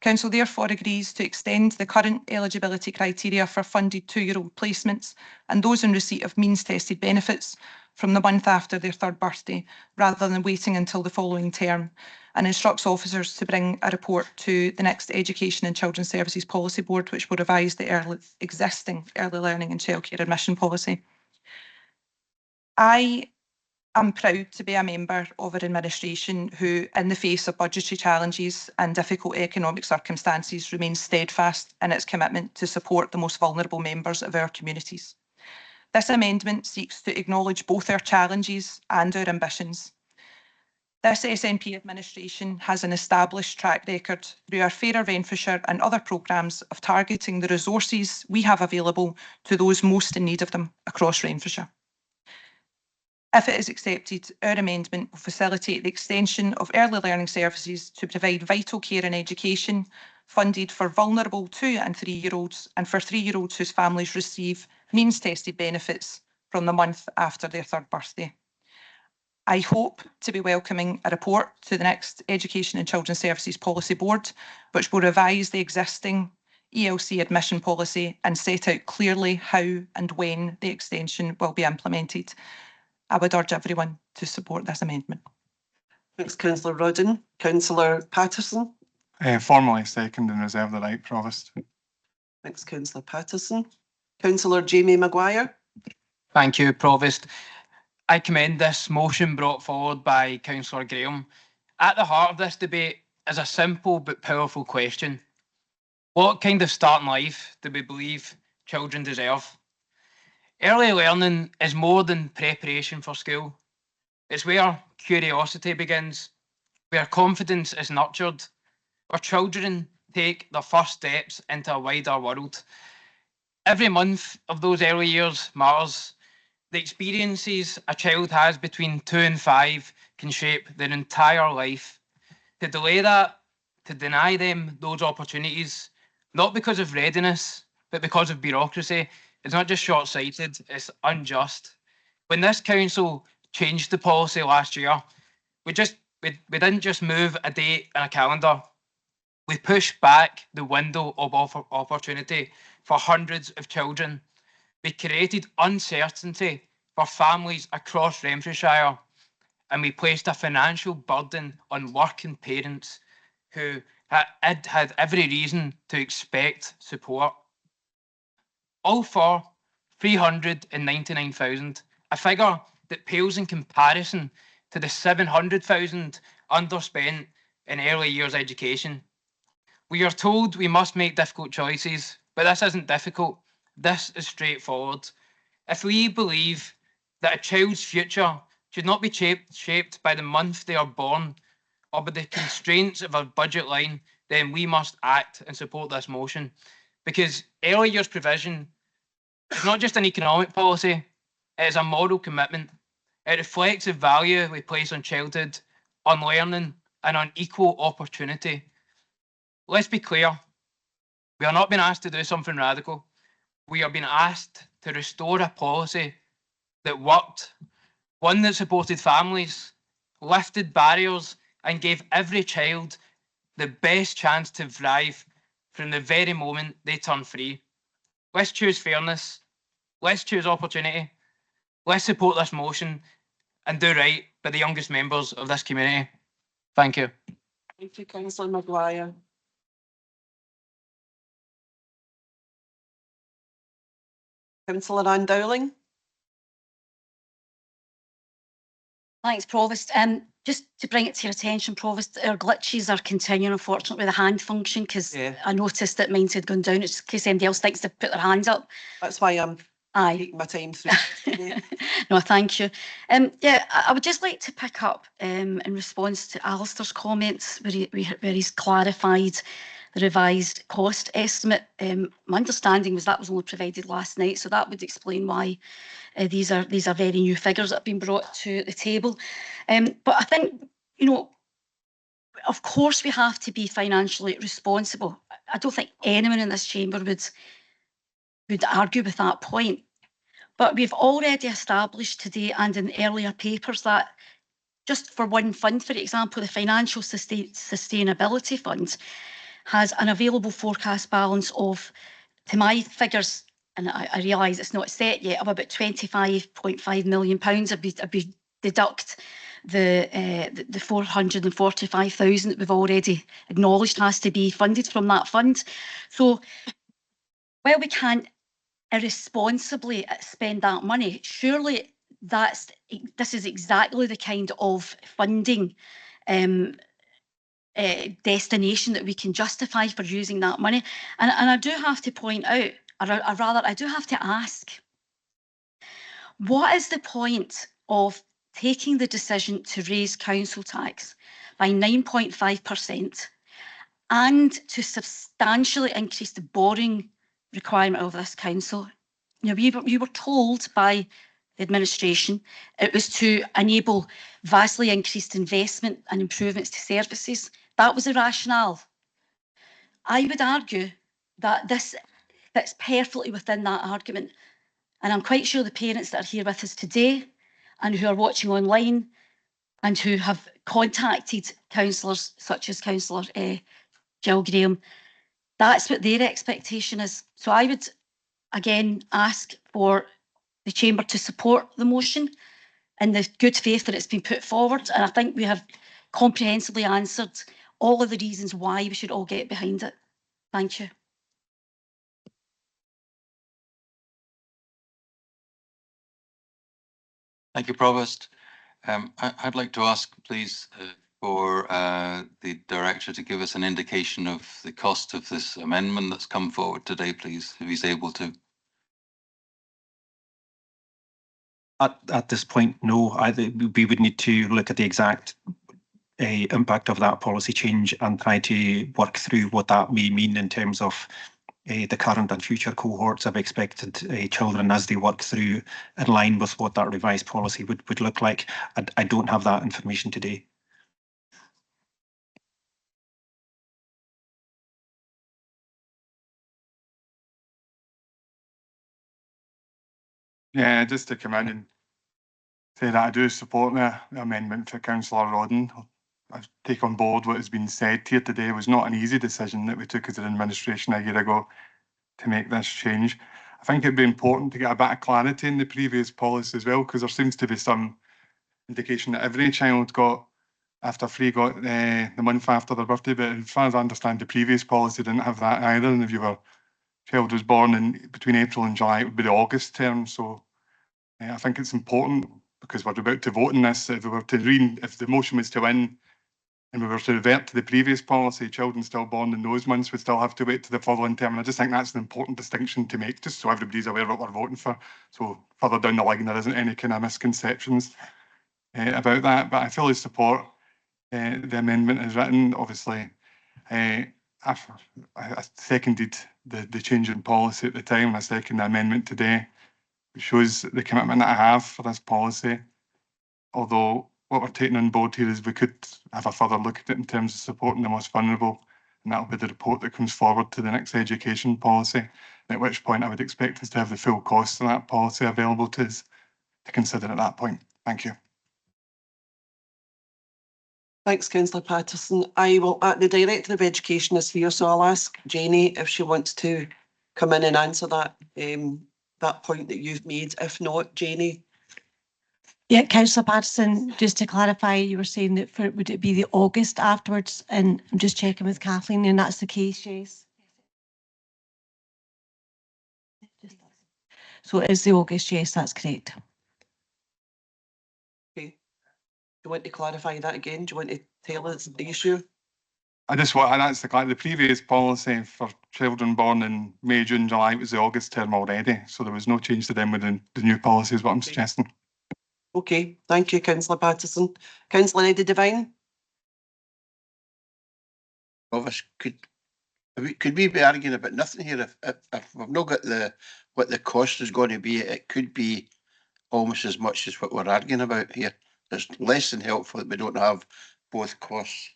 Speaker 3: Council therefore agrees to extend the current eligibility criteria for funded 2-year-old placements and those in receipt of means-tested benefits from the month after their third birthday, rather than waiting until the following term, and instructs officers to bring a report to the next Education and Children's Services Policy Board, which will revise the existing early learning and childcare admission policy. I am proud to be a member of an administration who, in the face of budgetary challenges and difficult economic circumstances, remains steadfast in its commitment to support the most vulnerable members of our communities. This amendment seeks to acknowledge both our challenges and our ambitions. This SNP administration has an established track record through our Fairer Renfrewshire and other programmes of targeting the resources we have available to those most in need of them across Renfrewshire. If it is accepted, our amendment will facilitate the extension of early learning services to provide vital care and education funded for vulnerable 2- and 3-year-olds and for 3-year-olds whose families receive means-tested benefits from the month after their third birthday. I hope to be welcoming a report to the next Education and Children's Services Policy Board, which will revise the existing ELC admission policy and set out clearly how and when the extension will be implemented. I would urge everyone to support this amendment.
Speaker 1: Thanks, Councillor Rodden. Councillor Patterson.
Speaker 14: Formally second and reserve the right, Provost.
Speaker 1: Thanks, Councillor Patterson. Councillor Jamie Maguire.
Speaker 22: Thank you, Provost. I commend this motion brought forward by Councillor Graham. At the heart of this debate is a simple but powerful question. What kind of start in life do we believe children deserve? Early learning is more than preparation for school. It's where curiosity begins, where confidence is nurtured, where children take their first steps into a wider world. Every month of those early years matters. The experiences a child has between 2 and 5 can shape their entire life. To delay that, to deny them those opportunities, not because of readiness, but because of bureaucracy, it's not just short-sighted, it's unjust. When this council changed the policy last year, we didn't just move a date and a calendar. We pushed back the window of opportunity for hundreds of children. We created uncertainty for families across Renfrewshire, and we placed a financial burden on working parents who had every reason to expect support. All for £399,000, a figure that pales in comparison to the £700,000 underspent in early years education. We are told we must make difficult choices, but this isn't difficult. This is straightforward. If we believe that a child's future should not be shaped by the month they are born or by the constraints of a budget line, then we must act and support this motion. Because early years provision is not just an economic policy, it is a moral commitment. It reflects the value we place on childhood, on learning, and on equal opportunity. Let's be clear, we are not being asked to do something radical. We are being asked to restore a policy that worked, one that supported families, lifted barriers, and gave every child the best chance to thrive from the very moment they turn free. Let's choose fairness. Let's choose opportunity. Let's support this motion and do right by the youngest members of this community. Thank you.
Speaker 1: Thank you, Councillor Maguire. Councillor Ann-Dowling.
Speaker 17: Thanks, Provost. Just to bring it to your attention, Provost, our glitches are continuing, unfortunately, with the hand function, because I noticed that mine had gone down. It's in case anybody else thinks to put their hands up.
Speaker 1: That's why I'm taking my time through.
Speaker 17: No, thank you. Yeah, I would just like to pick up in response to Alistair's comments where he's clarified the revised cost estimate. My understanding was that was only provided last night, so that would explain why these are very new figures that have been brought to the table. But I think, you know, of course we have to be financially responsible. I don't think anyone in this chamber would argue with that point. But we've already established today and in earlier papers that just for one fund, for example, the Financial Sustainability Fund has an available forecast balance of, to my figures, and I realise it's not set yet, of about £25.5 million. If we deduct the 445,000 that we've already acknowledged has to be funded from that fund. So while we can't irresponsibly spend that money, surely this is exactly the kind of funding destination that we can justify for using that money. And I do have to point out, or rather I do have to ask, what is the point of taking the decision to raise council tax by 9.5% and to substantially increase the borrowing requirement of this council? You know, we were told by the administration it was to enable vastly increased investment and improvements to services. That was the rationale. I would argue that this fits perfectly within that argument. And I'm quite sure the parents that are here with us today and who are watching online and who have contacted councillors such as Councillor Jill Graham, that's what their expectation is. So I would again ask for the chamber to support the motion in the good faith that it's been put forward. And I think we have comprehensively answered all of the reasons why we should all get behind it. Thank you.
Speaker 8: Thank you, Provost. I'd like to ask, please, for the Director to give us an indication of the cost of this amendment that's come forward today, please, if he's able to.
Speaker 18: At this point, no. We would need to look at the exact impact of that policy change and try to work through what that may mean in terms of the current and future cohorts of expected children as they work through in line with what that revised policy would look like. I don't have that information today.
Speaker 14: Yeah, just to come in and say that I do support the amendment for Councillor Rodden. I take on board what has been said here today. It was not an easy decision that we took as an administration a year ago to make this change. I think it'd be important to get a bit of clarity in the previous policy as well, because there seems to be some indication that every child got the month after their birthday, but as far as I understand, the previous policy didn't have that either. And if your child was born in between April and July, it would be the August term. So I think it's important, because we're about to vote on this, if the motion was to win and we were to revert to the previous policy, children still born in those months would still have to wait to the following term. And I just think that's an important distinction to make, just so everybody's aware of what we're voting for. So further down the line, there isn't any kind of misconceptions about that. But I fully support the amendment as written. Obviously, I seconded the change in policy at the time, and I second the amendment today. It shows the commitment that I have for this policy. although what we're taking on board here is we could have a further look at it in terms of supporting the most vulnerable, and that'll be the report that comes forward to the next education policy, at which point I would expect us to have the full costs of that policy available to us to consider at that point. Thank you.
Speaker 1: Thanks, Councillor Patterson. The Director of Education is here, so I'll ask Jenny if she wants to come in and answer that that point that you've made. If not, Jenny.
Speaker 21: Yeah, Councillor Patterson, just to clarify, you were saying that would it be the August afterwards? And I'm just checking with Kathleen, and that's the case, yes. So it is the August, yes, that's correct.
Speaker 1: Okay. Do you want to clarify that again? Do you want to tell us the issue?
Speaker 14: I just want, and that's the previous policy for children born in May, June, July was the August term already. So there was no change to them within the new policy is what I'm suggesting.
Speaker 1: Okay, thank you, Councillor Patterson. Councillor Eddie Devine.
Speaker 9: Provost, could we be arguing about nothing here? If we've not got what the cost is going to be, it could be almost as much as what we're arguing about here. It's less than helpful that we don't have both costs.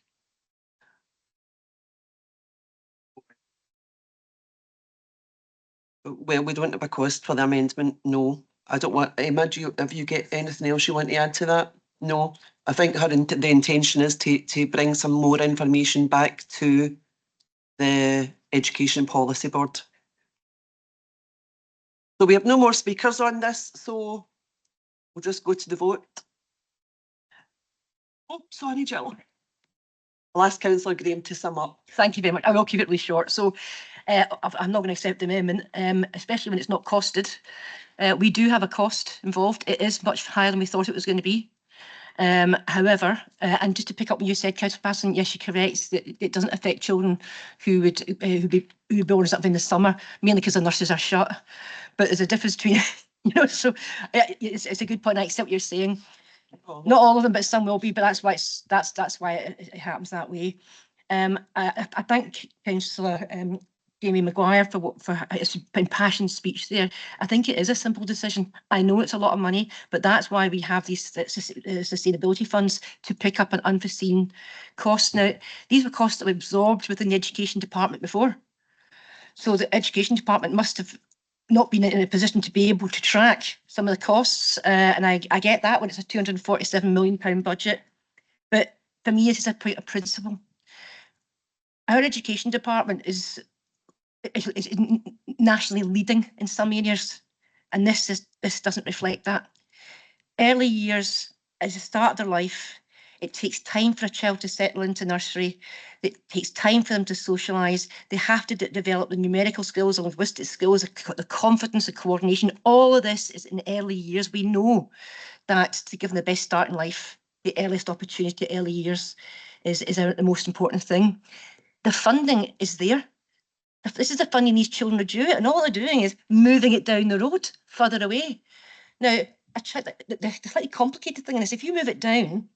Speaker 1: Well, we don't have a cost for the amendment, no. I don't want, Emma, have you got anything else you want to add to that? No. I think the intention is to bring some more information back to the Education Policy Board. So we have no more speakers on this, so we'll just go to the vote. Oh, sorry, Jill. I'll ask Councillor Graham to sum up.
Speaker 21: Thank you very much. I will keep it really short. So I'm not going to accept the amendment, especially when it's not costed. We do have a cost involved. It is much higher than we thought it was going to be. However, and just to pick up what you said, Councillor Patterson, yes, you're correct. It doesn't affect children who would be born in the summer, mainly because the nurses are shut. But there's a difference between, so it's a good point. I accept what you're saying. Not all of them, but some will be. But that's why that's why it happens that way. I thank Councillor Jamie Maguire for his impassioned speech there. I think it is a simple decision. I know it's a lot of money, but that's why we have these sustainability funds to pick up an unforeseen cost. Now, these were costs that were absorbed within the Education Department before. So the Education Department must have not been in a position to be able to track some of the costs. And I get that when it's a £247 million budget. But for me, this is a principle. Our Education Department is nationally leading in some areas, and this doesn't reflect that. Early years, as the start of their life, it takes time for a child to settle into nursery. It takes time for them to socialise. They have to develop the numerical skills, the linguistic skills, the confidence, the coordination. All of this is in early years. We know that to give them the best start in life, the earliest opportunity, early years, is the most important thing. The funding is there. If this is the funding these children are due, and all they're doing is moving it down the road further away. Now, the slightly complicated thing is if you move it down,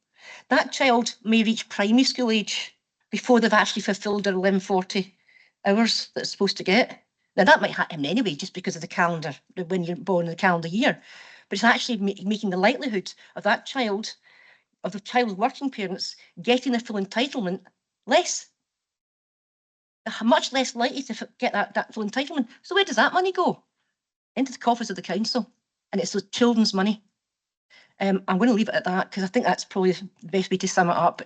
Speaker 21: that child may reach primary school age before they've actually fulfilled their 1140 hours that it's supposed to get. Now, that might happen anyway, just because of the calendar, when you're born in the calendar year. But it's actually making the likelihood of that child, of the child with working parents, getting their full entitlement less. They're much less likely to get that full entitlement. So where does that money go? Into the coffers of the council. And it's the children's money. I'm going to leave it at that because I think that's probably the best way to sum it up.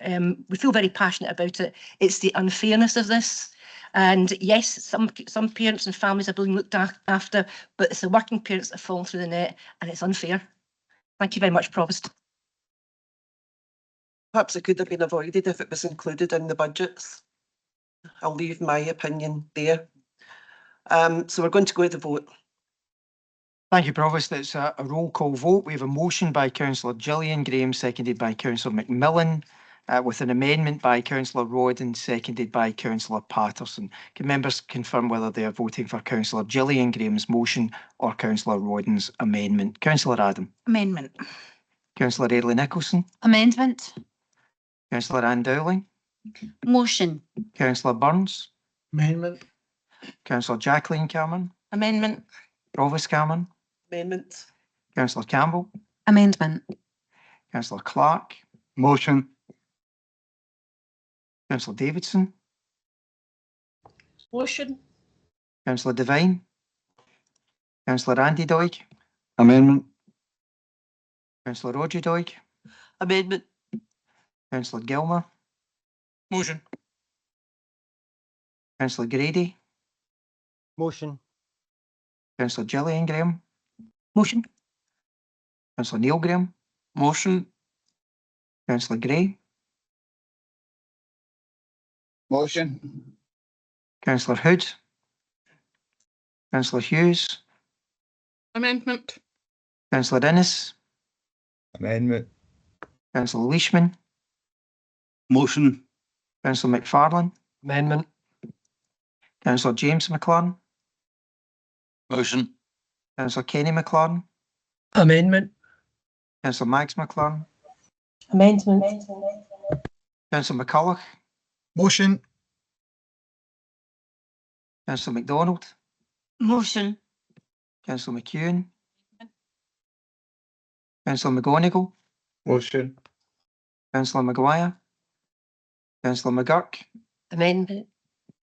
Speaker 21: We feel very passionate about it. It's the unfairness of this. And yes, some parents and families are being looked after, but it's the working parents that have fallen through the net, and it's unfair. Thank you very much, Provost.
Speaker 1: Perhaps it could have been avoided if it was included in the budgets. I'll leave my opinion there. So we're going to go to the vote.
Speaker 11: Thank you, Provost. It's a roll call vote. We have a motion by Councillor Gillian Graham, seconded by Councillor McMillan, with an amendment by Councillor Rodden, seconded by Councillor Patterson. Can members confirm whether they are voting for Councillor Gillian Graham's motion or Councillor Rodden's amendment? Councillor Adam.
Speaker 21: Amendment.
Speaker 11: Councillor Airlie Nicholson.
Speaker 6: Amendment.
Speaker 11: Councillor Ann-Dowling.
Speaker 17: Motion.
Speaker 11: Councillor Burns.
Speaker 2: Amendment.
Speaker 11: Councillor Jacqueline Cameron. Councillor Clark,
Speaker 14: Motion.
Speaker 11: Councillor Davidson,
Speaker 16: Motion.
Speaker 11: Councillor Devine, Councillor Andy Doig,
Speaker 14: Amendment.
Speaker 11: Councillor Roger Doig,
Speaker 1: Amendment.
Speaker 11: Councillor Gilmour,
Speaker 22: Motion.
Speaker 11: Councillor Grady,
Speaker 20: Motion.
Speaker 11: Councillor Gillian Graham,
Speaker 21: Motion.
Speaker 11: Councillor Neil Graham,
Speaker 1: Motion.
Speaker 11: Councillor Gray,
Speaker 9: Motion.
Speaker 11: Councillor Hood, Councillor Hughes,
Speaker 10: Amendment.
Speaker 11: Councillor Innes,
Speaker 15: Amendment.
Speaker 11: Councillor Leishman,
Speaker 13: Motion.
Speaker 11: Councillor McFarlane,
Speaker 20: Amendment.
Speaker 11: Councillor James McLaren,
Speaker 8: Motion.
Speaker 11: Councillor Kenny McLaren,
Speaker 20: Amendment.
Speaker 11: Councillor Mags McLaren,
Speaker 21: Amendment.
Speaker 11: Councillor McCulloch,
Speaker 20: Motion.
Speaker 11: Councillor MacDonald,
Speaker 21: Motion.
Speaker 11: Councillor McEwen, Councillor McGonigal,
Speaker 14: Motion.
Speaker 11: Councillor Maguire, Councillor McGurk,
Speaker 21: Amendment.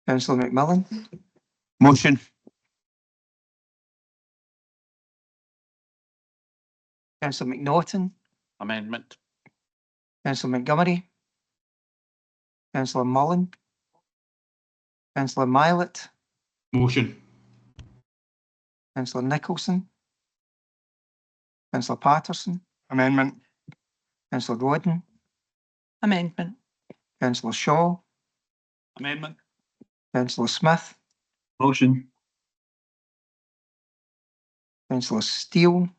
Speaker 11: Councillor McMillan,
Speaker 12: Motion.
Speaker 11: Councillor McNaughton,
Speaker 7: Amendment.
Speaker 11: Councillor Montgomery, Councillor Mullen, Councillor Milet,
Speaker 14: Motion.
Speaker 11: Councillor Nicholson, Councillor Patterson,
Speaker 14: Amendment.
Speaker 11: Councillor Rodden,
Speaker 3: Amendment.
Speaker 11: Councillor Shaw,
Speaker 4: Amendment.
Speaker 11: Councillor Smith,
Speaker 14: Motion.
Speaker 11: Councillor Steele,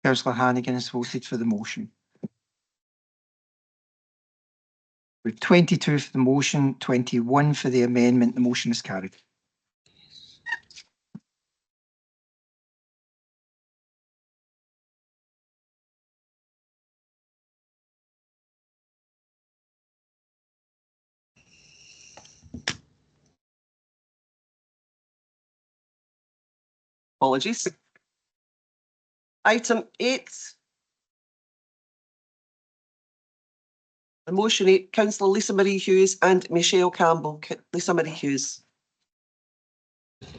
Speaker 11: Councillor Hannigan has voted for the motion. With 22 for the motion, 21 for the amendment, the motion is carried.
Speaker 1: Apologies. Item 8. The motion 8, Councillor Lisa Marie Hughes and Michelle Campbell. Lisa Marie Hughes.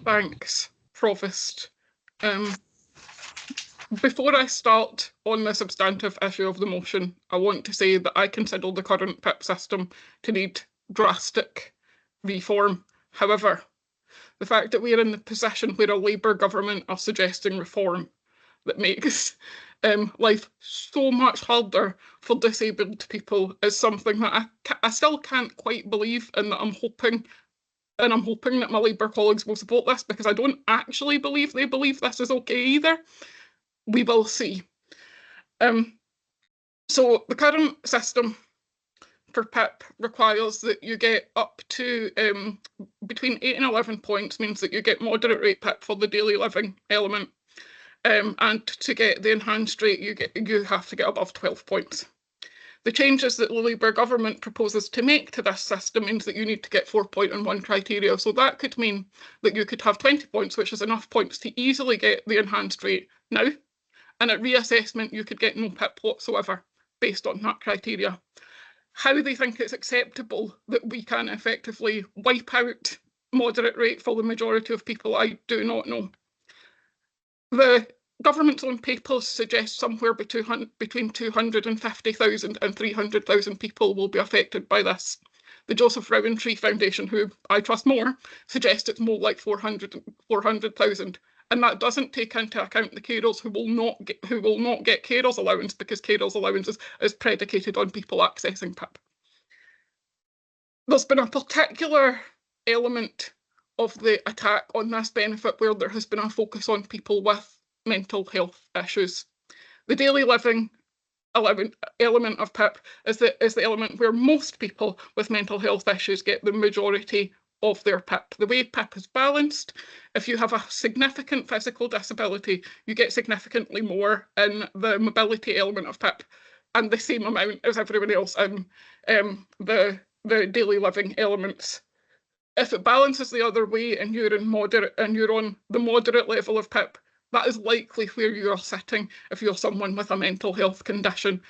Speaker 10: Thanks, Provost. Before I start on the substantive issue of the motion, I want to say that I consider the current PIP system to need drastic reform. However, the fact that we are in the position where a Labour government are suggesting reform that makes life so much harder for disabled people is something that I still can't quite believe, and that I'm hoping that my Labour colleagues will support this, because I don't actually believe they believe this is okay either. We will see. So the current system for PIP requires that you get up to between 8 and 11 points, means that you get moderate rate PIP for the daily living element. And to get the enhanced rate, you have to get above 12 points. The changes that the Labour government proposes to make to this system means that you need to get 4.1 criteria. So that could mean that you could have 20 points, which is enough points to easily get the enhanced rate now. And at reassessment, you could get no PIP whatsoever based on that criteria. How they think it's acceptable that we can effectively wipe out moderate rate for the majority of people, I do not know. The government's own papers suggest somewhere between 250,000 and 300,000 people will be affected by this. The Joseph Rowntree Foundation, who I trust more, suggests it's more like 400,000. And that doesn't take into account the carers who will not get carers allowance, because carers allowance is predicated on people accessing PIP. There's been a particular element of the attack on this benefit where there has been a focus on people with mental health issues. The daily living element of PIP is the element where most people with mental health issues get the majority of their PIP. The way PIP is balanced, if you have a significant physical disability, you get significantly more in the mobility element of PIP, and the same amount as everyone else in the daily living elements. If it balances the other way and you're on the moderate level of PIP, That is likely where you are sitting if you're someone with a mental health condition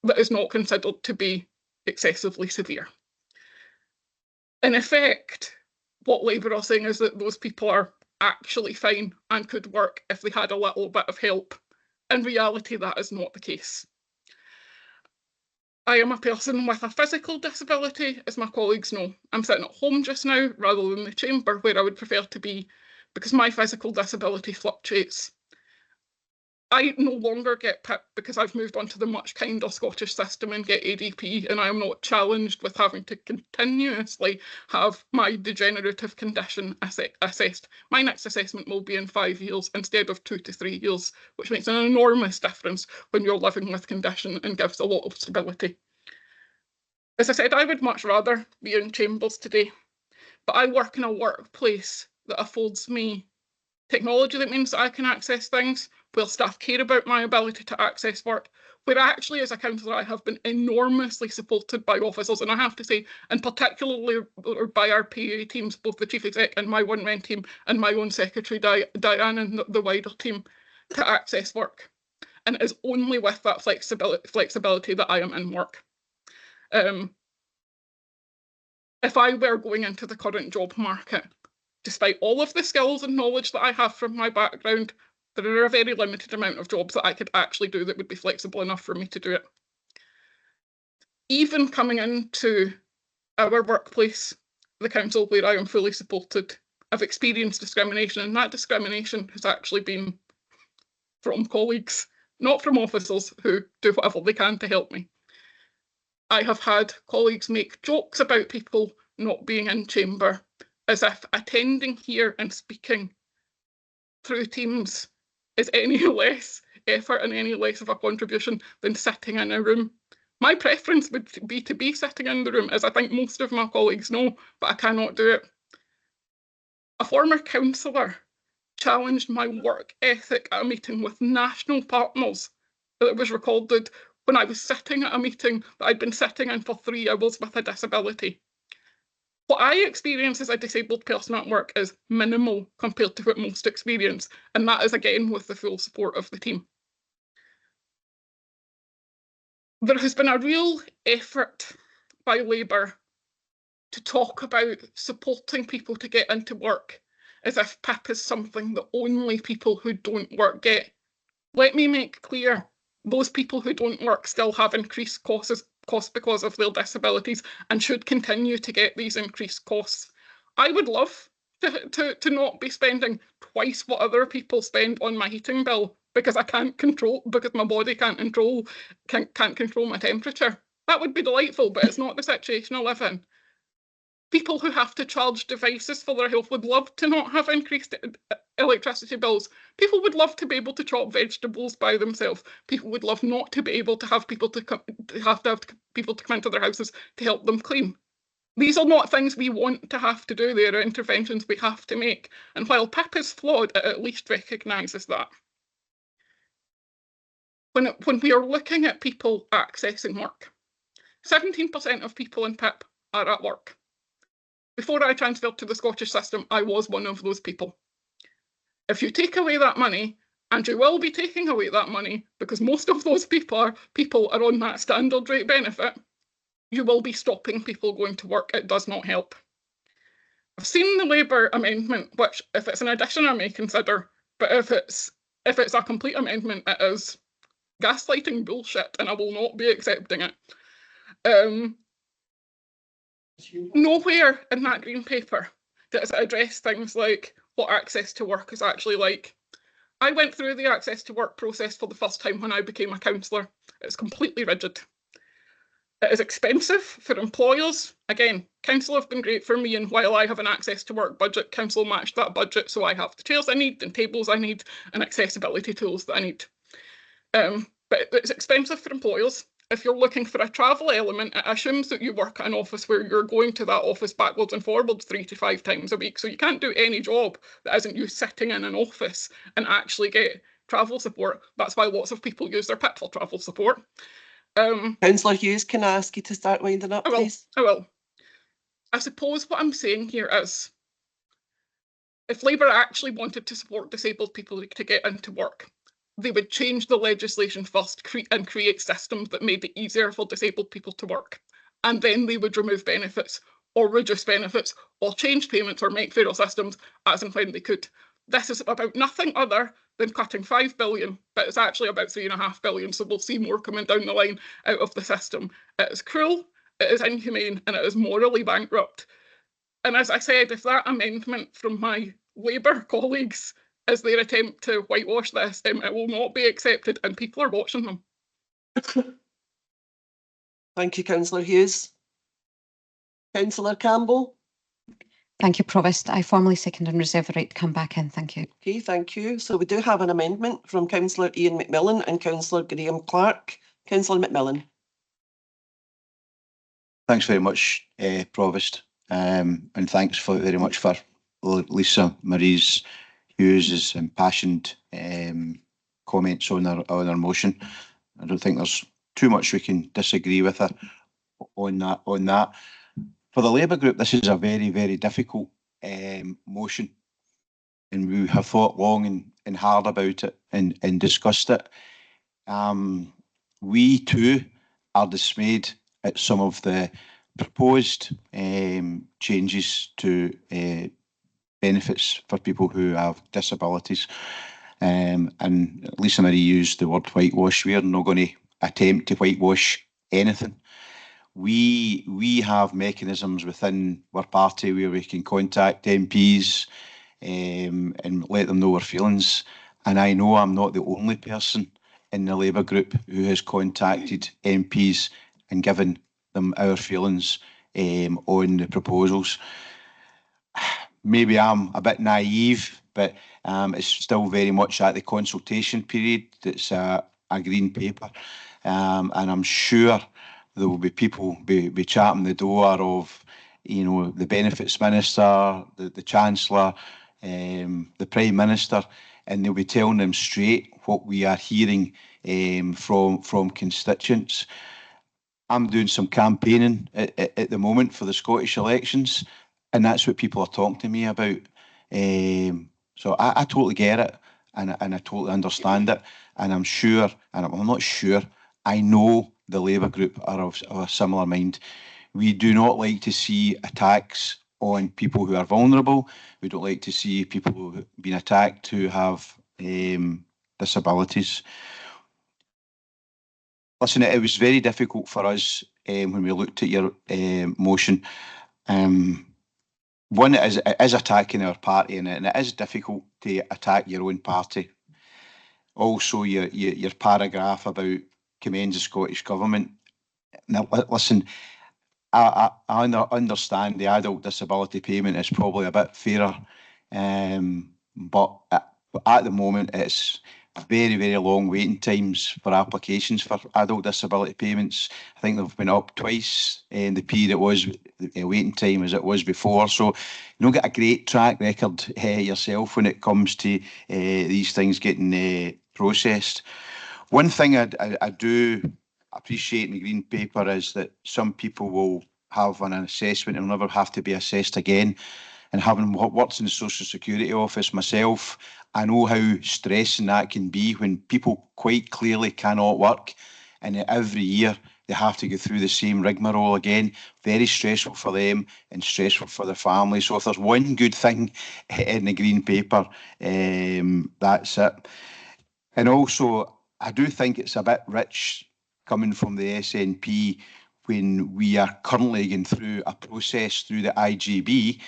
Speaker 10: that is not considered to be excessively severe. In effect, what Labour are saying is that those people are actually fine and could work if they had a little bit of help. In reality, that is not the case. I am a person with a physical disability, as my colleagues know. I'm sitting at home just now rather than the chamber where I would prefer to be because my physical disability fluctuates. I no longer get PIP because I've moved on to the much kinder Scottish system and get ADP, and I am not challenged with having to continuously have my degenerative condition assessed. My next assessment will be in 5 years instead of 2 to 3 years, which makes an enormous difference when you're living with condition and gives a lot of stability. As I said, I would much rather be in chambers today, but I work in a workplace that affords me technology that means that I can access things, where staff care about my ability to access work, where actually as a councillor I have been enormously supported by officers, and I have to say, and particularly by our PA teams, both the Chief Exec and my one-man team, and my own Secretary Diane and the wider team, to access work. And it is only with that flexibility that I am in work. If I were going into the current job market, despite all of the skills and knowledge that I have from my background, there are a very limited amount of jobs that I could actually do that would be flexible enough for me to do it. Even coming into our workplace, the council where I am fully supported, I've experienced discrimination, and that discrimination has actually been from colleagues, not from officers who do whatever they can to help me. I have had colleagues make jokes about people not being in chamber, as if attending here and speaking through Teams is any less effort and any less of a contribution than sitting in a room. My preference would be to be sitting in the room, as I think most of my colleagues know, but I cannot do it. A former councillor challenged my work ethic at a meeting with national partners that was recorded when I was sitting at a meeting that I'd been sitting in for 3 hours with a disability. What I experience as a disabled person at work is minimal compared to what most experience, and that is again with the full support of the team. There has been a real effort by Labour to talk about supporting people to get into work as if PIP is something that only people who don't work get. Let me make clear, those people who don't work still have increased costs because of their disabilities and should continue to get these increased costs. I would love to not be spending twice what other people spend on my heating bill because I can't control, because my body can't control my temperature. That would be delightful, but it's not the situation I live in. People who have to charge devices for their health would love to not have increased electricity bills. People would love to be able to chop vegetables by themselves. People would love not to be able to have people to come into their houses to help them clean. These are not things we want to have to do. They are interventions we have to make. And while PIP is flawed, it at least recognises that. When we are looking at people accessing work, 17% of people in PIP are at work. Before I transferred to the Scottish system, I was one of those people. If you take away that money, and you will be taking away that money because most of those people are on that standard rate benefit, you will be stopping people going to work. It does not help. I've seen the Labour amendment, which if it's an addition I may consider, but if it's a complete amendment, it is gaslighting bullshit, and I will not be accepting it. Nowhere in that green paper does it address things like what access to work is actually like. I went through the access to work process for the first time when I became a councillor. It's completely rigid. It is expensive for employers. Again, council have been great for me, and while I have an access to work budget, council matched that budget, so I have the chairs I need and tables I need and accessibility tools that I need. But it's expensive for employers. If you're looking for a travel element, it assumes that you work at an office where you're going to that office backwards and forwards 3 to 5 times a week. So you can't do any job that isn't you sitting in an office and actually get travel support. That's why lots of people use their PIP for travel support.
Speaker 1: Councillor Hughes, can I ask you to start winding up, please?
Speaker 10: I will. I suppose what I'm saying here is if Labour actually wanted to support disabled people to get into work, they would change the legislation first and create systems that made it easier for disabled people to work. And then they would remove benefits or reduce benefits or change payments or make fairer systems as and when they could. This is about nothing other than cutting 5 billion, but it's actually about 3.5 billion. So we'll see more coming down the line out of the system. It is cruel, it is inhumane, and it is morally bankrupt. And as I said, if that amendment from my Labour colleagues is their attempt to whitewash this, it will not be accepted, and people are watching them.
Speaker 1: Thank you, Councillor Hughes. Councillor Campbell.
Speaker 6: Thank you, Provost. I formally second and reserve the right to come back in. Thank you.
Speaker 1: Okay, thank you. So we do have an amendment from Councillor Ian McMillan and Councillor Graham Clark. Councillor McMillan.
Speaker 12: Thanks very much, Provost, and thanks very much for Lisa Marie's Hughes' impassioned comments on our motion. I don't think there's too much we can disagree with her on that. For the Labour group, this is a very, very difficult motion, and we have thought long and hard about it and discussed it. We too are dismayed at some of the proposed changes to benefits for people who have disabilities. And Lisa Marie used the word whitewash. We are not going to attempt to whitewash anything. We have mechanisms within our party where we can contact MPs and let them know our feelings. And I know I'm not the only person in the Labour group who has contacted MPs and given them our feelings on the proposals. Maybe I'm a bit naive, but it's still very much at the consultation period. It's a green paper, and I'm sure there will be people be chatting the door of, you know, the Benefits Minister, the Chancellor, the Prime Minister, and they'll be telling them straight what we are hearing from constituents. I'm doing some campaigning at the moment for the Scottish elections, and that's what people are talking to me about. So I totally get it, and I totally understand it, and I'm sure, and I'm not sure, I know the Labour group are of a similar mind. We do not like to see attacks on people who are vulnerable. We don't like to see people who have been attacked who have disabilities. Listen, it was very difficult for us when we looked at your motion. One, it is attacking our party, and it is difficult to attack your own party. Also, your paragraph about commends the Scottish Government. Now, listen, I understand the adult disability payment is probably a bit fairer, but at the moment it's very, very long waiting times for applications for adult disability payments. I think they've been up twice in the period it was waiting time as it was before. So you don't get a great track record yourself when it comes to these things getting processed. One thing I do appreciate in the Green Paper is that some people will have an assessment and will never have to be assessed again. And having worked in the Social Security Office myself, I know how stressing that can be when people quite clearly cannot work, and every year they have to go through the same rigmarole again. Very stressful for them and stressful for their family. So if there's one good thing in the Green Paper, that's it. And also, I do think it's a bit rich coming from the SNP when we are currently going through a process through the IGB,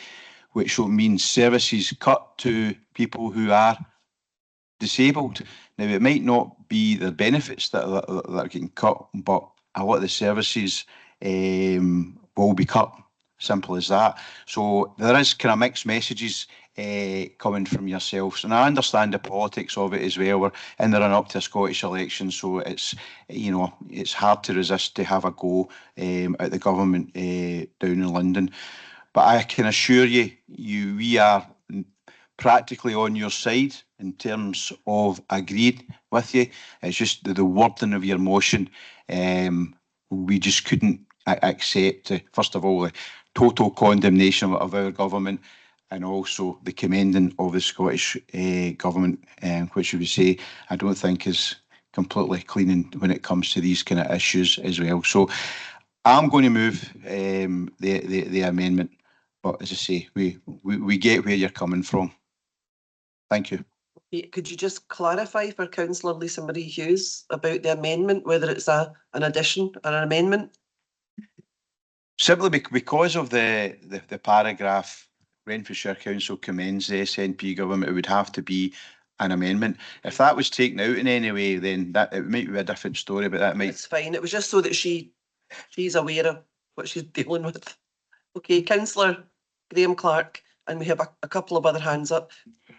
Speaker 12: which will mean services cut to people who are disabled. Now, it might not be the benefits that are getting cut, but a lot of the services will be cut. Simple as that. So there is kind of mixed messages coming from yourselves, and I understand the politics of it as well. We're in the run up to a Scottish election, so it's, you know, it's hard to resist to have a go at the government down in London. But I can assure you, we are practically on your side in terms of agreed with you. It's just the wording of your motion. We just couldn't accept, first of all, the total condemnation of our government, and also the commending of the Scottish Government, which you would say I don't think is completely clean when it comes to these kind of issues as well. So I'm going to move the amendment, but as I say, we get where you're coming from. Thank you.
Speaker 1: Could you just clarify for Councillor Lisa Marie Hughes about the amendment, whether it's an addition or an amendment?
Speaker 12: Simply because of the paragraph, Renfrewshire Council commends the SNP government, it would have to be an amendment. If that was taken out in any way, then that it might be a different story, but that might...
Speaker 1: It's fine. It was just so that she's aware of what she's dealing with. Okay, Councillor Graham Clark, and we have a couple of other hands up.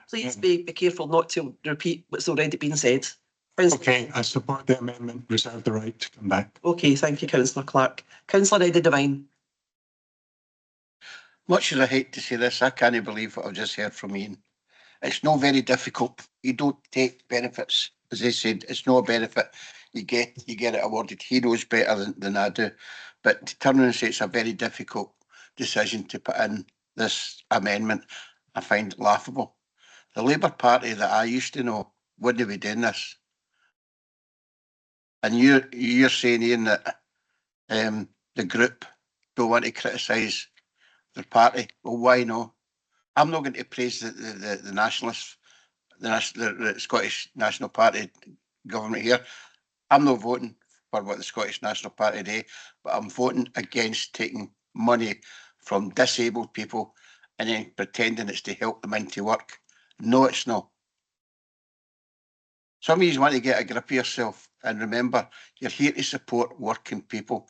Speaker 1: Please be careful not to repeat what's already been said.
Speaker 2: Okay, I support the amendment, reserve the right to come back.
Speaker 1: Okay, thank you, Councillor Clark. Councillor Devine.
Speaker 9: Much as I hate to say this, I can't believe what I've just heard from Ian. It's not very difficult. You don't take benefits. As I said, it's no benefit. You get it awarded. He knows better than I do. But to turn and say it's a very difficult decision to put in this amendment, I find laughable. The Labour Party that I used to know wouldn't be doing this. And you're saying, Ian, that the group don't want to criticise their party. Well, why not? I'm not going to praise the nationalists, the Scottish National Party government here. I'm not voting for what the Scottish National Party do, but I'm voting against taking money from disabled people and then pretending it's to help them into work. No, it's not. Some of you want to get a grip of yourself, and remember, you're here to support working people.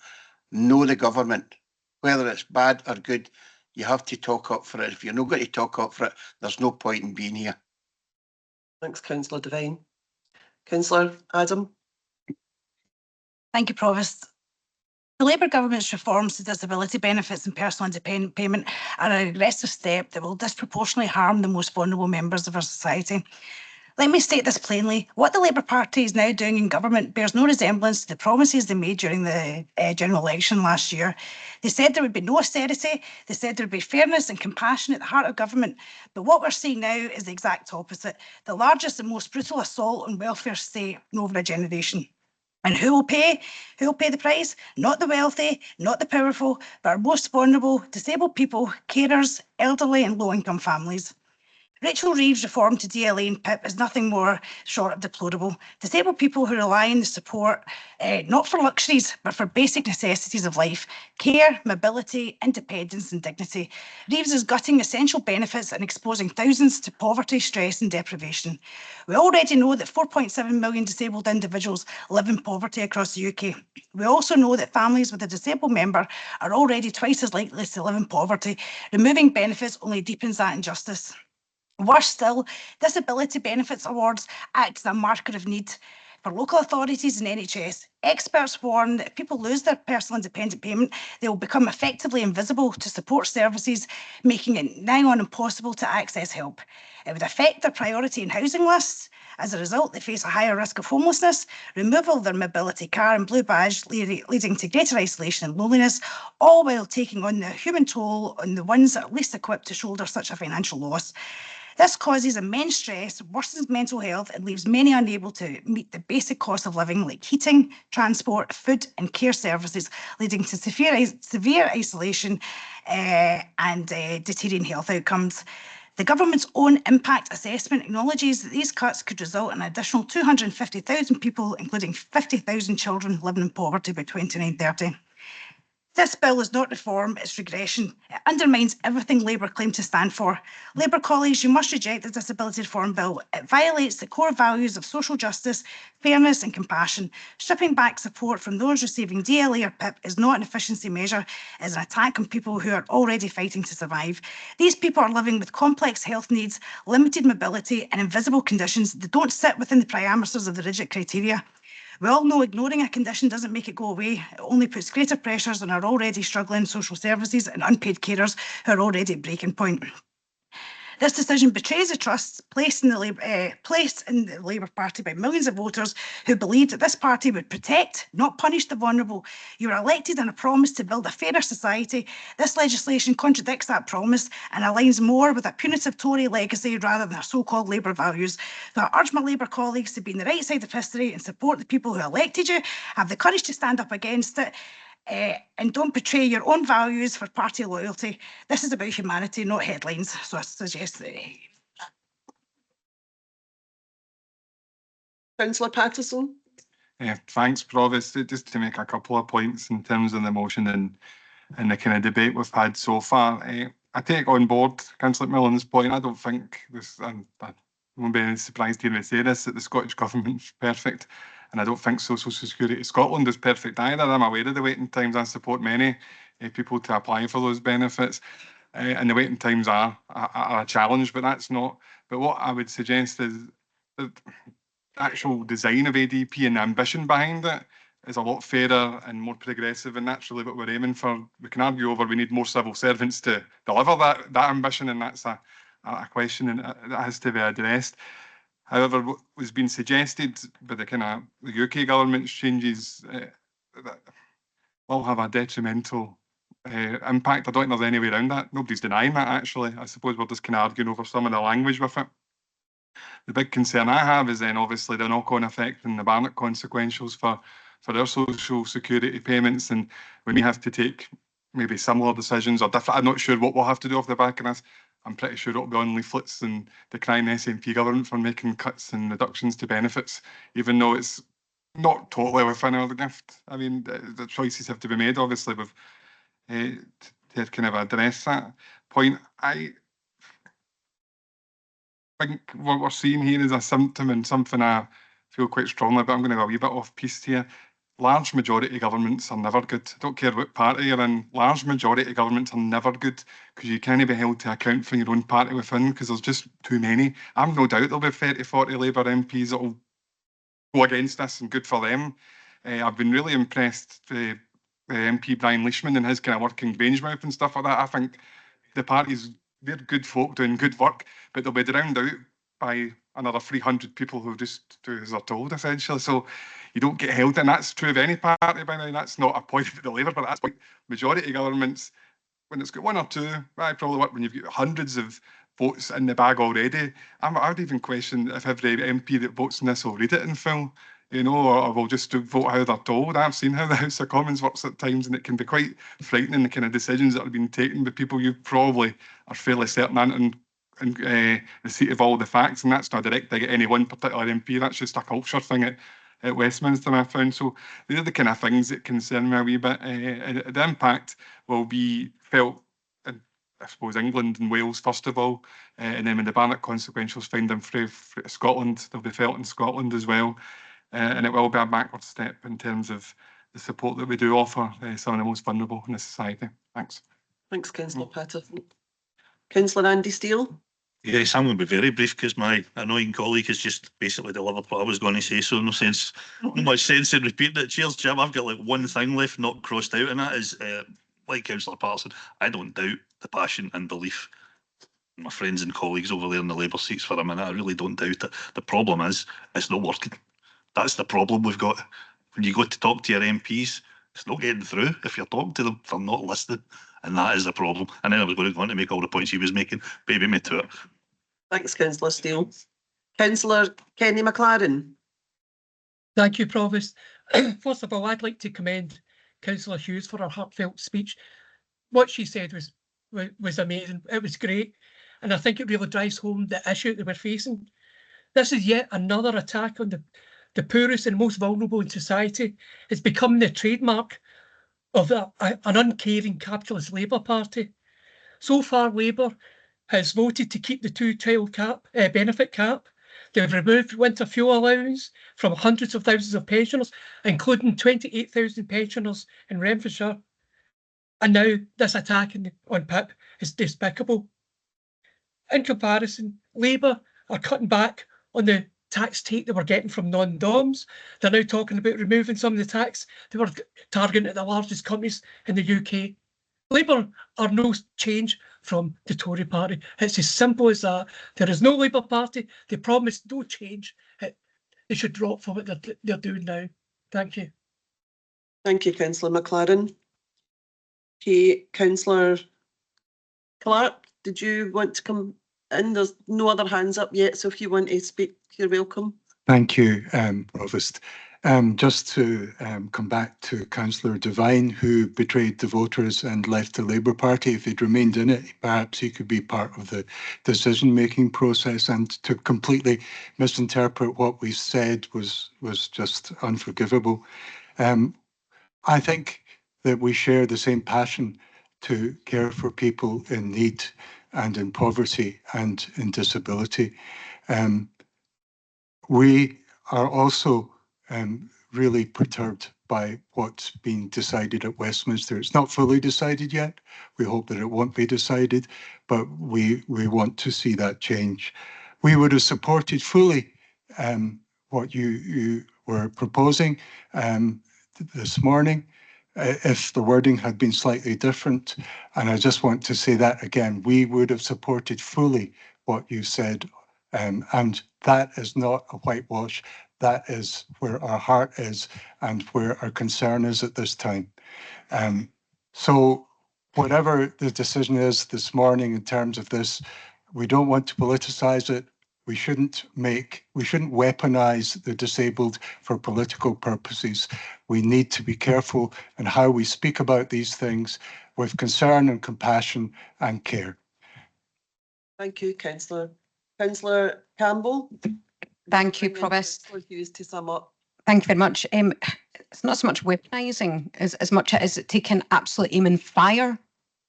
Speaker 9: Know the government. Whether it's bad or good, you have to talk up for it. If you're not going to talk up for it, there's no point in being here.
Speaker 1: Thanks, Councillor Devine. Councillor Adam.
Speaker 21: Thank you, Provost. The Labour government's reforms to disability benefits and personal independent payment are a regressive step that will disproportionately harm the most vulnerable members of our society. Let me state this plainly. What the Labour Party is now doing in government bears no resemblance to the promises they made during the general election last year. They said there would be no austerity. They said there would be fairness and compassion at the heart of government. But what we're seeing now is the exact opposite. The largest and most brutal assault on welfare state in over a generation. And who will pay? Who will pay the price? Not the wealthy, not the powerful, but our most vulnerable, disabled people, carers, elderly and low-income families. Rachel Reeves' reform to DLA and PIP is nothing more short of deplorable. Disabled people who rely on the support, not for luxuries, but for basic necessities of life, care, mobility, independence and dignity. Reeves is gutting essential benefits and exposing thousands to poverty, stress and deprivation. We already know that 4.7 million disabled individuals live in poverty across the UK. We also know that families with a disabled member are already twice as likely to live in poverty. Removing benefits only deepens that injustice. Worse still, disability benefits awards act as a marker of need. For local authorities and NHS, experts warn that if people lose their personal independent payment, they will become effectively invisible to support services, making it nigh on impossible to access help. It would affect their priority in housing lists. As a result, they face a higher risk of homelessness, removal of their mobility car and blue badge, leading to greater isolation and loneliness, all while taking on the human toll on the ones that are least equipped to shoulder such a financial loss. This causes immense stress, worsens mental health and leaves many unable to meet the basic cost of living like heating, transport, food and care services, leading to severe isolation and deteriorating health outcomes. The government's own impact assessment acknowledges that these cuts could result in an additional 250,000 people, including 50,000 children, living in poverty by 2030. This bill is not reform, it's regression. It undermines everything Labour claim to stand for. Labour colleagues, you must reject the Disability Reform Bill. It violates the core values of social justice, fairness and compassion. Stripping back support from those receiving DLA or PIP is not an efficiency measure, it is an attack on people who are already fighting to survive. These people are living with complex health needs, limited mobility and invisible conditions that don't sit within the parameters of the rigid criteria. We all know ignoring a condition doesn't make it go away. It only puts greater pressures on our already struggling social services and unpaid carers who are already at breaking point.
Speaker 5: This decision betrays the trust placed in the Labour Party by millions of voters who believed that this party would protect, not punish the vulnerable. You were elected on a promise to build a fairer society. This legislation contradicts that promise and aligns more with a punitive Tory legacy rather than our so-called Labour values. So I urge my Labour colleagues to be on the right side of history and support the people who elected you, have the courage to stand up against it, and don't betray your own values for party loyalty. This is about humanity, not headlines. So I suggest that.
Speaker 1: Councillor Patterson.
Speaker 14: Thanks, Provost. Just to make a couple of points in terms of the motion and the kind of debate we've had so far. I take on board Councillor McMillan's point. I don't think this, I won't be surprised to hear me say this, that the Scottish Government's perfect. And I don't think Social Security Scotland is perfect either. I'm aware of the waiting times. I support many people to apply for those benefits. And the waiting times are a challenge, but that's not. But what I would suggest is that the actual design of ADP and the ambition behind it is a lot fairer and more progressive, and that's really what we're aiming for. We can argue over we need more civil servants to deliver that ambition, and that's a question that has to be addressed. However, what was being suggested by the UK government's changes that will have a detrimental impact. I don't think there's any way around that. Nobody's denying that, actually. I suppose we're just kind of arguing over some of the language with it. The big concern I have is then obviously the knock-on effect and the Barnett consequentials for their social security payments, and we may have to take maybe similar decisions or different. I'm not sure what we'll have to do off the back of this. I'm pretty sure it'll be on leaflets and decrying the SNP government for making cuts and reductions to benefits, even though it's not totally within our gift. I mean, the choices have to be made, obviously, with to kind of address that point. I think what we're seeing here is a symptom and something I feel quite strongly about. I'm going to go a wee bit off piste here. Large majority governments are never good. I don't care what party you're in. Large majority governments are never good because you can't be held to account for your own party within because there's just too many. I'm no doubt there'll be 30, 40 Labour MPs that will go against this, and good for them. I've been really impressed with MP Brian Leishman and his kind of work in Grangemouth and stuff like that. I think the parties, they're good folk doing good work, but they'll be drowned out by another 300 people who just do as they're told, essentially. So you don't get held, and that's true of any party, by the way. That's not a point of the Labour, but that's point. Majority governments, when it's got one or two, I probably work when you've got hundreds of votes in the bag already. I would even question if every MP that votes in this will read it in full, or will just vote how they're told. I've seen how the House of Commons works at times, and it can be quite frightening, the kind of decisions that are being taken by people you probably are fairly certain aren't in receipt of all the facts, and that's not direct dig at any one particular MP. That's just a culture thing at Westminster, I found. So these are the kind of things that concern me a wee bit. The impact will be felt in, I suppose, England and Wales first of all, and then when the Barnett consequentials find them through Scotland, they'll be felt in Scotland as well. And it will be a backward step in terms of the support that we do offer some of the most vulnerable in the society. Thanks.
Speaker 1: Thanks, Councillor Patterson. Councillor Andy Steele.
Speaker 4: Yes, I'm going to be very brief because my annoying colleague has just basically delivered what I was going to say, so not much sense in repeating it. Cheers, Jim. I've got like one thing left not crossed out, and that is, like Councillor Patterson, I don't doubt the passion and belief my friends and colleagues over there in the Labour seats for a minute. I really don't doubt it. The problem is, it's not working. That's the problem we've got. When you go to talk to your MPs, it's not getting through. If you're talking to them, they're not listening. And that is the problem. And then I was going to go on to make all the points he was making. Baby me to it.
Speaker 1: Thanks, Councillor Steele. Councillor Kenny McLaren.
Speaker 20: Thank you, Provost. First of all, I'd like to commend Councillor Hughes for her heartfelt speech. What she said was amazing. It was great. And I think it really drives home the issue that we're facing. This is yet another attack on the poorest and most vulnerable in society. It's become the trademark of an uncaring capitalist Labour Party. So far, Labour has voted to keep the two-child benefit cap. They've removed winter fuel allowance from hundreds of thousands of pensioners, including 28,000 pensioners in Renfrewshire. And now this attack on PIP is despicable. In comparison, Labour are cutting back on the tax take that we're getting from non-DOMs. They're now talking about removing some of the tax they were targeting at the largest companies in the UK. Labour are no change from the Tory party. It's as simple as that. There is no Labour Party. They promised no change. They should drop from what they're doing now. Thank you.
Speaker 1: Thank you, Councillor McLaren. Okay, Councillor Clark, did you want to come in? There's no other hands up yet, so if you want to speak, you're welcome.
Speaker 2: Thank you, Provost. Just to come back to Councillor Devine, who betrayed the voters and left the Labour Party. If he'd remained in it, perhaps he could be part of the decision-making process, and to completely misinterpret what we said was just unforgivable. I think that we share the same passion to care for people in need and in poverty and in disability. We are also really perturbed by what's been decided at Westminster. It's not fully decided yet. We hope that it won't be decided, but we want to see that change. We would have supported fully what you were proposing this morning if the wording had been slightly different. And I just want to say that again, we would have supported fully what you said. And that is not a whitewash. That is where our heart is and where our concern is at this time. So whatever the decision is this morning in terms of this, we don't want to politicize it. We shouldn't weaponize the disabled for political purposes. We need to be careful in how we speak about these things with concern and compassion and care.
Speaker 1: Thank you, Councillor. Councillor Campbell.
Speaker 6: Thank you, Provost.
Speaker 1: Councillor Hughes to sum up.
Speaker 6: Thank you very much. It's not so much weaponising as much as taking absolute aim and fire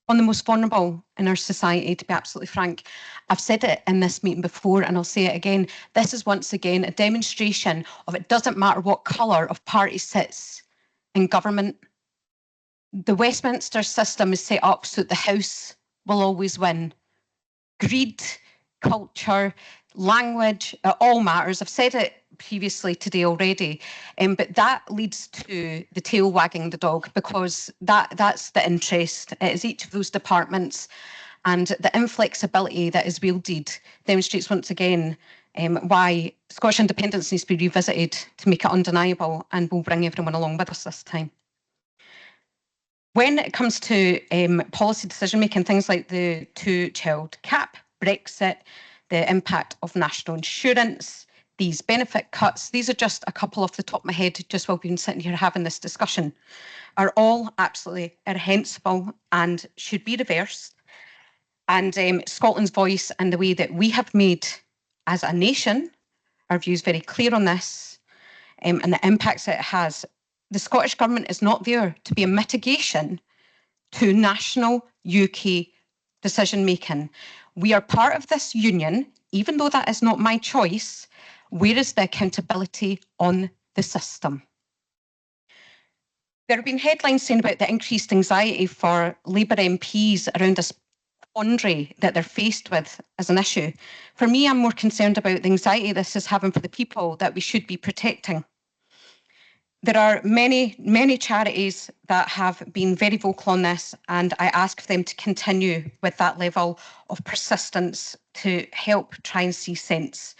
Speaker 6: on the most vulnerable in our society, to be absolutely frank. I've said it in this meeting before and I'll say it again. This is once again a demonstration of it doesn't matter what colour of party sits in government. The Westminster system is set up so that the House will always win. Greed, culture, language, it all matters. I've said it previously today already, but that leads to the tail wagging the dog, because that's the interest. It is each of those departments, and the inflexibility that is wielded demonstrates once again why Scottish independence needs to be revisited to make it undeniable, and we'll bring everyone along with us this time. When it comes to policy decision making, things like the two-child cap, Brexit, the impact of national insurance, these benefit cuts, these are just a couple off the top of my head, just while we've been sitting here having this discussion, are all absolutely irrehensible and should be reversed. And Scotland's voice and the way that we have made as a nation, our views very clear on this, and the impacts it has. The Scottish Government is not there to be a mitigation to national UK decision making. We are part of this union, even though that is not my choice. Where is the accountability on the system? There have been headlines saying about the increased anxiety for Labour MPs around this quandary that they're faced with as an issue. For me, I'm more concerned about the anxiety this is having for the people that we should be protecting. There are many, many charities that have been very vocal on this, and I ask for them to continue with that level of persistence to help try and see sense.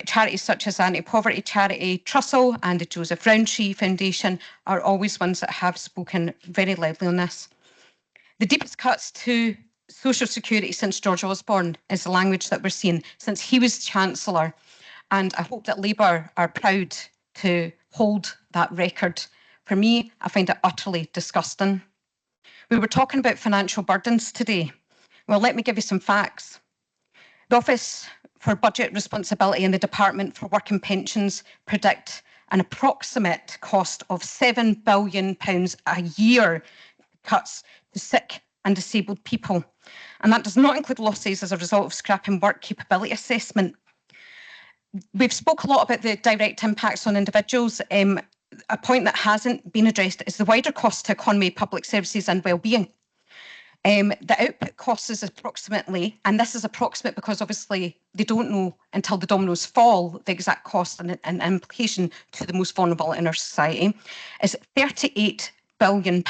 Speaker 6: Charities such as Anti-Poverty Charity, Trussell and the Joseph Rowntree Foundation are always ones that have spoken very loudly on this. The deepest cuts to social security since George Osborne is the language that we're seeing since he was Chancellor, and I hope that Labour are proud to hold that record. For me, I find it utterly disgusting. We were talking about financial burdens today. Well, let me give you some facts. The Office for Budget Responsibility and the Department for Work and Pensions predict an approximate cost of £7 billion a year cuts to sick and disabled people. And that does not include losses as a result of scrapping work capability assessment. We've spoke a lot about the direct impacts on individuals. A point that hasn't been addressed is the wider cost to economy, public services and wellbeing. The output cost is approximately, and this is approximate because obviously they don't know until the dominoes fall the exact cost and implication to the most vulnerable in our society, is £38 billion.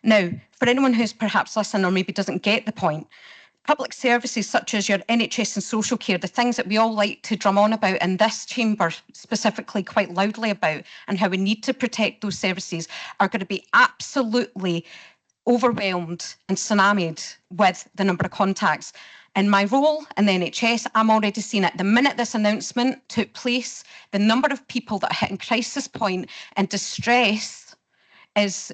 Speaker 6: Now, for anyone who's perhaps listening or maybe doesn't get the point, public services such as your NHS and social care, the things that we all like to drum on about in this chamber, specifically quite loudly about, and how we need to protect those services, are going to be absolutely overwhelmed and tsunamied with the number of contacts. In my role in the NHS, I'm already seeing it. The minute this announcement took place, the number of people that are hitting crisis point and distress is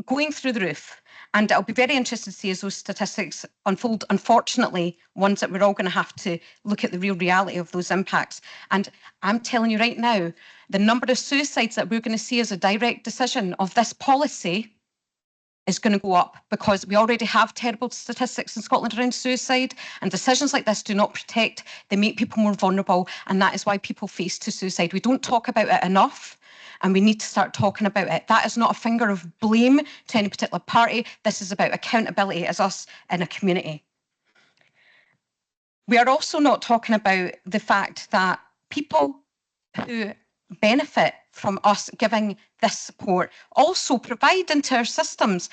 Speaker 6: going through the roof. And it'll be very interesting to see as those statistics unfold. Unfortunately, ones that we're all going to have to look at the real reality of those impacts. And I'm telling you right now, the number of suicides that we're going to see as a direct decision of this policy is going to go up, because we already have terrible statistics in Scotland around suicide, and decisions like this do not protect. They make people more vulnerable, and that is why people face to suicide. We don't talk about it enough, and we need to start talking about it. That is not a finger of blame to any particular party. This is about accountability as us in a community. We are also not talking about the fact that people who benefit from us giving this support also provide into our systems.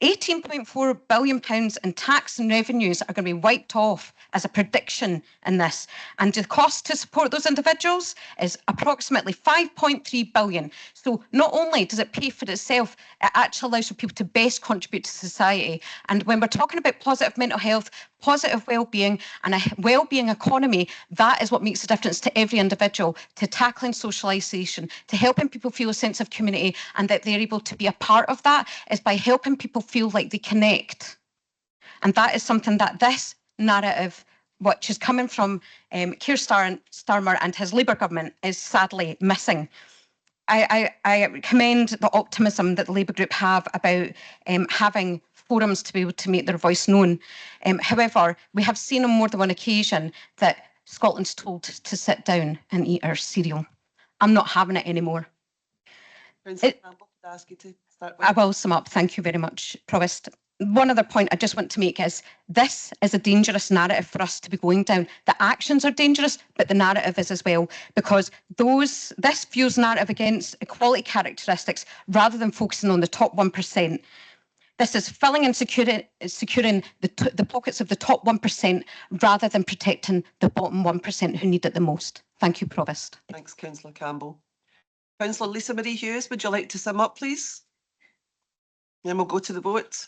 Speaker 6: £18.4 billion in tax and revenues are going to be wiped off as a prediction in this. And the cost to support those individuals is approximately £5.3 billion. So not only does it pay for itself, it actually allows for people to best contribute to society. And when we're talking about positive mental health, positive well-being and a well-being economy, that is what makes a difference to every individual, to tackling socialisation, to helping people feel a sense of community and that they're able to be a part of that, is by helping people feel like they connect. And that is something that this narrative, which is coming from Keir Starmer and his Labour government, is sadly missing. I commend the optimism that the Labour group have about having forums to be able to make their voice known. However, we have seen on more than one occasion that Scotland's told to sit down and eat our cereal. I'm not having it anymore. I will sum up. Thank you very much, Provost. One other point I just want to make is this is a dangerous narrative for us to be going down. The actions are dangerous, but the narrative is as well, because this views narrative against equality characteristics rather than focusing on the top 1%. This is filling and securing the pockets of the top 1% rather than protecting the bottom 1% who need it the most. Thank you, Provost.
Speaker 1: Thanks, Councillor Campbell. Councillor Lisa Marie Hughes, would you like to sum up, please? Then we'll go to the vote.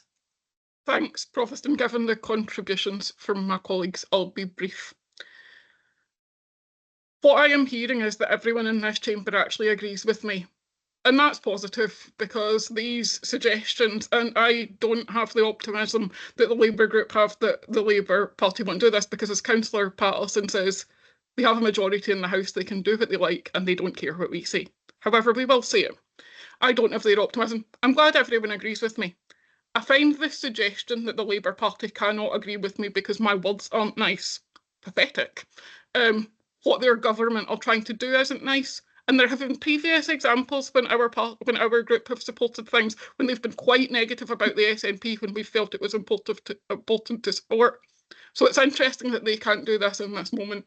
Speaker 10: Thanks, Provost, and given the contributions from my colleagues, I'll be brief. What I am hearing is that everyone in this chamber actually agrees with me. And that's positive, because these suggestions, and I don't have the optimism that the Labour group have, that the Labour Party won't do this, because as Councillor Patterson says, they have a majority in the House, they can do what they like, and they don't care what we say. However, we will say it. I don't have their optimism. I'm glad everyone agrees with me. I find this suggestion that the Labour Party cannot agree with me because my words aren't nice pathetic. What their government are trying to do isn't nice. And there have been previous examples when our group have supported things when they've been quite negative about the SNP when we felt it was important to support. So it's interesting that they can't do this in this moment.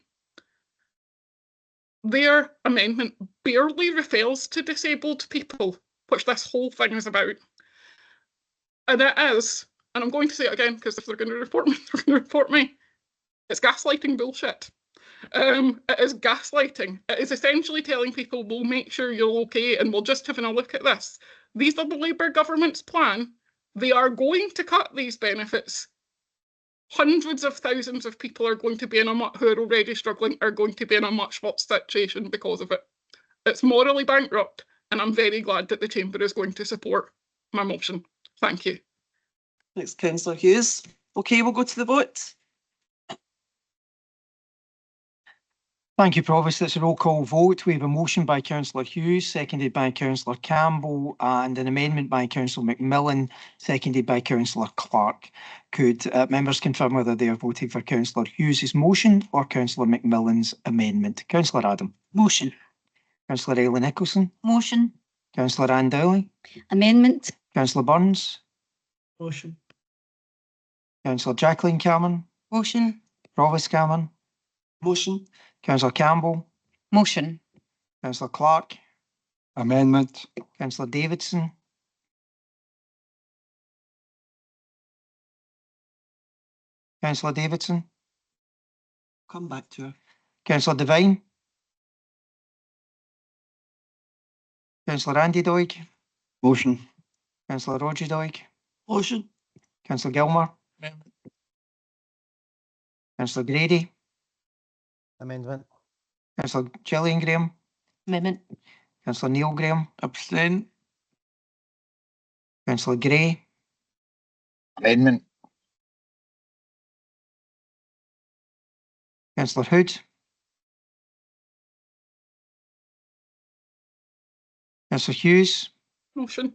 Speaker 10: Their amendment barely refers to disabled people, which this whole thing is about. And it is, and I'm going to say it again because if they're going to report me, they're going to report me. It's gaslighting bullshit. It is gaslighting. It is essentially telling people, we'll make sure you're okay and we'll just having a look at this. These are the Labour government's plan. They are going to cut these benefits. Hundreds of thousands of people are going to be who are already struggling are going to be in a much worse situation because of it. It's morally bankrupt, and I'm very glad that the Chamber is going to support my motion. Thank you.
Speaker 1: Thanks, Councillor Hughes. Okay, we'll go to the vote.
Speaker 11: Thank you, Provost. It's a roll call vote. We have a motion by Councillor Hughes, seconded by Councillor Campbell, and an amendment by Councillor McMillan, seconded by Councillor Clark. Could members confirm whether they are voting for Councillor Hughes' motion or Councillor McMillan's amendment? Councillor Adam.
Speaker 17: Motion.
Speaker 11: Councillor Aileen Nicholson.
Speaker 17: Motion.
Speaker 11: Councillor Ann-Dowling.
Speaker 17: Amendment.
Speaker 11: Councillor Burns. Motion. Councillor Jacqueline Cameron.
Speaker 17: Motion.
Speaker 11: Provost Cameron.
Speaker 1: Motion.
Speaker 11: Councillor Campbell.
Speaker 6: Motion.
Speaker 11: Councillor Clark.
Speaker 2: Amendment.
Speaker 11: Councillor Davidson.
Speaker 18: Councillor Davidson,
Speaker 1: Come back to her.
Speaker 18: Councillor Devine, Councillor Andy Doig,
Speaker 9: Motion.
Speaker 18: Councillor Roger Doig,
Speaker 1: Motion.
Speaker 18: Councillor Gilmour, Councillor Grady,
Speaker 11: Amendment.
Speaker 18: Councillor Gillian Graham,
Speaker 21: Amendment.
Speaker 18: Councillor Neil Graham,
Speaker 1: Abstain.
Speaker 18: Councillor Gray,
Speaker 9: Amendment.
Speaker 18: Councillor Hood, Councillor Hughes,
Speaker 10: Motion.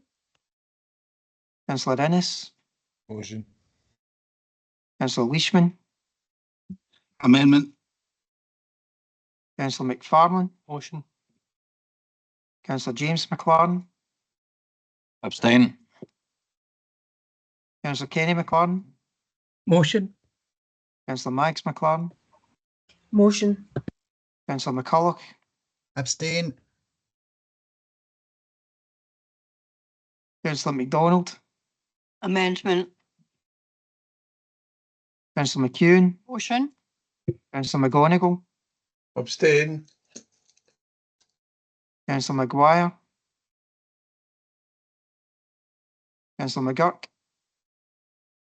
Speaker 18: Councillor Innes,
Speaker 15: Motion.
Speaker 18: Councillor Leishman,
Speaker 13: Amendment.
Speaker 18: Councillor McFarlane,
Speaker 11: Motion.
Speaker 18: Councillor James McLaren,
Speaker 8: Abstain.
Speaker 18: Councillor Kenny McLaren,
Speaker 20: Motion.
Speaker 18: Councillor Mags McLaren,
Speaker 21: Motion.
Speaker 18: Councillor McCulloch,
Speaker 11: Abstain.
Speaker 18: Councillor MacDonald,
Speaker 21: Amendment.
Speaker 18: Councillor McEwen,
Speaker 21: Motion.
Speaker 18: Councillor McGonigal,
Speaker 9: Abstain.
Speaker 18: Councillor Maguire, Councillor McGurk,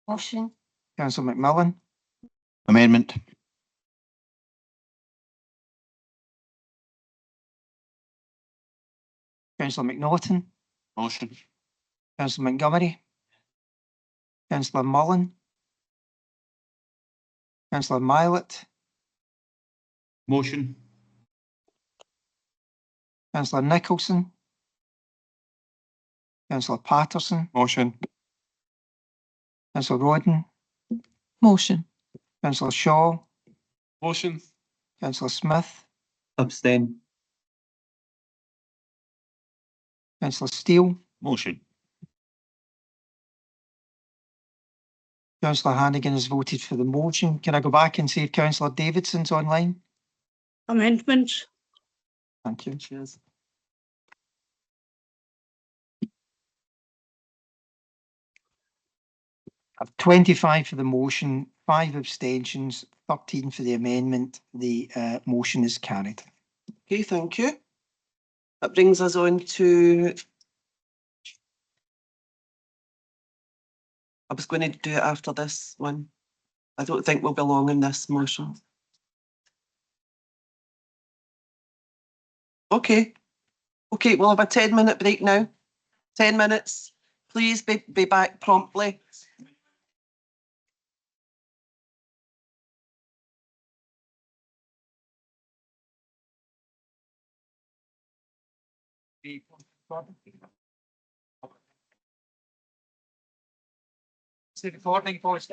Speaker 21: Motion.
Speaker 18: Councillor McMillan,
Speaker 12: Amendment.
Speaker 18: Councillor McNaughton,
Speaker 7: Motion.
Speaker 18: Councillor Montgomery, Councillor Mullen, Councillor Milet,
Speaker 7: Motion.
Speaker 18: Councillor Nicholson, Councillor Patterson,
Speaker 14: Motion.
Speaker 18: Councillor Rodden,
Speaker 3: Motion.
Speaker 18: Councillor Shaw,
Speaker 14: Motion.
Speaker 18: Councillor Smith,
Speaker 1: Abstain.
Speaker 18: Councillor Steele,
Speaker 4: Motion.
Speaker 18: Councillor Hannigan has voted for the motion. Can I go back and see if Councillor Davidson's online?
Speaker 16: Amendment.
Speaker 18: Thank you.
Speaker 1: Cheers.
Speaker 18: I've 25 for the motion, 5 abstentions, 13 for the amendment. The motion is carried.
Speaker 1: Okay, thank you. That brings us on to. I was going to do it after this one. I don't think we'll be long in this motion. Okay. Okay, we'll have a 10-minute break now. 10 minutes. Please be back promptly.
Speaker 18: Recording voice.